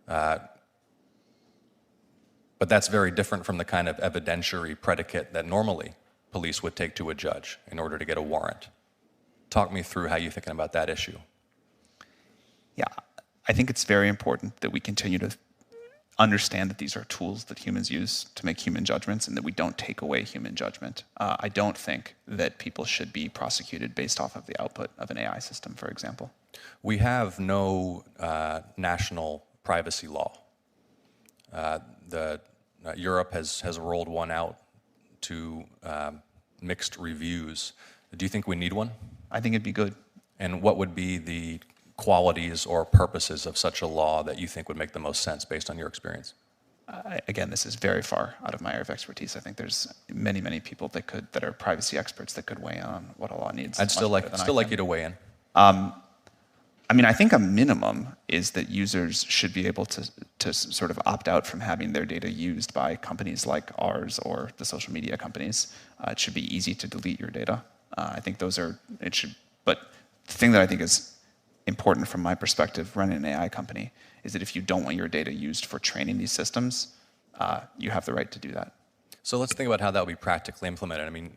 But that's very different from the kind of evidentiary predicate that normally police would take to a judge in order to get a warrant. Talk me through how you're thinking about that issue. Yeah, I think it's very important that we continue to understand that these are tools that humans use to make human judgments and that we don't take away human judgment. I don't think that people should be prosecuted based off of the output of an AI system, for example. We have no national privacy law. Europe has rolled one out to mixed reviews. Do you think we need one? I think it'd be good. And what would be the qualities or purposes of such a law that you think would make the most sense based on your experience? Again, this is very far out of my area of expertise. I think there's many, many people that are privacy experts that could weigh in on what a law needs. I'd still like you to weigh in. I mean, I think a minimum is that users should be able to sort of opt out from having their data used by companies like ours or the social media companies. It should be easy to delete your data. I think but the thing that I think is important from my perspective running an AI company is that if you don't want your data used for training these systems, you have the right to do that. So let's think about how that would be practically implemented. I mean,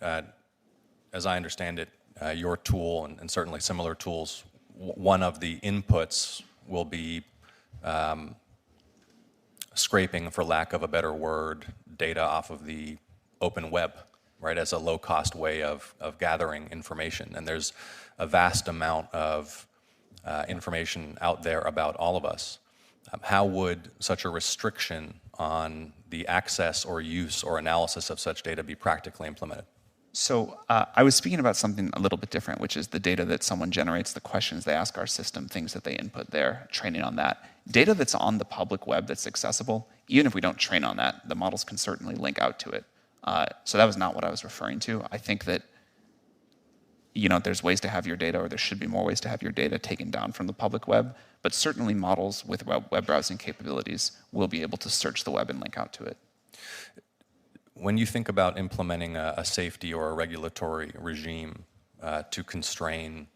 as I understand it, your tool and certainly similar tools, one of the inputs will be scraping, for lack of a better word, data off of the open web, right, as a low-cost way of gathering information. And there's a vast amount of information out there about all of us. How would such a restriction on the access or use or analysis of such data be practically implemented? So I was speaking about something a little bit different, which is the data that someone generates, the questions they ask our system, things that they input there, training on that. Data that's on the public web that's accessible, even if we don't train on that, the models can certainly link out to it. So that was not what I was referring to. I think that there's ways to have your data, or there should be more ways to have your data taken down from the public web, but certainly models with web browsing capabilities will be able to search the web and link out to it. When you think about implementing a safety or a regulatory regime to constrain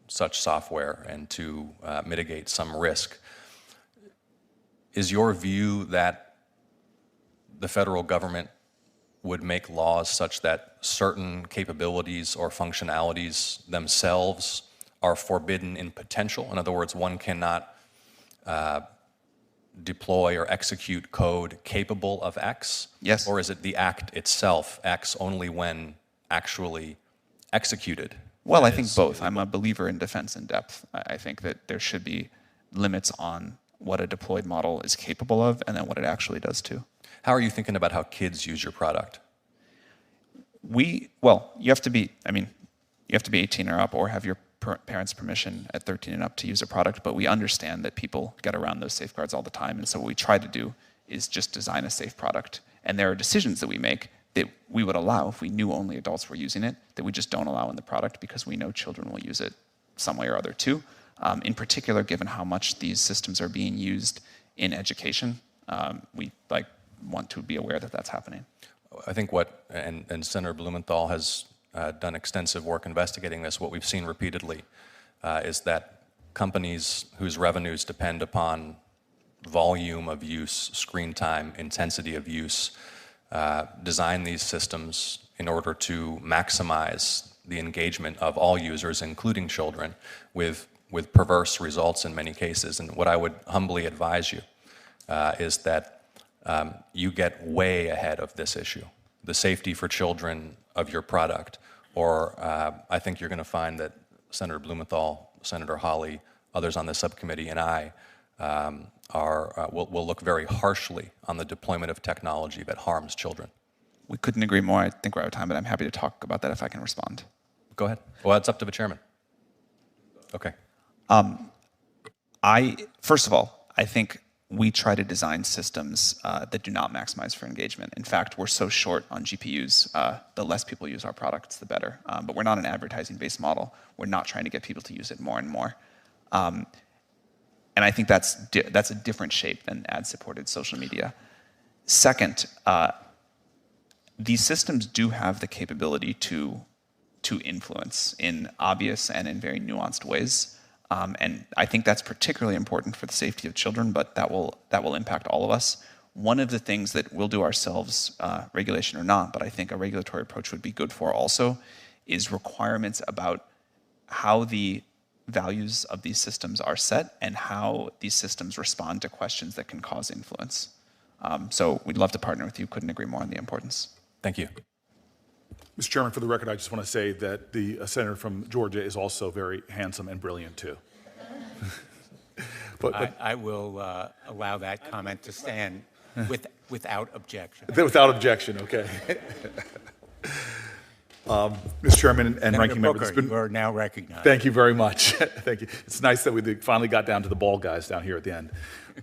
such software and to mitigate some risk, is your view that the federal government would make laws such that certain capabilities or functionalities themselves are forbidden in potential? In other words, one cannot deploy or execute code capable of X? Yes. Or is it the act itself X only when actually executed? Well, I think both. I'm a believer in defense in depth. I think that there should be limits on what a deployed model is capable of and then what it actually does too. How are you thinking about how kids use your product? You have to be 18 or up or have your parents' permission at 13 and up to use a product, but we understand that people get around those safeguards all the time, and so what we try to do is just design a safe product. And there are decisions that we make that we would allow if we knew only adults were using it, that we just don't allow in the product because we know children will use it some way or other too. In particular, given how much these systems are being used in education, we want to be aware that that's happening. I think and Senator Blumenthal has done extensive work investigating this. What we've seen repeatedly is that companies whose revenues depend upon volume of use, screen time, intensity of use, design these systems in order to maximize the engagement of all users, including children, with perverse results in many cases. And what I would humbly advise you is that you get way ahead of this issue. the safety for children of your product, or I think you're going to find that Senator Blumenthal, Senator Hawley, others on the subcommittee, and I will look very harshly on the deployment of technology that harms children. We couldn't agree more. I think we're out of time, but I'm happy to talk about that if I can respond. Go ahead. Well, it's up to the chairman. Okay. First of all, I think we try to design systems that do not maximize for engagement. In fact, we're so short on GPUs, the less people use our products, the better. But we're not an advertising-based model. We're not trying to get people to use it more and more. And I think that's a different shape than ad-supported social media. Second, these systems do have the capability to influence in obvious and in very nuanced ways. And I think that's particularly important for the safety of children, but that will impact all of us. One of the things that we'll do ourselves, regulation or not, but I think a regulatory approach would be good for also, is requirements about how the values of these systems are set and how these systems respond to questions that can cause influence. So we'd love to partner with you. Couldn't agree more on the importance. Thank you. Mr. Chairman, for the record, I just want to say that the senator from Georgia is also very handsome and brilliant, too. but I will allow that comment to stand without objection. Without objection, okay. Mr. Chairman and Senator Ranking Member, Booker, you are now recognized. Thank you very much. Thank you. It's nice that we finally got down to the ball guys down here at the end.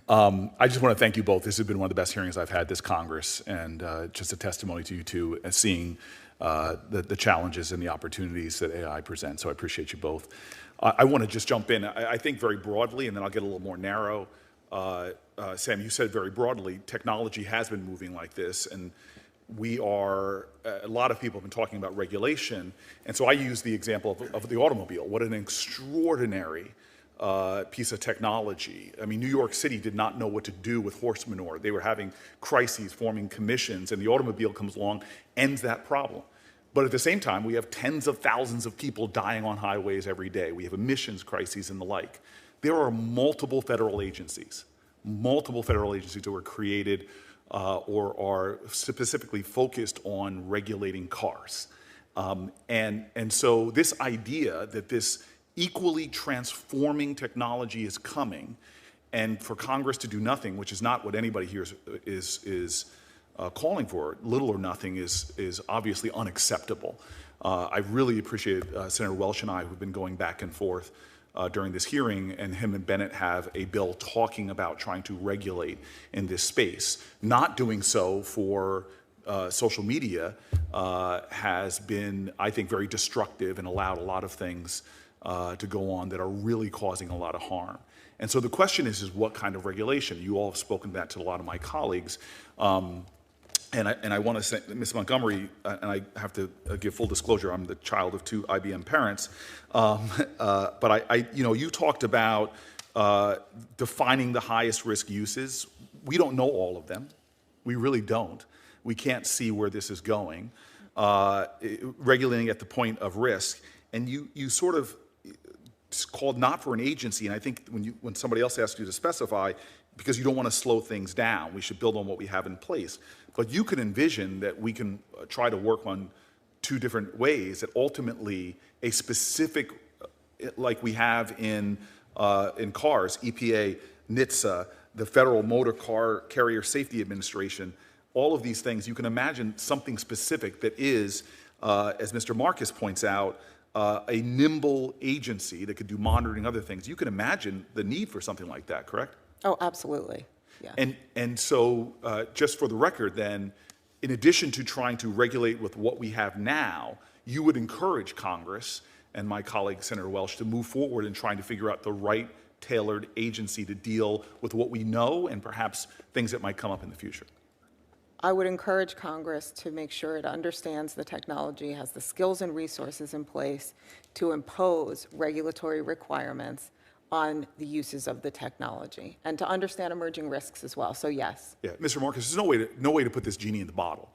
I just want to thank you both. This has been one of the best hearings I've had this Congress, and just a testimony to you two as seeing the challenges and the opportunities that AI presents. So I appreciate you both. I want to just jump in. I think very broadly, and then I'll get a little more narrow. Sam, you said very broadly, technology has been moving like this, and a lot of people have been talking about regulation, and so I use the example of the automobile. What an extraordinary piece of technology. I mean, New York City did not know what to do with horse manure. They were having crises, forming commissions, and the automobile comes along, ends that problem. But at the same time, we have tens of thousands of people dying on highways every day. We have emissions crises and the like. There are multiple federal agencies that were created or are specifically focused on regulating cars. And so this idea that this equally transforming technology is coming, and for Congress to do nothing, which is not what anybody here is calling for, little or nothing is obviously unacceptable. I really appreciate Senator Welch and I, who've been going back and forth during this hearing, and him and Bennett have a bill talking about trying to regulate in this space. Not doing so for social media has been, I think, very destructive and allowed a lot of things to go on that are really causing a lot of harm. And so the question is what kind of regulation? You all have spoken that to a lot of my colleagues. And I want to say, Ms. Montgomery, and I have to give full disclosure, I'm the child of two IBM parents, but you talked about defining the highest risk uses. We don't know all of them. We really don't. We can't see where this is going. Regulating at the point of risk, and you sort of called not for an agency, and I think when somebody else asks you to specify, because you don't want to slow things down, we should build on what we have in place. But you can envision that we can try to work on two different ways that ultimately a specific, like we have in cars, EPA, NHTSA, the Federal Motor Car Carrier Safety Administration, all of these things, you can imagine something specific that is, as Mr. Marcus points out, a nimble agency that could do monitoring, other things. You can imagine the need for something like that, correct? Oh, absolutely. Yeah. And so, just for the record then, in addition to trying to regulate with what we have now, you would encourage Congress and my colleague, Senator Welch, to move forward in trying to figure out the right tailored agency to deal with what we know and perhaps things that might come up in the future. I would encourage Congress to make sure it understands the technology, has the skills and resources in place to impose regulatory requirements on the uses of the technology and to understand emerging risks as well. So yes. Yeah, Mr. Marcus, there's no way to put this genie in the bottle.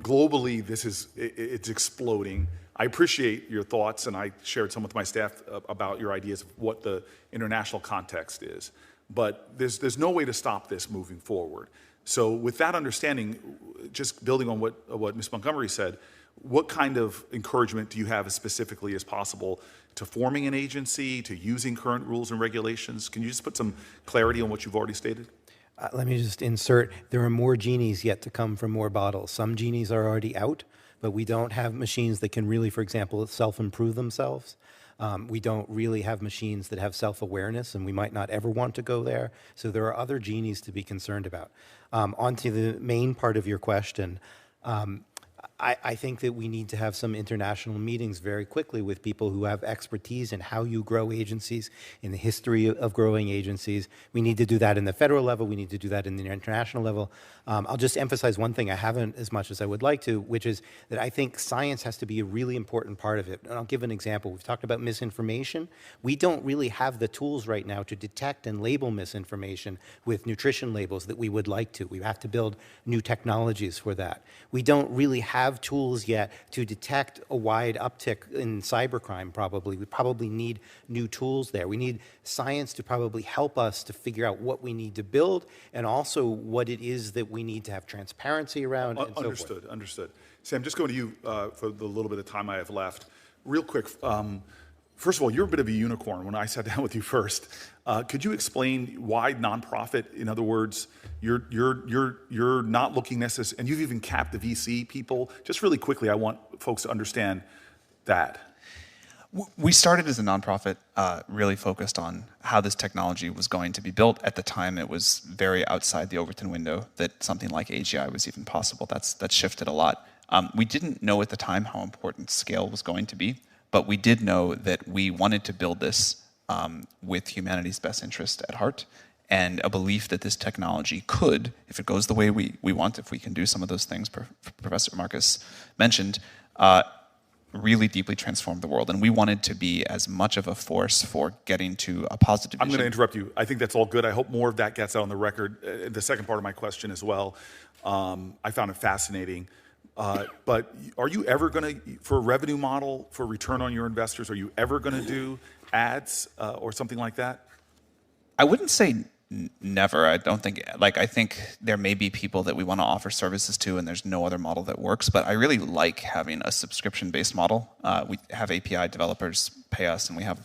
Globally, it's exploding. I appreciate your thoughts, and I shared some with my staff about your ideas of what the international context is. But there's no way to stop this moving forward. So with that understanding, just building on what Ms. Montgomery said, what kind of encouragement do you have as specifically as possible to forming an agency, to using current rules and regulations? Can you just put some clarity on what you've already stated? Let me just insert, there are more genies yet to come from more bottles. Some genies are already out, but we don't have machines that can really, for example, self-improve themselves. We don't really have machines that have self-awareness, and we might not ever want to go there. So there are other genies to be concerned about. On to the main part of your question. I think that we need to have some international meetings very quickly with people who have expertise in how you grow agencies, in the history of growing agencies. We need to do that in the federal level. We need to do that in the international level. I'll just emphasize one thing I haven't as much as I would like to, which is that I think science has to be a really important part of it. And I'll give an example. We've talked about misinformation. We don't really have the tools right now to detect and label misinformation with nutrition labels that we would like to. We have to build new technologies for that. We don't really have tools yet to detect a wide uptick in cybercrime, probably. We probably need new tools there. We need science to probably help us to figure out what we need to build and also what it is that we need to have transparency around and so forth. Understood. Sam, just going to you for the little bit of time I have left. Real quick, first of all, you're a bit of a unicorn when I sat down with you first. Could you explain why nonprofit? In other words, you're not looking necessarily, and you've even capped the VC people. Just really quickly, I want folks to understand that. We started as a nonprofit, really focused on how this technology was going to be built. At the time, it was very outside the Overton window that something like AGI was even possible. That's shifted a lot. We didn't know at the time how important scale was going to be, but we did know that we wanted to build this with humanity's best interest at heart, and a belief that this technology could, if it goes the way we want, if we can do some of those things Professor Marcus mentioned, really deeply transform the world. And we wanted to be as much of a force for getting to a positive vision. I'm going to interrupt you. I think that's all good. I hope more of that gets out on the record. The second part of my question as well, I found it fascinating. But are you ever going to, for a revenue model, for return on your investors, are you ever going to do ads or something like that? I wouldn't say never. I don't think, I think there may be people that we want to offer services to and there's no other model that works, but I really like having a subscription-based model. We have API developers pay us and we have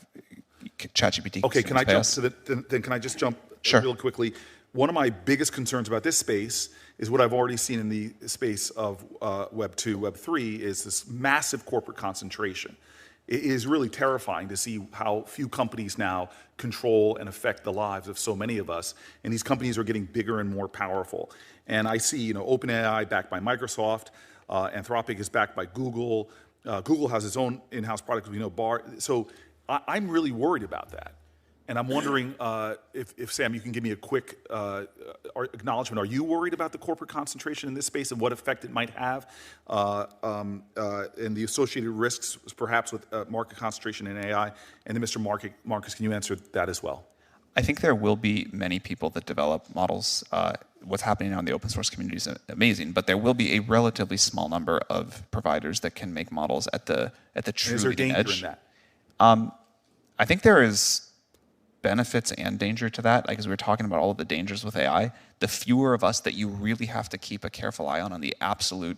ChatGPT. Okay, can I jump to then can I just jump real quickly? One of my biggest concerns about this space is what I've already seen in the space of Web 2, Web 3, is this massive corporate concentration. It is really terrifying to see how few companies now control and affect the lives of so many of us. And these companies are getting bigger and more powerful. And I see, OpenAI backed by Microsoft, Anthropic is backed by Google. Google has its own in-house product, Bar. So I'm really worried about that. And I'm wondering if Sam, you can give me a quick acknowledgement. Are you worried about the corporate concentration in this space and what effect it might have and the associated risks, perhaps, with market concentration in AI? And then, Mr. Marcus, can you answer that as well? I think there will be many people that develop models. What's happening now in the open source community is amazing, but there will be a relatively small number of providers that can make models at the true leading edge. Is there danger in that? I think there is benefits and danger to that. As we were talking about all of the dangers with AI, the fewer of us that you really have to keep a careful eye on the absolute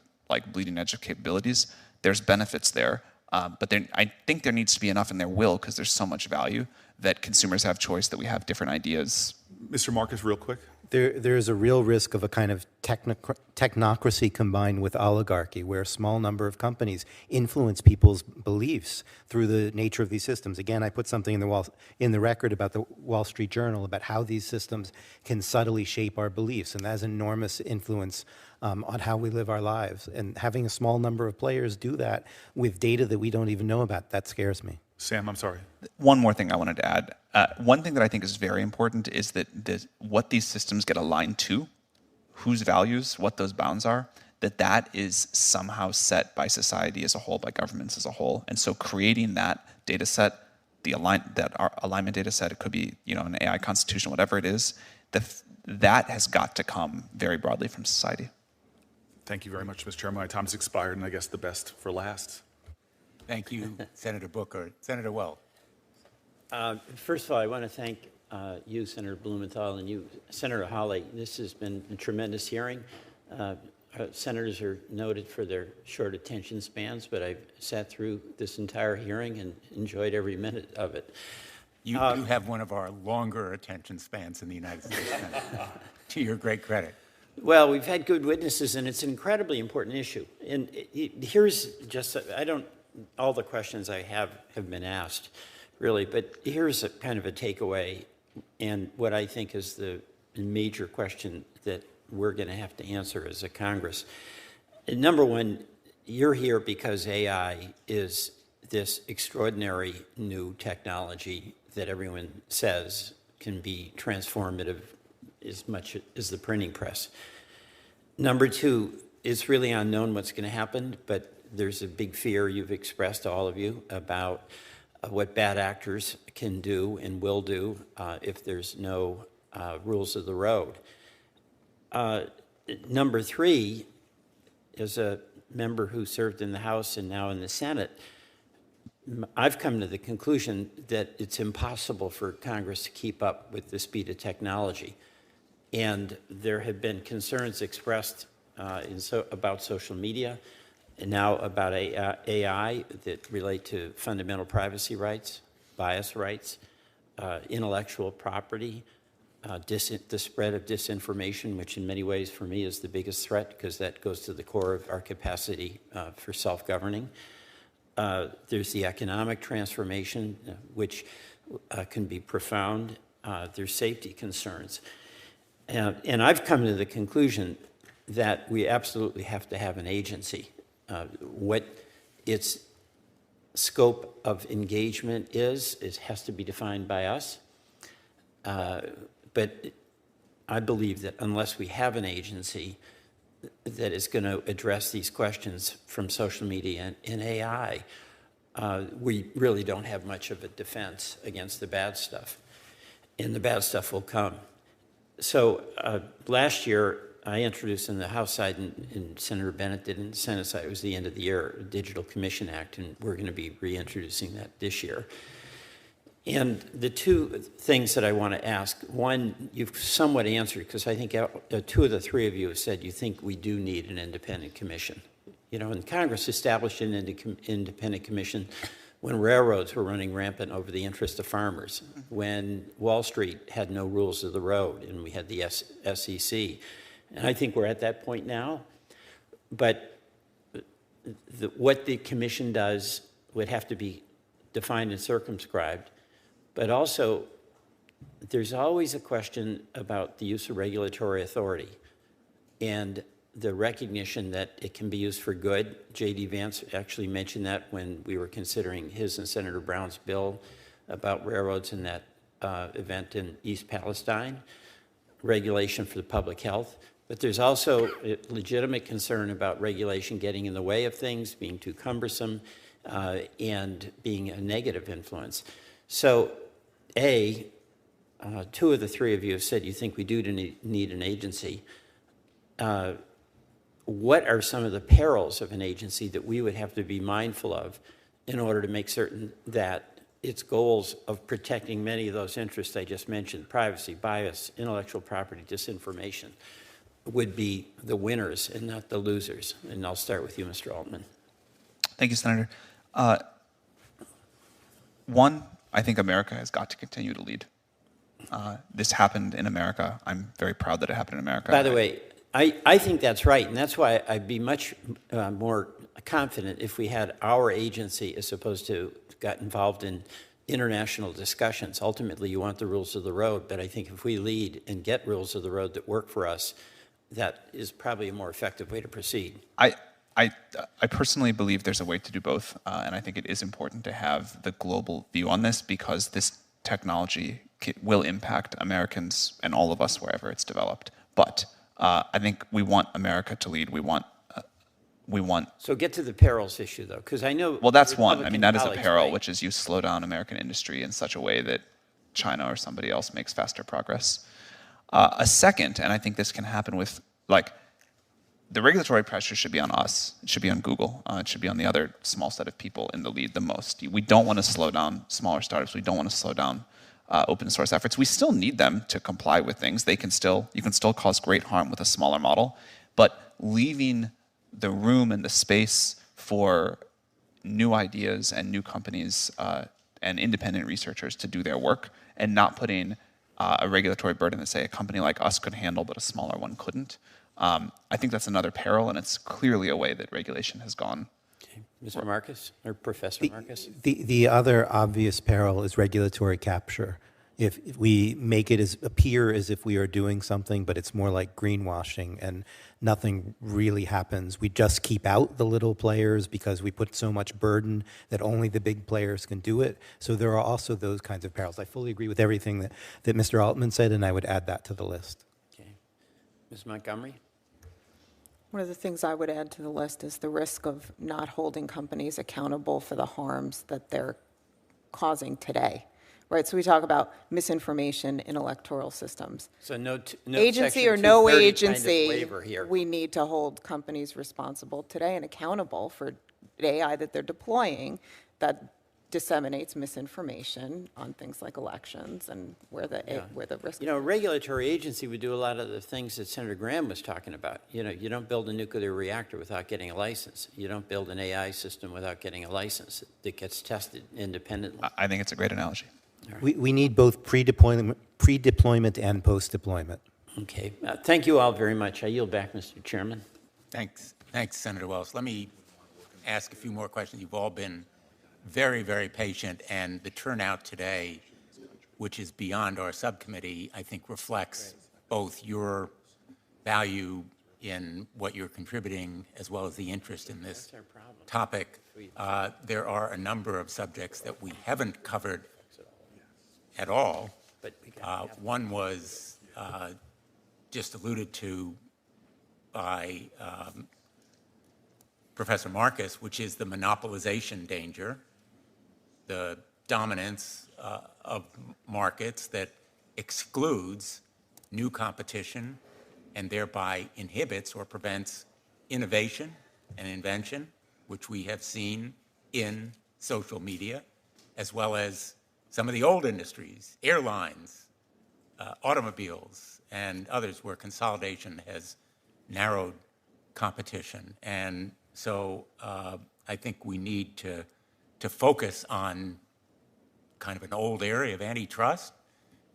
bleeding edge of capabilities, there's benefits there. But I think there needs to be enough, and there will, because there's so much value, that consumers have choice, that we have different ideas. Mr. Marcus, real quick. There's a real risk of a kind of technocracy combined with oligarchy, where a small number of companies influence people's beliefs through the nature of these systems. Again, I put something in the record about the Wall Street Journal about how these systems can subtly shape our beliefs, and that has enormous influence on how we live our lives. And having a small number of players do that with data that we don't even know about, that scares me. Sam, I'm sorry. One more thing I wanted to add. One thing that I think is very important is that what these systems get aligned to, whose values, what those bounds are, that is somehow set by society as a whole, by governments as a whole. And so creating that data set, our alignment data set, it could be an AI constitution, whatever it is, that has got to come very broadly from society. Thank you very much, Mr. Chairman. My time has expired, and I guess the best for last. Thank you, Senator Booker. Senator Wells. First of all, I want to thank you, Senator Blumenthal, and you, Senator Hawley. This has been a tremendous hearing. Senators are noted for their short attention spans, but I've sat through this entire hearing and enjoyed every minute of it. You have one of our longer attention spans in the United States Senate, to your great credit. Well, we've had good witnesses, and it's an incredibly important issue. And here's just, all the questions I have been asked, really, but here's a kind of a takeaway, and what I think is the major question that we're going to have to answer as a Congress. And number one, you're here because AI is this extraordinary new technology that everyone says can be transformative as much as the printing press. Number two, it's really unknown what's going to happen, but there's a big fear you've expressed, all of you, about what bad actors can do and will do if there's no rules of the road. Number three, as a member who served in the House and now in the Senate, I've come to the conclusion that it's impossible for Congress to keep up with the speed of technology. And there have been concerns expressed about social media and now about AI that relate to fundamental privacy rights, bias rights, intellectual property, the spread of disinformation, which in many ways for me is the biggest threat because that goes to the core of our capacity for self-governing. There's the economic transformation, which can be profound. There's safety concerns. And I've come to the conclusion that we absolutely have to have an agency. What its scope of engagement is, it has to be defined by us. But I believe that unless we have an agency that is going to address these questions from social media and AI, we really don't have much of a defense against the bad stuff. And the bad stuff will come. So last year, I introduced in the House side, and Senator Bennett did in the Senate side, it was the end of the year, a Digital Commission Act, and we're going to be reintroducing that this year. And the two things that I want to ask, one, you've somewhat answered, because I think two of the three of you have said you think we do need an independent commission. You know, and Congress established an independent commission when railroads were running rampant over the interest of farmers, when Wall Street had no rules of the road, and we had the SEC. And I think we're at that point now. But what the commission does would have to be defined and circumscribed. But also, there's always a question about the use of regulatory authority and the recognition that it can be used for good. J.D. Vance actually mentioned that when we were considering his and Senator Brown's bill about railroads in that event in East Palestine, regulation for the public health. But there's also a legitimate concern about regulation getting in the way of things, being too cumbersome, and being a negative influence. So, two of the three of you have said you think we do need an agency. What are some of the perils of an agency that we would have to be mindful of in order to make certain that its goals of protecting many of those interests I just mentioned, privacy, bias, intellectual property, disinformation, would be the winners and not the losers? And I'll start with you, Mr. Altman. Thank you, Senator. One, I think America has got to continue to lead. This happened in America. I'm very proud that it happened in America. By the way, I think that's right, and that's why I'd be much more confident if we had our agency as opposed to got involved in international discussions. Ultimately, you want the rules of the road, but I think if we lead and get rules of the road that work for us, that is probably a more effective way to proceed. I personally believe there's a way to do both, and I think it is important to have the global view on this because this technology will impact Americans and all of us wherever it's developed. But I think we want America to lead. We want. So get to the perils issue, though, because I know. Well, that's one. I mean, that is a colleagues, peril, right? which is you slow down American industry in such a way that China or somebody else makes faster progress. A second, and I think this can happen with the regulatory pressure should be on us. It should be on Google. It should be on the other small set of people in the lead the most. We don't want to slow down smaller startups. We don't want to slow down open source efforts. We still need them to comply with things. You can still cause great harm with a smaller model, but leaving the room and the space for new ideas and new companies and independent researchers to do their work, and not putting a regulatory burden that, say, a company like us could handle but a smaller one couldn't. I think that's another peril, and it's clearly a way that regulation has gone. Okay. Mr. Marcus, or Professor Marcus? The other obvious peril is regulatory capture. If we make it appear as if we are doing something, but it's more like greenwashing and nothing really happens. We just keep out the little players because we put so much burden that only the big players can do it. So there are also those kinds of perils. I fully agree with everything that Mr. Altman said, and I would add that to the list. Okay. Ms. Montgomery? One of the things I would add to the list is the risk of not holding companies accountable for the harms that they're causing today. Right, so we talk about misinformation in electoral systems. So no agency Section or no 230 agency, kind of waiver here. we need to hold companies responsible today and accountable for the AI that they're deploying that disseminates misinformation on things like elections and where the risk. You know, a regulatory agency would do a lot of the things that Senator Graham was talking about. You know, you don't build a nuclear reactor without getting a license. You don't build an AI system without getting a license that gets tested independently. I think it's a great analogy. We need both pre-deployment and post-deployment. Okay. Thank you all very much. I yield back, Mr. Chairman. Thanks, Senator Wells. Let me ask a few more questions. You've all been very, very patient, and the turnout today, which is beyond our subcommittee, I think reflects both your value in what you're contributing as well as the interest in this topic. There are a number of subjects that we haven't covered at all. One was just alluded to by Professor Marcus, which is the monopolization danger, the dominance of markets that excludes new competition and thereby inhibits or prevents innovation and invention, which we have seen in social media, as well as some of the old industries, airlines, automobiles, and others where consolidation has narrowed competition. And so I think we need to focus on kind of an old area of antitrust,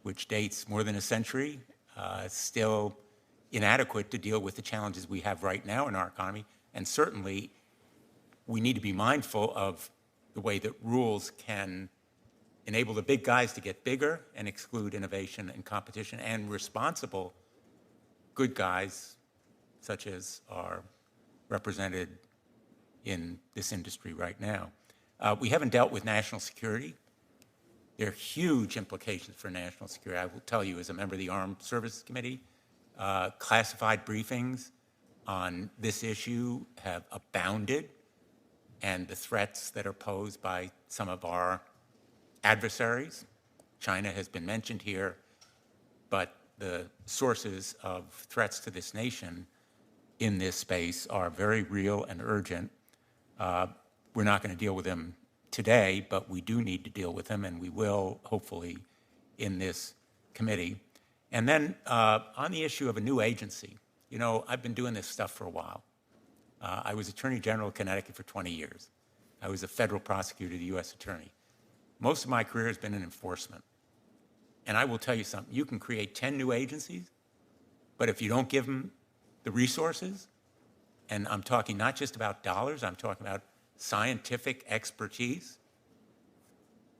which dates more than a century, still inadequate to deal with the challenges we have right now in our economy. And certainly we need to be mindful of the way that rules can enable the big guys to get bigger and exclude innovation and competition, and responsible good guys, such as are represented in this industry right now. We haven't dealt with national security. There are huge implications for national security. I will tell you, as a member of the Armed Services Committee, classified briefings on this issue have abounded, and the threats that are posed by some of our adversaries. China has been mentioned here, but the sources of threats to this nation in this space are very real and urgent. We're not going to deal with them today, but we do need to deal with them, and we will, hopefully, in this committee. And then on the issue of a new agency, you know, I've been doing this stuff for a while. I was Attorney General of Connecticut for 20 years. I was a federal prosecutor, the U.S. Attorney. Most of my career has been in enforcement. And I will tell you something, you can create 10 new agencies, but if you don't give them the resources, and I'm talking not just about dollars, I'm talking about scientific expertise,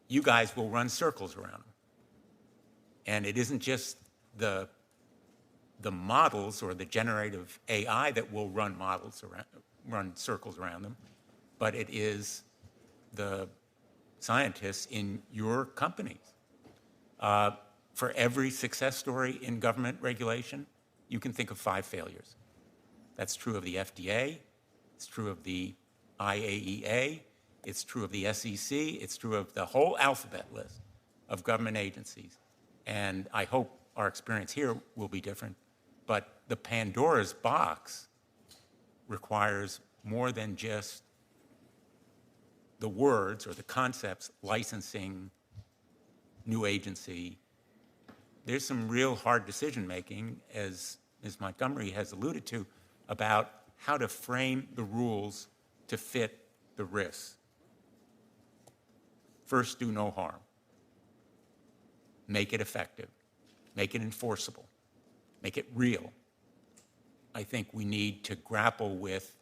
you guys will run circles around them. And it isn't just the models or the generative AI that will run circles around them, but it is the scientists in your companies. For every success story in government regulation, you can think of 5 failures. That's true of the FDA, it's true of the IAEA, it's true of the SEC, it's true of the whole alphabet list of government agencies. And I hope our experience here will be different, but the Pandora's box requires more than just the words or the concepts licensing new agency, there's some real hard decision-making, as Ms. Montgomery has alluded to, about how to frame the rules to fit the risks. First, do no harm. Make it effective. Make it enforceable. Make it real. I think we need to grapple with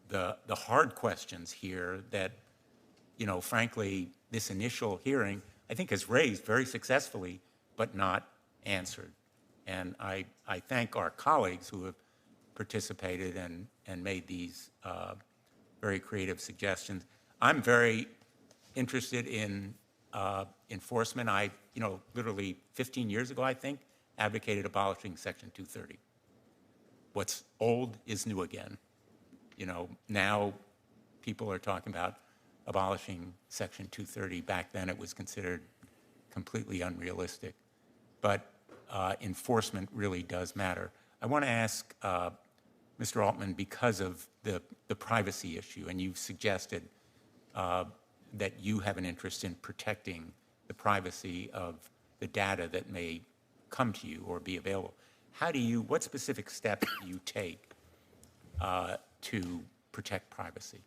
the hard questions here that, you know, frankly, this initial hearing, I think, has raised very successfully, but not answered. And I thank our colleagues who have participated and made these very creative suggestions. I'm very interested in enforcement. I, you know, literally 15 years ago, I think, advocated abolishing Section 230. What's old is new again. You know, now people are talking about abolishing Section 230. Back then, it was considered completely unrealistic. But enforcement really does matter. I want to ask Mr. Altman, because of the privacy issue, and you've suggested that you have an interest in protecting the privacy of the data that may come to you or be available. What specific steps do you take to protect privacy?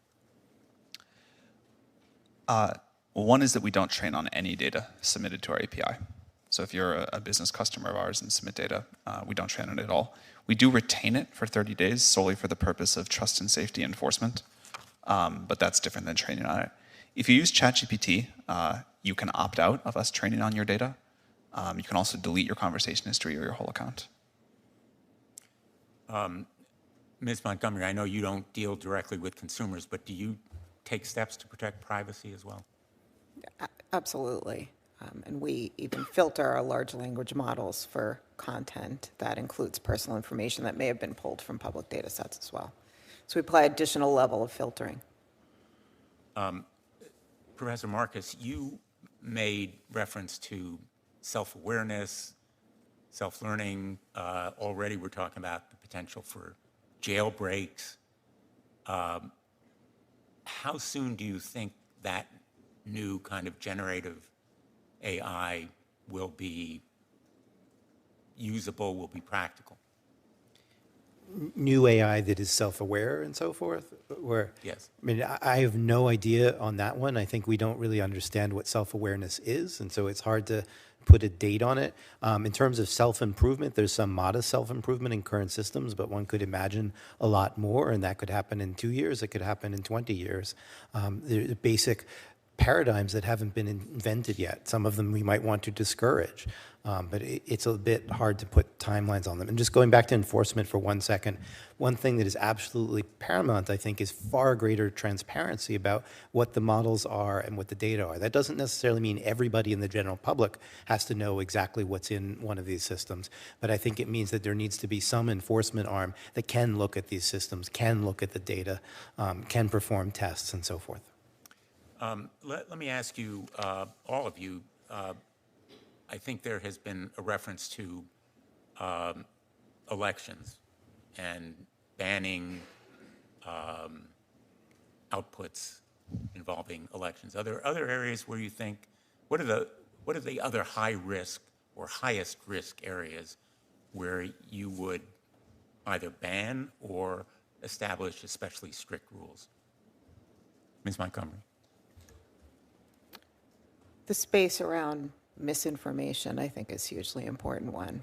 One is that we don't train on any data submitted to our API. So if you're a business customer of ours and submit data, we don't train on it at all. We do retain it for 30 days solely for the purpose of trust and safety enforcement, but that's different than training on it. If you use ChatGPT, you can opt out of us training on your data. You can also delete your conversation history or your whole account. Ms. Montgomery, I know you don't deal directly with consumers, but do you take steps to protect privacy as well? Absolutely. And we even filter our large language models for content that includes personal information that may have been pulled from public data sets as well. So we apply additional level of filtering. Professor Marcus, you made reference to self-awareness, self-learning. Already we're talking about the potential for jailbreaks. How soon do you think that new kind of generative AI will be usable, will be practical? New AI that is self-aware and so forth? Yes. I mean, I have no idea on that one. I think we don't really understand what self-awareness is, and so it's hard to put a date on it. In terms of self-improvement, there's some modest self-improvement in current systems, but one could imagine a lot more, and that could happen in 2 years, it could happen in 20 years. The basic paradigms that haven't been invented yet. Some of them we might want to discourage, but it's a bit hard to put timelines on them. And just going back to enforcement for 1 second, one thing that is absolutely paramount, I think, is far greater transparency about what the models are and what the data are. That doesn't necessarily mean everybody in the general public has to know exactly what's in one of these systems, but I think it means that there needs to be some enforcement arm that can look at these systems, can look at the data, can perform tests and so forth. Let me ask you, all of you, I think there has been a reference to elections and banning outputs involving elections. Are there other areas where you think, what are the other high risk or highest risk areas where you would either ban or establish especially strict rules? Ms. Montgomery. The space around misinformation, I think, is a hugely important one.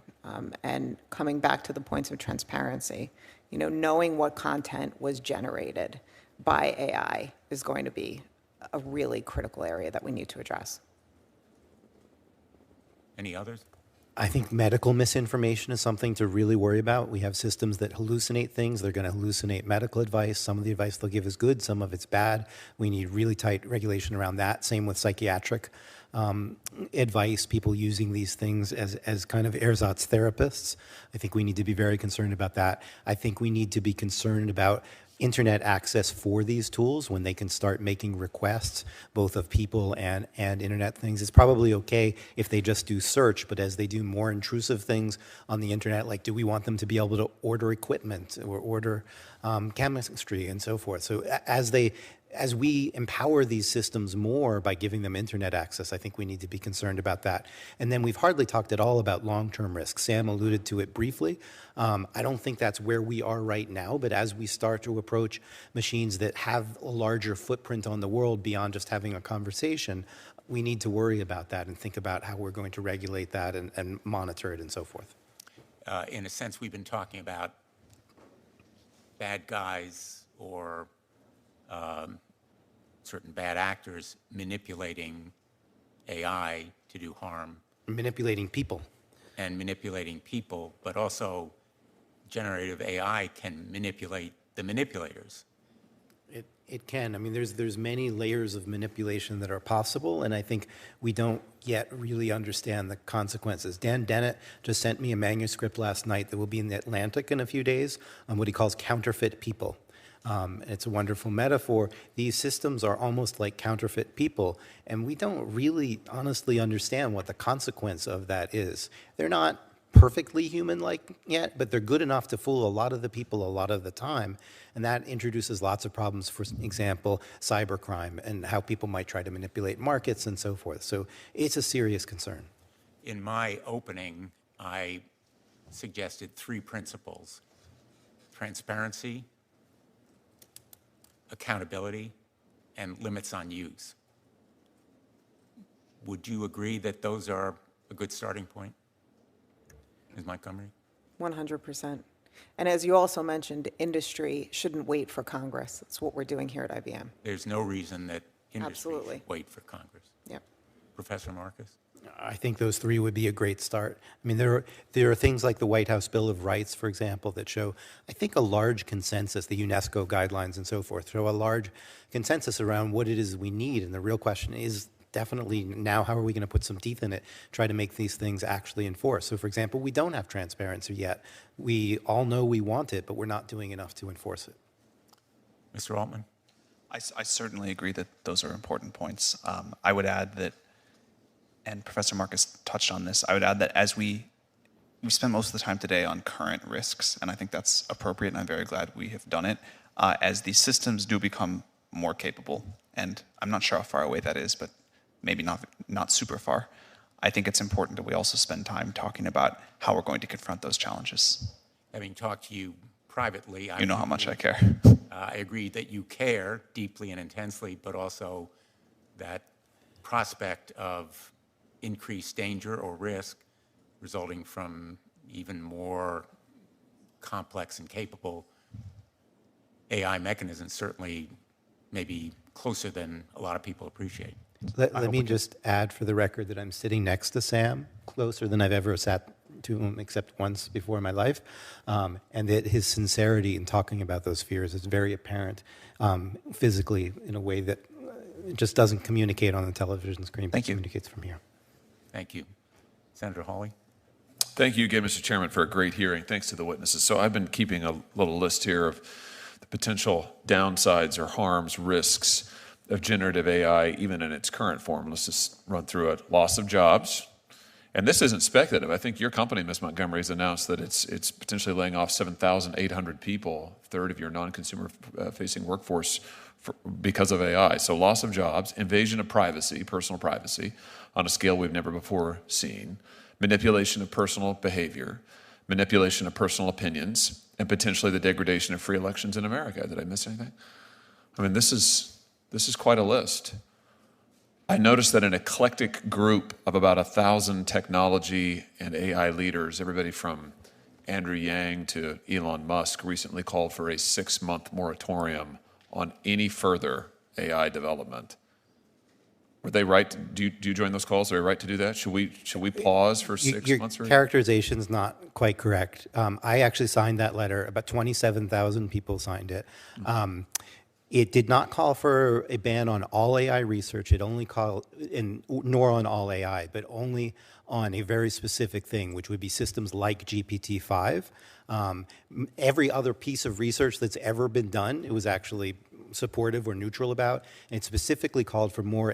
And coming back to the points of transparency, you know, knowing what content was generated by AI is going to be a really critical area that we need to address. Any others? I think medical misinformation is something to really worry about. We have systems that hallucinate things. They're going to hallucinate medical advice. Some of the advice they'll give is good, some of it's bad. We need really tight regulation around that. Same with psychiatric advice, people using these things as kind of ersatz therapists. I think we need to be very concerned about that. I think we need to be concerned about internet access for these tools when they can start making requests, both of people and internet things. It's probably okay if they just do search, but as they do more intrusive things on the internet, like do we want them to be able to order equipment or order chemistry and so forth? So as they as we empower these systems more by giving them internet access, I think we need to be concerned about that. And then we've hardly talked at all about long-term risks. Sam alluded to it briefly. I don't think that's where we are right now, but as we start to approach machines that have a larger footprint on the world beyond just having a conversation, we need to worry about that and think about how we're going to regulate that and monitor it and so forth. In a sense, we've been talking about bad guys or certain bad actors manipulating AI to do harm. Manipulating people. And manipulating people, but also generative AI can manipulate the manipulators. It can. I mean, there's many layers of manipulation that are possible, and I think we don't yet really understand the consequences. Dan Dennett just sent me a manuscript last night that will be in the Atlantic in a few days on what he calls counterfeit people. It's a wonderful metaphor. These systems are almost like counterfeit people, and we don't really honestly understand what the consequence of that is. They're not perfectly human-like yet, but they're good enough to fool a lot of the people a lot of the time, and that introduces lots of problems, for example, cybercrime and how people might try to manipulate markets and so forth. So it's a serious concern. In my opening, I suggested 3 principles: transparency, accountability, and limits on use. Would you agree that those are a good starting point? Ms. Montgomery? 100%. And as you also mentioned, industry shouldn't wait for Congress. That's what we're doing here at IBM. There's no reason that industry Absolutely. should wait for Congress. Yep. Professor Marcus? I think those 3 would be a great start. I mean, there are things like the White House Bill of Rights, for example, that show, I think, a large consensus, the UNESCO guidelines and so forth, show a large consensus around what it is we need. And the real question is definitely now, how are we going to put some teeth in it, try to make these things actually enforced? So, for example, we don't have transparency yet. We all know we want it, but we're not doing enough to enforce it. Mr. Altman? I certainly agree that those are important points. I would add that, and Professor Marcus touched on this, I would add that as we spent most of the time today on current risks, and I think that's appropriate, and I'm very glad we have done it, as these systems do become more capable, and I'm not sure how far away that is, but maybe not super far, I think it's important that we also spend time talking about how we're going to confront those challenges. Having talked to you privately, You know how much I care. I agree that you care deeply and intensely, but also that prospect of increased danger or risk resulting from even more complex and capable AI mechanisms certainly may be closer than a lot of people appreciate. Let me just add for the record that I'm sitting next to Sam, closer than I've ever sat to him except once before in my life, and that his sincerity in talking about those fears is very apparent physically in a way that just doesn't communicate on the television screen, but communicates from here. Thank you. Senator Hawley? Thank you again, Mr. Chairman, for a great hearing. Thanks to the witnesses. So I've been keeping a little list here of the potential downsides or harms, risks of generative AI, even in its current form. Let's just run through it. Loss of jobs. And this isn't speculative. I think your company, Ms. Montgomery, has announced that it's potentially laying off 7,800 people, a third of your non-consumer facing workforce because of AI. So loss of jobs, invasion of privacy, personal privacy, on a scale we've never before seen, manipulation of personal behavior, manipulation of personal opinions, and potentially the degradation of free elections in America. Did I miss anything? I mean, this is quite a list. I noticed that an eclectic group of about 1,000 technology and AI leaders, everybody from Andrew Yang to Elon Musk, recently called for a 6-month moratorium on any further AI development. Were they right? Do you join those calls? Are they right to do that? Should we pause for 6 months? Your characterization's not quite correct. I actually signed that letter. About 27,000 people signed it. It did not call for a ban on all AI research. It only called, nor on all AI, but only on a very specific thing, which would be systems like GPT-5. Every other piece of research that's ever been done, it was actually supportive or neutral about, and it specifically called for more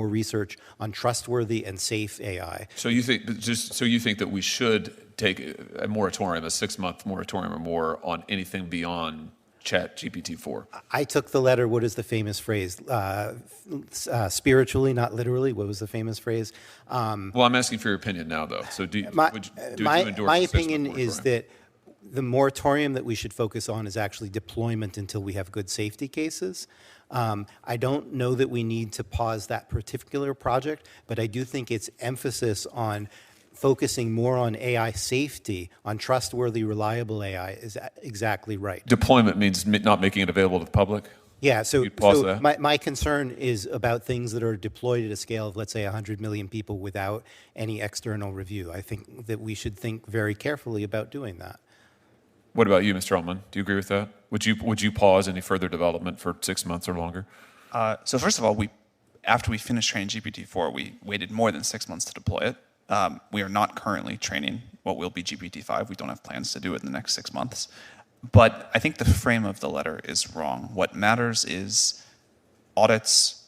research on trustworthy and safe AI. So you think that we should take a moratorium, a 6-month moratorium or more on anything beyond Chat GPT-4? I took the letter. What is the famous phrase? Spiritually, not literally. What was the famous phrase? Well, I'm asking for your opinion now, though. So do you endorse my the 6-month opinion is moratorium? that the moratorium that we should focus on is actually deployment until we have good safety cases. I don't know that we need to pause that particular project, but I do think its emphasis on focusing more on AI safety, on trustworthy, reliable AI, is exactly right. Deployment means not making it available to the public? Yeah, so, You'd pause so that? my concern is about things that are deployed at a scale of, let's say, 100 million people without any external review. I think that we should think very carefully about doing that. What about you, Mr. Altman? Do you agree with that? Would you pause any further development for 6 months or longer? So first of all, after we finished training GPT-4, we waited more than 6 months to deploy it. We are not currently training what will be GPT-5. We don't have plans to do it in the next 6 months. But I think the frame of the letter is wrong. What matters is audits,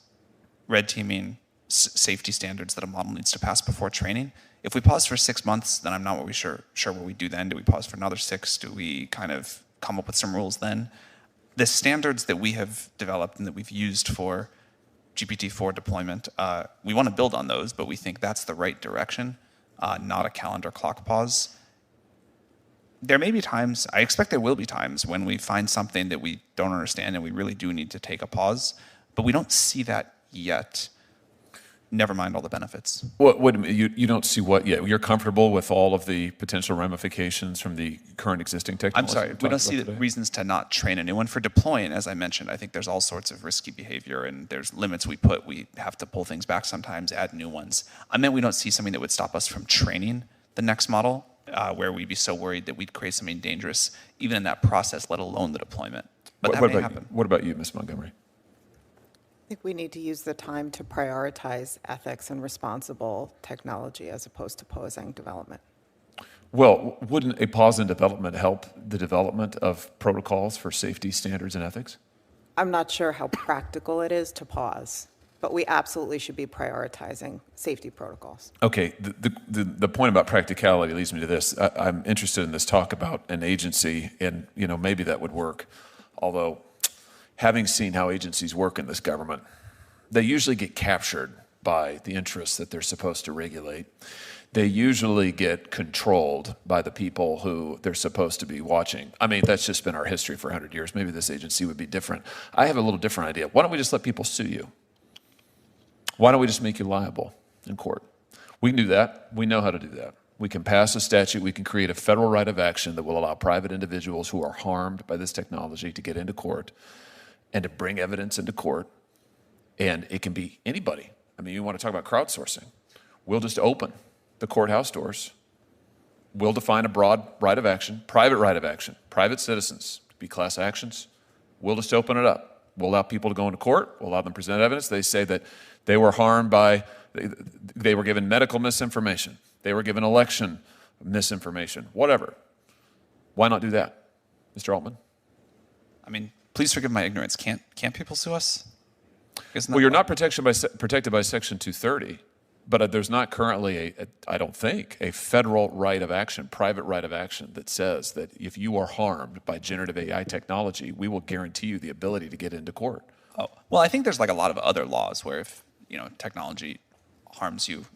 red teaming, safety standards that a model needs to pass before training. If we pause for 6 months, then I'm not really sure what we do then. Do we pause for another 6? Do we kind of come up with some rules then? The standards that we have developed and that we've used for GPT-4 deployment, we want to build on those, but we think that's the right direction, not a calendar clock pause. There may be times, I expect there will be times, when we find something that we don't understand and we really do need to take a pause, but we don't see that yet. Never mind all the benefits. You don't see what yet? You're comfortable with all of the potential ramifications from the current existing technology? I'm sorry, we don't see reasons to not train a new one. For deploying, as I mentioned, I think there's all sorts of risky behavior and there's limits we put. We have to pull things back sometimes, add new ones. I meant we don't see something that would stop us from training the next model, where we'd be so worried that we'd create something dangerous, even in that process, let alone the deployment. But that may happen. What about you, Ms. Montgomery? I think we need to use the time to prioritize ethics and responsible technology as opposed to pausing development. Well, wouldn't a pause in development help the development of protocols for safety standards and ethics? I'm not sure how practical it is to pause, but we absolutely should be prioritizing safety protocols. Okay, the point about practicality leads me to this. I'm interested in this talk about an agency, and maybe that would work. Although, having seen how agencies work in this government, they usually get captured by the interests that they're supposed to regulate. They usually get controlled by the people who they're supposed to be watching. I mean, that's just been our history for 100 years. Maybe this agency would be different. I have a little different idea. Why don't we just let people sue you? Why don't we just make you liable in court? We can do that. We know how to do that. We can pass a statute. We can create a federal right of action that will allow private individuals who are harmed by this technology to get into court and to bring evidence into court. And it can be anybody. I mean, you want to talk about crowdsourcing. We'll just open the courthouse doors. We'll define a broad right of action, private citizens, be class actions. We'll just open it up. We'll allow people to go into court. We'll allow them to present evidence. They say that they were harmed by, they were given medical misinformation. They were given election misinformation, whatever. Why not do that, Mr. Altman? I mean, please forgive my ignorance. Can't people sue us? Well, you're not protected by Section 230, but there's not currently, I don't think, a federal right of action, private right of action that says that if you are harmed by generative AI technology, we will guarantee you the ability to get into court. Oh, well, I think there's like a lot of other laws where if technology harms you,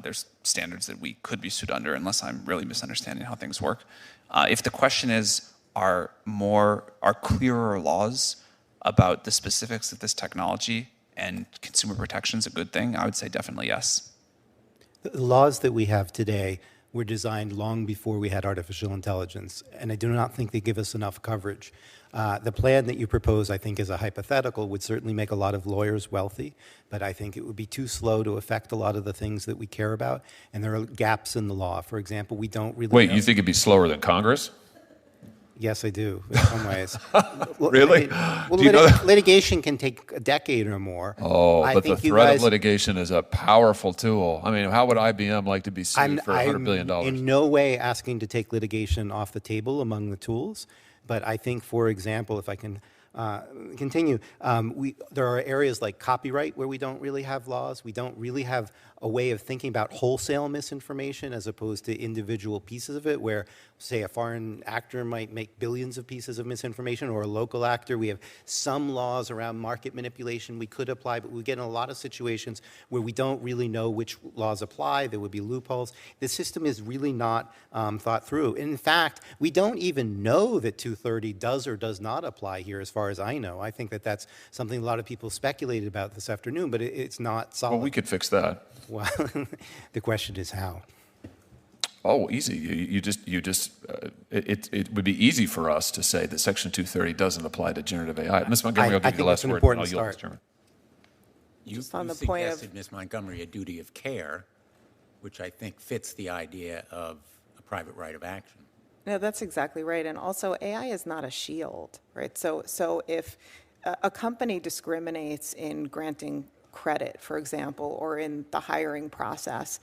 there's standards that we could be sued under, unless I'm really misunderstanding how things work. If the question is, are clearer laws about the specifics of this technology and consumer protections a good thing, I would say definitely yes. The laws that we have today were designed long before we had artificial intelligence, and I do not think they give us enough coverage. The plan that you propose, I think, is a hypothetical, would certainly make a lot of lawyers wealthy, but I think it would be too slow to affect a lot of the things that we care about, and there are gaps in the law. For example, we don't really Wait, know. you think it'd be slower than Congress? Yes, I do, in some ways. Really? Well, Do you know that? litigation can take a decade or more. Oh, I but the think you threat guys- of litigation is a powerful tool. I mean, how would IBM like to be sued for $100 billion? I'm in no way asking to take litigation off the table among the tools, but I think, for example, if I can continue, there are areas like copyright where we don't really have laws. We don't really have a way of thinking about wholesale misinformation as opposed to individual pieces of it, where, say, a foreign actor might make billions of pieces of misinformation, or a local actor. We have some laws around market manipulation we could apply, but we get in a lot of situations where we don't really know which laws apply. There would be loopholes. The system is really not thought through. In fact, we don't even know that 230 does or does not apply here, as far as I know. I think that that's something a lot of people speculated about this afternoon, but it's not solid. Well, we could fix that. Well, the question is how. Oh, easy. It would be easy for us to say that Section 230 doesn't apply to generative AI. Ms. Montgomery, I'll give you the last word. Important I'll yield, start. Mr. Chairman. You on the point of- suggested, Ms. Montgomery, a duty of care, which I think fits the idea of a private right of action. No, that's exactly right. And also, AI is not a shield, right? So if a company discriminates in granting credit, for example, or in the hiring process,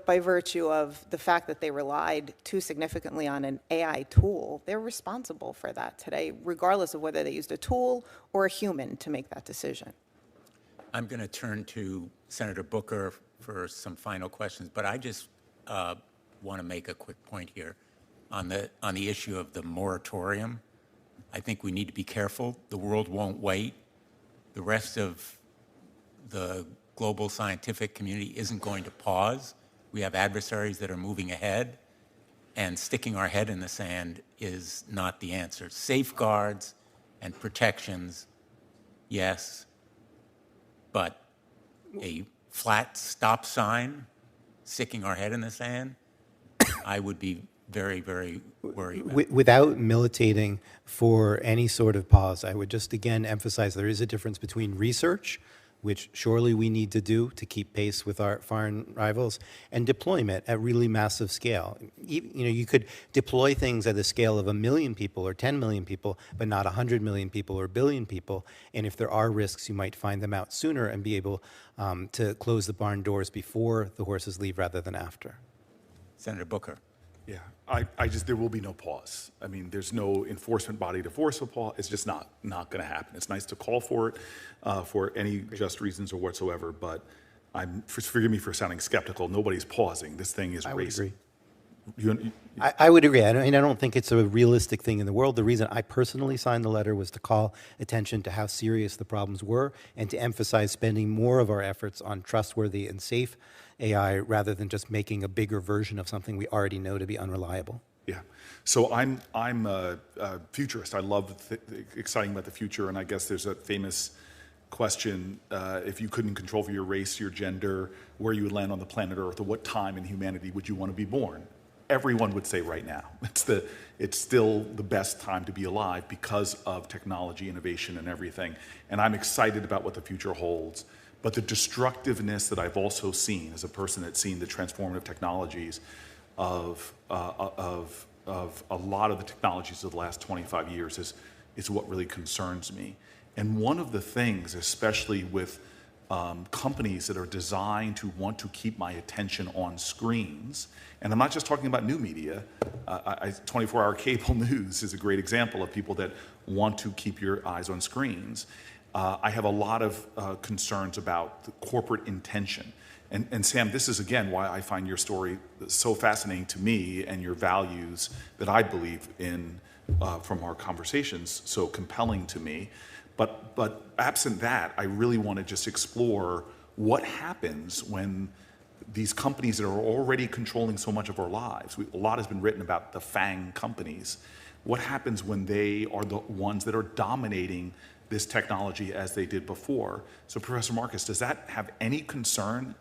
by virtue of the fact that they relied too significantly on an AI tool, they're responsible for that today, regardless of whether they used a tool or a human to make that decision. I'm going to turn to Senator Booker for some final questions, but I just want to make a quick point here on the issue of the moratorium. I think we need to be careful. The world won't wait. The rest of the global scientific community isn't going to pause. We have adversaries that are moving ahead, and sticking our head in the sand is not the answer. Safeguards and protections, yes, but a flat stop sign, sticking our head in the sand, I would be very, very worried about. Without militating for any sort of pause, I would just again emphasize there is a difference between research, which surely we need to do to keep pace with our foreign rivals, and deployment at really massive scale. You could deploy things at the scale of 1 million people or 10 million people, but not 100 million people or 1 billion people. And if there are risks, you might find them out sooner and be able to close the barn doors before the horses leave rather than after. Senator Booker. Yeah, there will be no pause. I mean, there's no enforcement body to force a pause. It's just not going to happen. It's nice to call for it for any just reasons or whatsoever, but forgive me for sounding skeptical. Nobody's pausing. This thing is racing. I would agree. I don't think it's a realistic thing in the world. The reason I personally signed the letter was to call attention to how serious the problems were and to emphasize spending more of our efforts on trustworthy and safe AI rather than just making a bigger version of something we already know to be unreliable. Yeah. So I'm a futurist. I love exciting about the future, and I guess there's a famous question, if you couldn't control for your race, your gender, where you would land on the planet Earth, or what time in humanity would you want to be born? Everyone would say right now. It's still the best time to be alive because of technology, innovation, and everything. And I'm excited about what the future holds. But the destructiveness that I've also seen as a person that's seen the transformative technologies of a lot of the technologies of the last 25 years is what really concerns me. And one of the things, especially with companies that are designed to want to keep my attention on screens, and I'm not just talking about new media, 24-hour cable news is a great example of people that want to keep your eyes on screens. I have a lot of concerns about the corporate intention. And Sam, this is again why I find your story so fascinating to me and your values that I believe in from our conversations so compelling to me. But absent that, I really want to just explore what happens when these companies that are already controlling so much of our lives. A lot has been written about the FANG companies. What happens when they are the ones that are dominating this technology as they did before? So Professor Marcus, does that have any concern,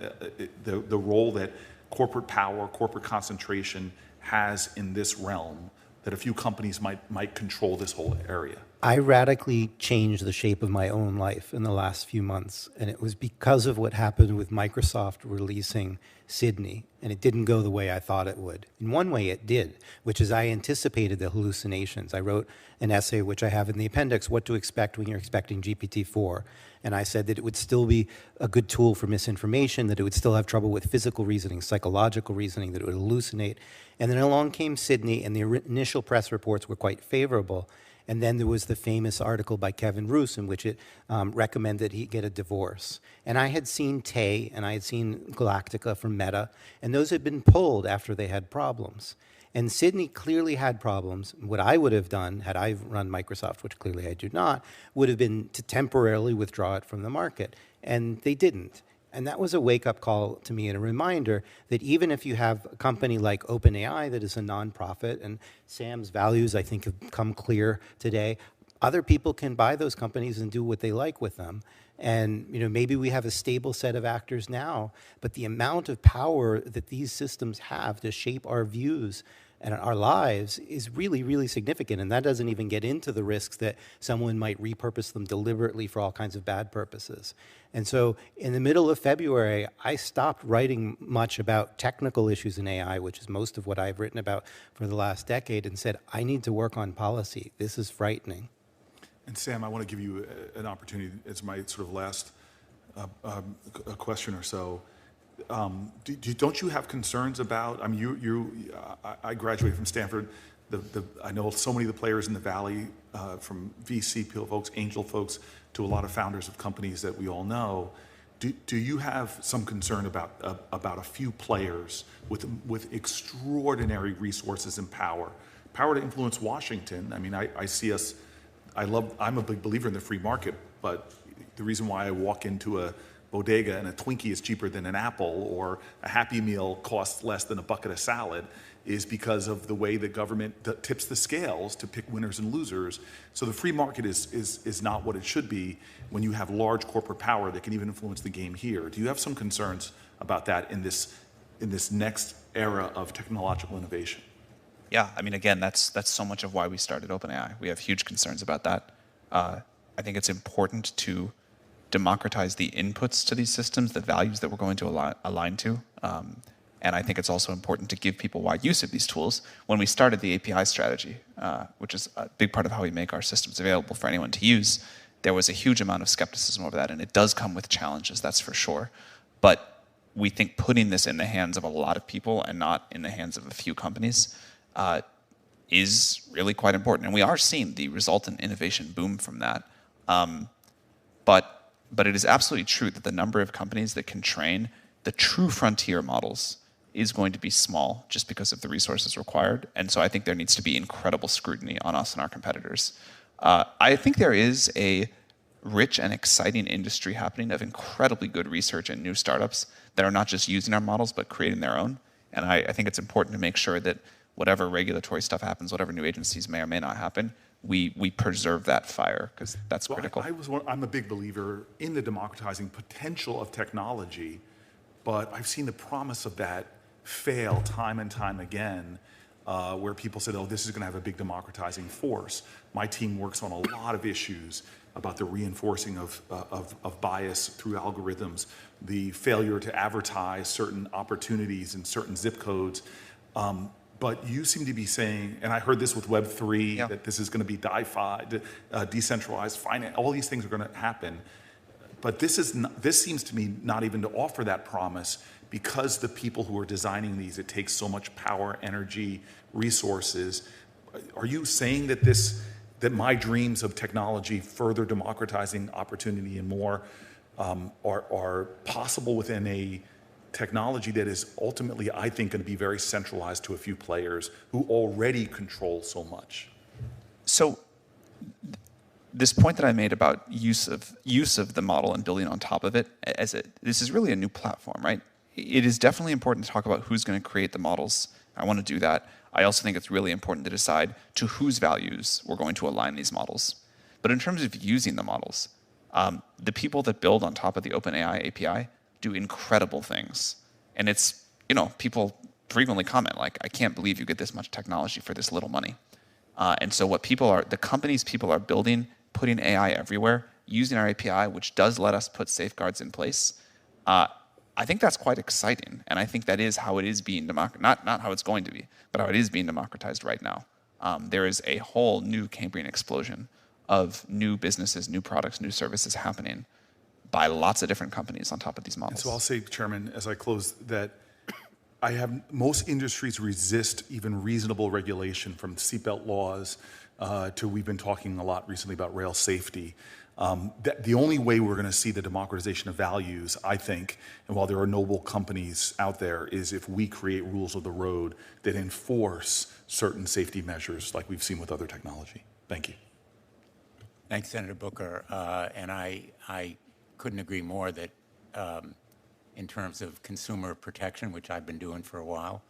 the role that corporate power, corporate concentration has in this realm, that a few companies might control this whole area? I radically changed the shape of my own life in the last few months, and it was because of what happened with Microsoft releasing Sydney, and it didn't go the way I thought it would. In one way it did, which is I anticipated the hallucinations. I wrote an essay, which I have in the appendix, What to Expect When You're Expecting GPT-4, and I said that it would still be a good tool for misinformation, that it would still have trouble with physical reasoning, psychological reasoning, that it would hallucinate. And then along came Sydney, and the initial press reports were quite favorable. And then there was the famous article by Kevin Roose in which it recommended he get a divorce. And I had seen Tay and I had seen Galactica from Meta, and those had been pulled after they had problems. And Sydney clearly had problems. What I would have done, had I run Microsoft, which clearly I do not, would have been to temporarily withdraw it from the market. And they didn't. And that was a wake-up call to me and a reminder that even if you have a company like OpenAI that is a nonprofit, and Sam's values, I think, have come clear today, other people can buy those companies and do what they like with them. And maybe we have a stable set of actors now, but the amount of power that these systems have to shape our views and our lives is really, really significant. And that doesn't even get into the risks that someone might repurpose them deliberately for all kinds of bad purposes. And so in the middle of February, I stopped writing much about technical issues in AI, which is most of what I've written about for the last decade, and said, I need to work on policy. This is frightening. And Sam, I want to give you an opportunity as my sort of last question or so. Don't you have concerns about? I mean, I graduated from Stanford. I know so many of the players in the Valley, from VC folks, angel folks, to a lot of founders of companies that we all know. Do you have some concern about a few players with extraordinary resources and power to influence Washington? I mean, I see us. I'm a big believer in the free market, but the reason why I walk into a bodega and a Twinkie is cheaper than an apple, or a Happy Meal costs less than a bucket of salad, is because of the way the government tips the scales to pick winners and losers. So the free market is not what it should be when you have large corporate power that can even influence the game here. Do you have some concerns about that in this next era of technological innovation? Yeah, I mean, again, that's so much of why we started OpenAI. We have huge concerns about that. I think it's important to democratize the inputs to these systems, the values that we're going to align to. And I think it's also important to give people wide use of these tools. When we started the API strategy, which is a big part of how we make our systems available for anyone to use, there was a huge amount of skepticism over that, and it does come with challenges, that's for sure. But we think putting this in the hands of a lot of people and not in the hands of a few companies is really quite important. And we are seeing the resultant innovation boom from that. But it is absolutely true that the number of companies that can train the true frontier models is going to be small just because of the resources required. And so I think there needs to be incredible scrutiny on us and our competitors. I think there is a rich and exciting industry happening of incredibly good research and new startups that are not just using our models, but creating their own. And I think it's important to make sure that whatever regulatory stuff happens, whatever new agencies may or may not happen, we preserve that fire, because that's critical. I'm a big believer in the democratizing potential of technology, but I've seen the promise of that fail time and time again, where people said, oh, this is going to have a big democratizing force. My team works on a lot of issues about the reinforcing of bias through algorithms, the failure to advertise certain opportunities in certain zip codes. But you seem to be saying, and I heard this with Web3, that this is going to be DeFi, decentralized finance, all these things are going to happen. But this seems to me not even to offer that promise, because the people who are designing these, it takes so much power, energy, resources. Are you saying that my dreams of technology, further democratizing opportunity and more, are possible within a technology that is ultimately, I think, going to be very centralized to a few players who already control so much? So this point that I made about use of the model and building on top of it, this is really a new platform, right? It is definitely important to talk about who's going to create the models. I want to do that. I also think it's really important to decide to whose values we're going to align these models. But in terms of using the models, the people that build on top of the OpenAI API do incredible things. And it's, people frequently comment, like, I can't believe you get this much technology for this little money. And so the companies people are building, putting AI everywhere, using our API, which does let us put safeguards in place, I think that's quite exciting. And I think that is how it is being not how it's going to be, but how it is being democratized right now. There is a whole new Cambrian explosion of new businesses, new products, new services happening by lots of different companies on top of these models. And so I'll say, Chairman, as I close, that most industries resist even reasonable regulation, from seatbelt laws to we've been talking a lot recently about rail safety. The only way we're going to see the democratization of values, I think, and while there are noble companies out there, is if we create rules of the road that enforce certain safety measures like we've seen with other technology. Thank you. Thanks, Senator Booker. And I couldn't agree more that in terms of consumer protection, which I've been doing for a while,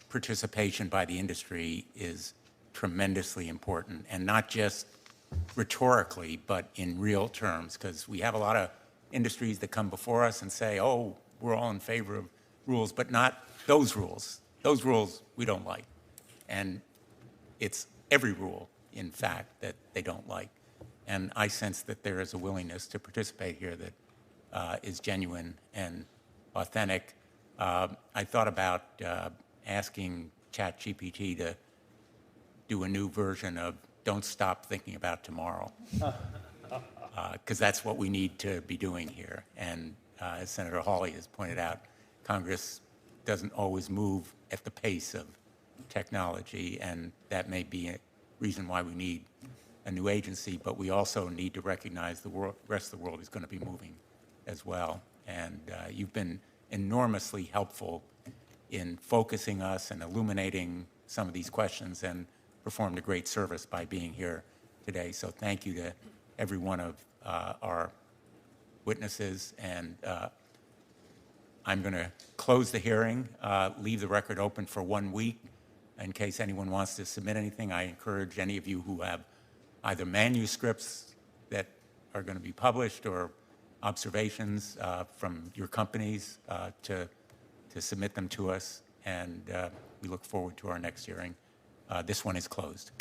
participation by the industry is tremendously important, and not just rhetorically, but in real terms, because we have a lot of industries that come before us and say, oh, we're all in favor of rules, but not those rules. Those rules we don't like. And it's every rule, in fact, that they don't like. And I sense that there is a willingness to participate here that is genuine and authentic. I thought about asking ChatGPT to do a new version of "Don't Stop Thinking About Tomorrow," because that's what we need to be doing here. And as Senator Hawley has pointed out, Congress doesn't always move at the pace of technology, and that may be a reason why we need a new agency, but we also need to recognize the rest of the world is going to be moving as well. And you've been enormously helpful in focusing us and illuminating some of these questions, and performed a great service by being here today. So thank you to every one of our witnesses. And I'm going to close the hearing, leave the record open for 1 week. In case anyone wants to submit anything, I encourage any of you who have either manuscripts that are going to be published or observations from your companies to submit them to us. And we look forward to our next hearing. This one is closed.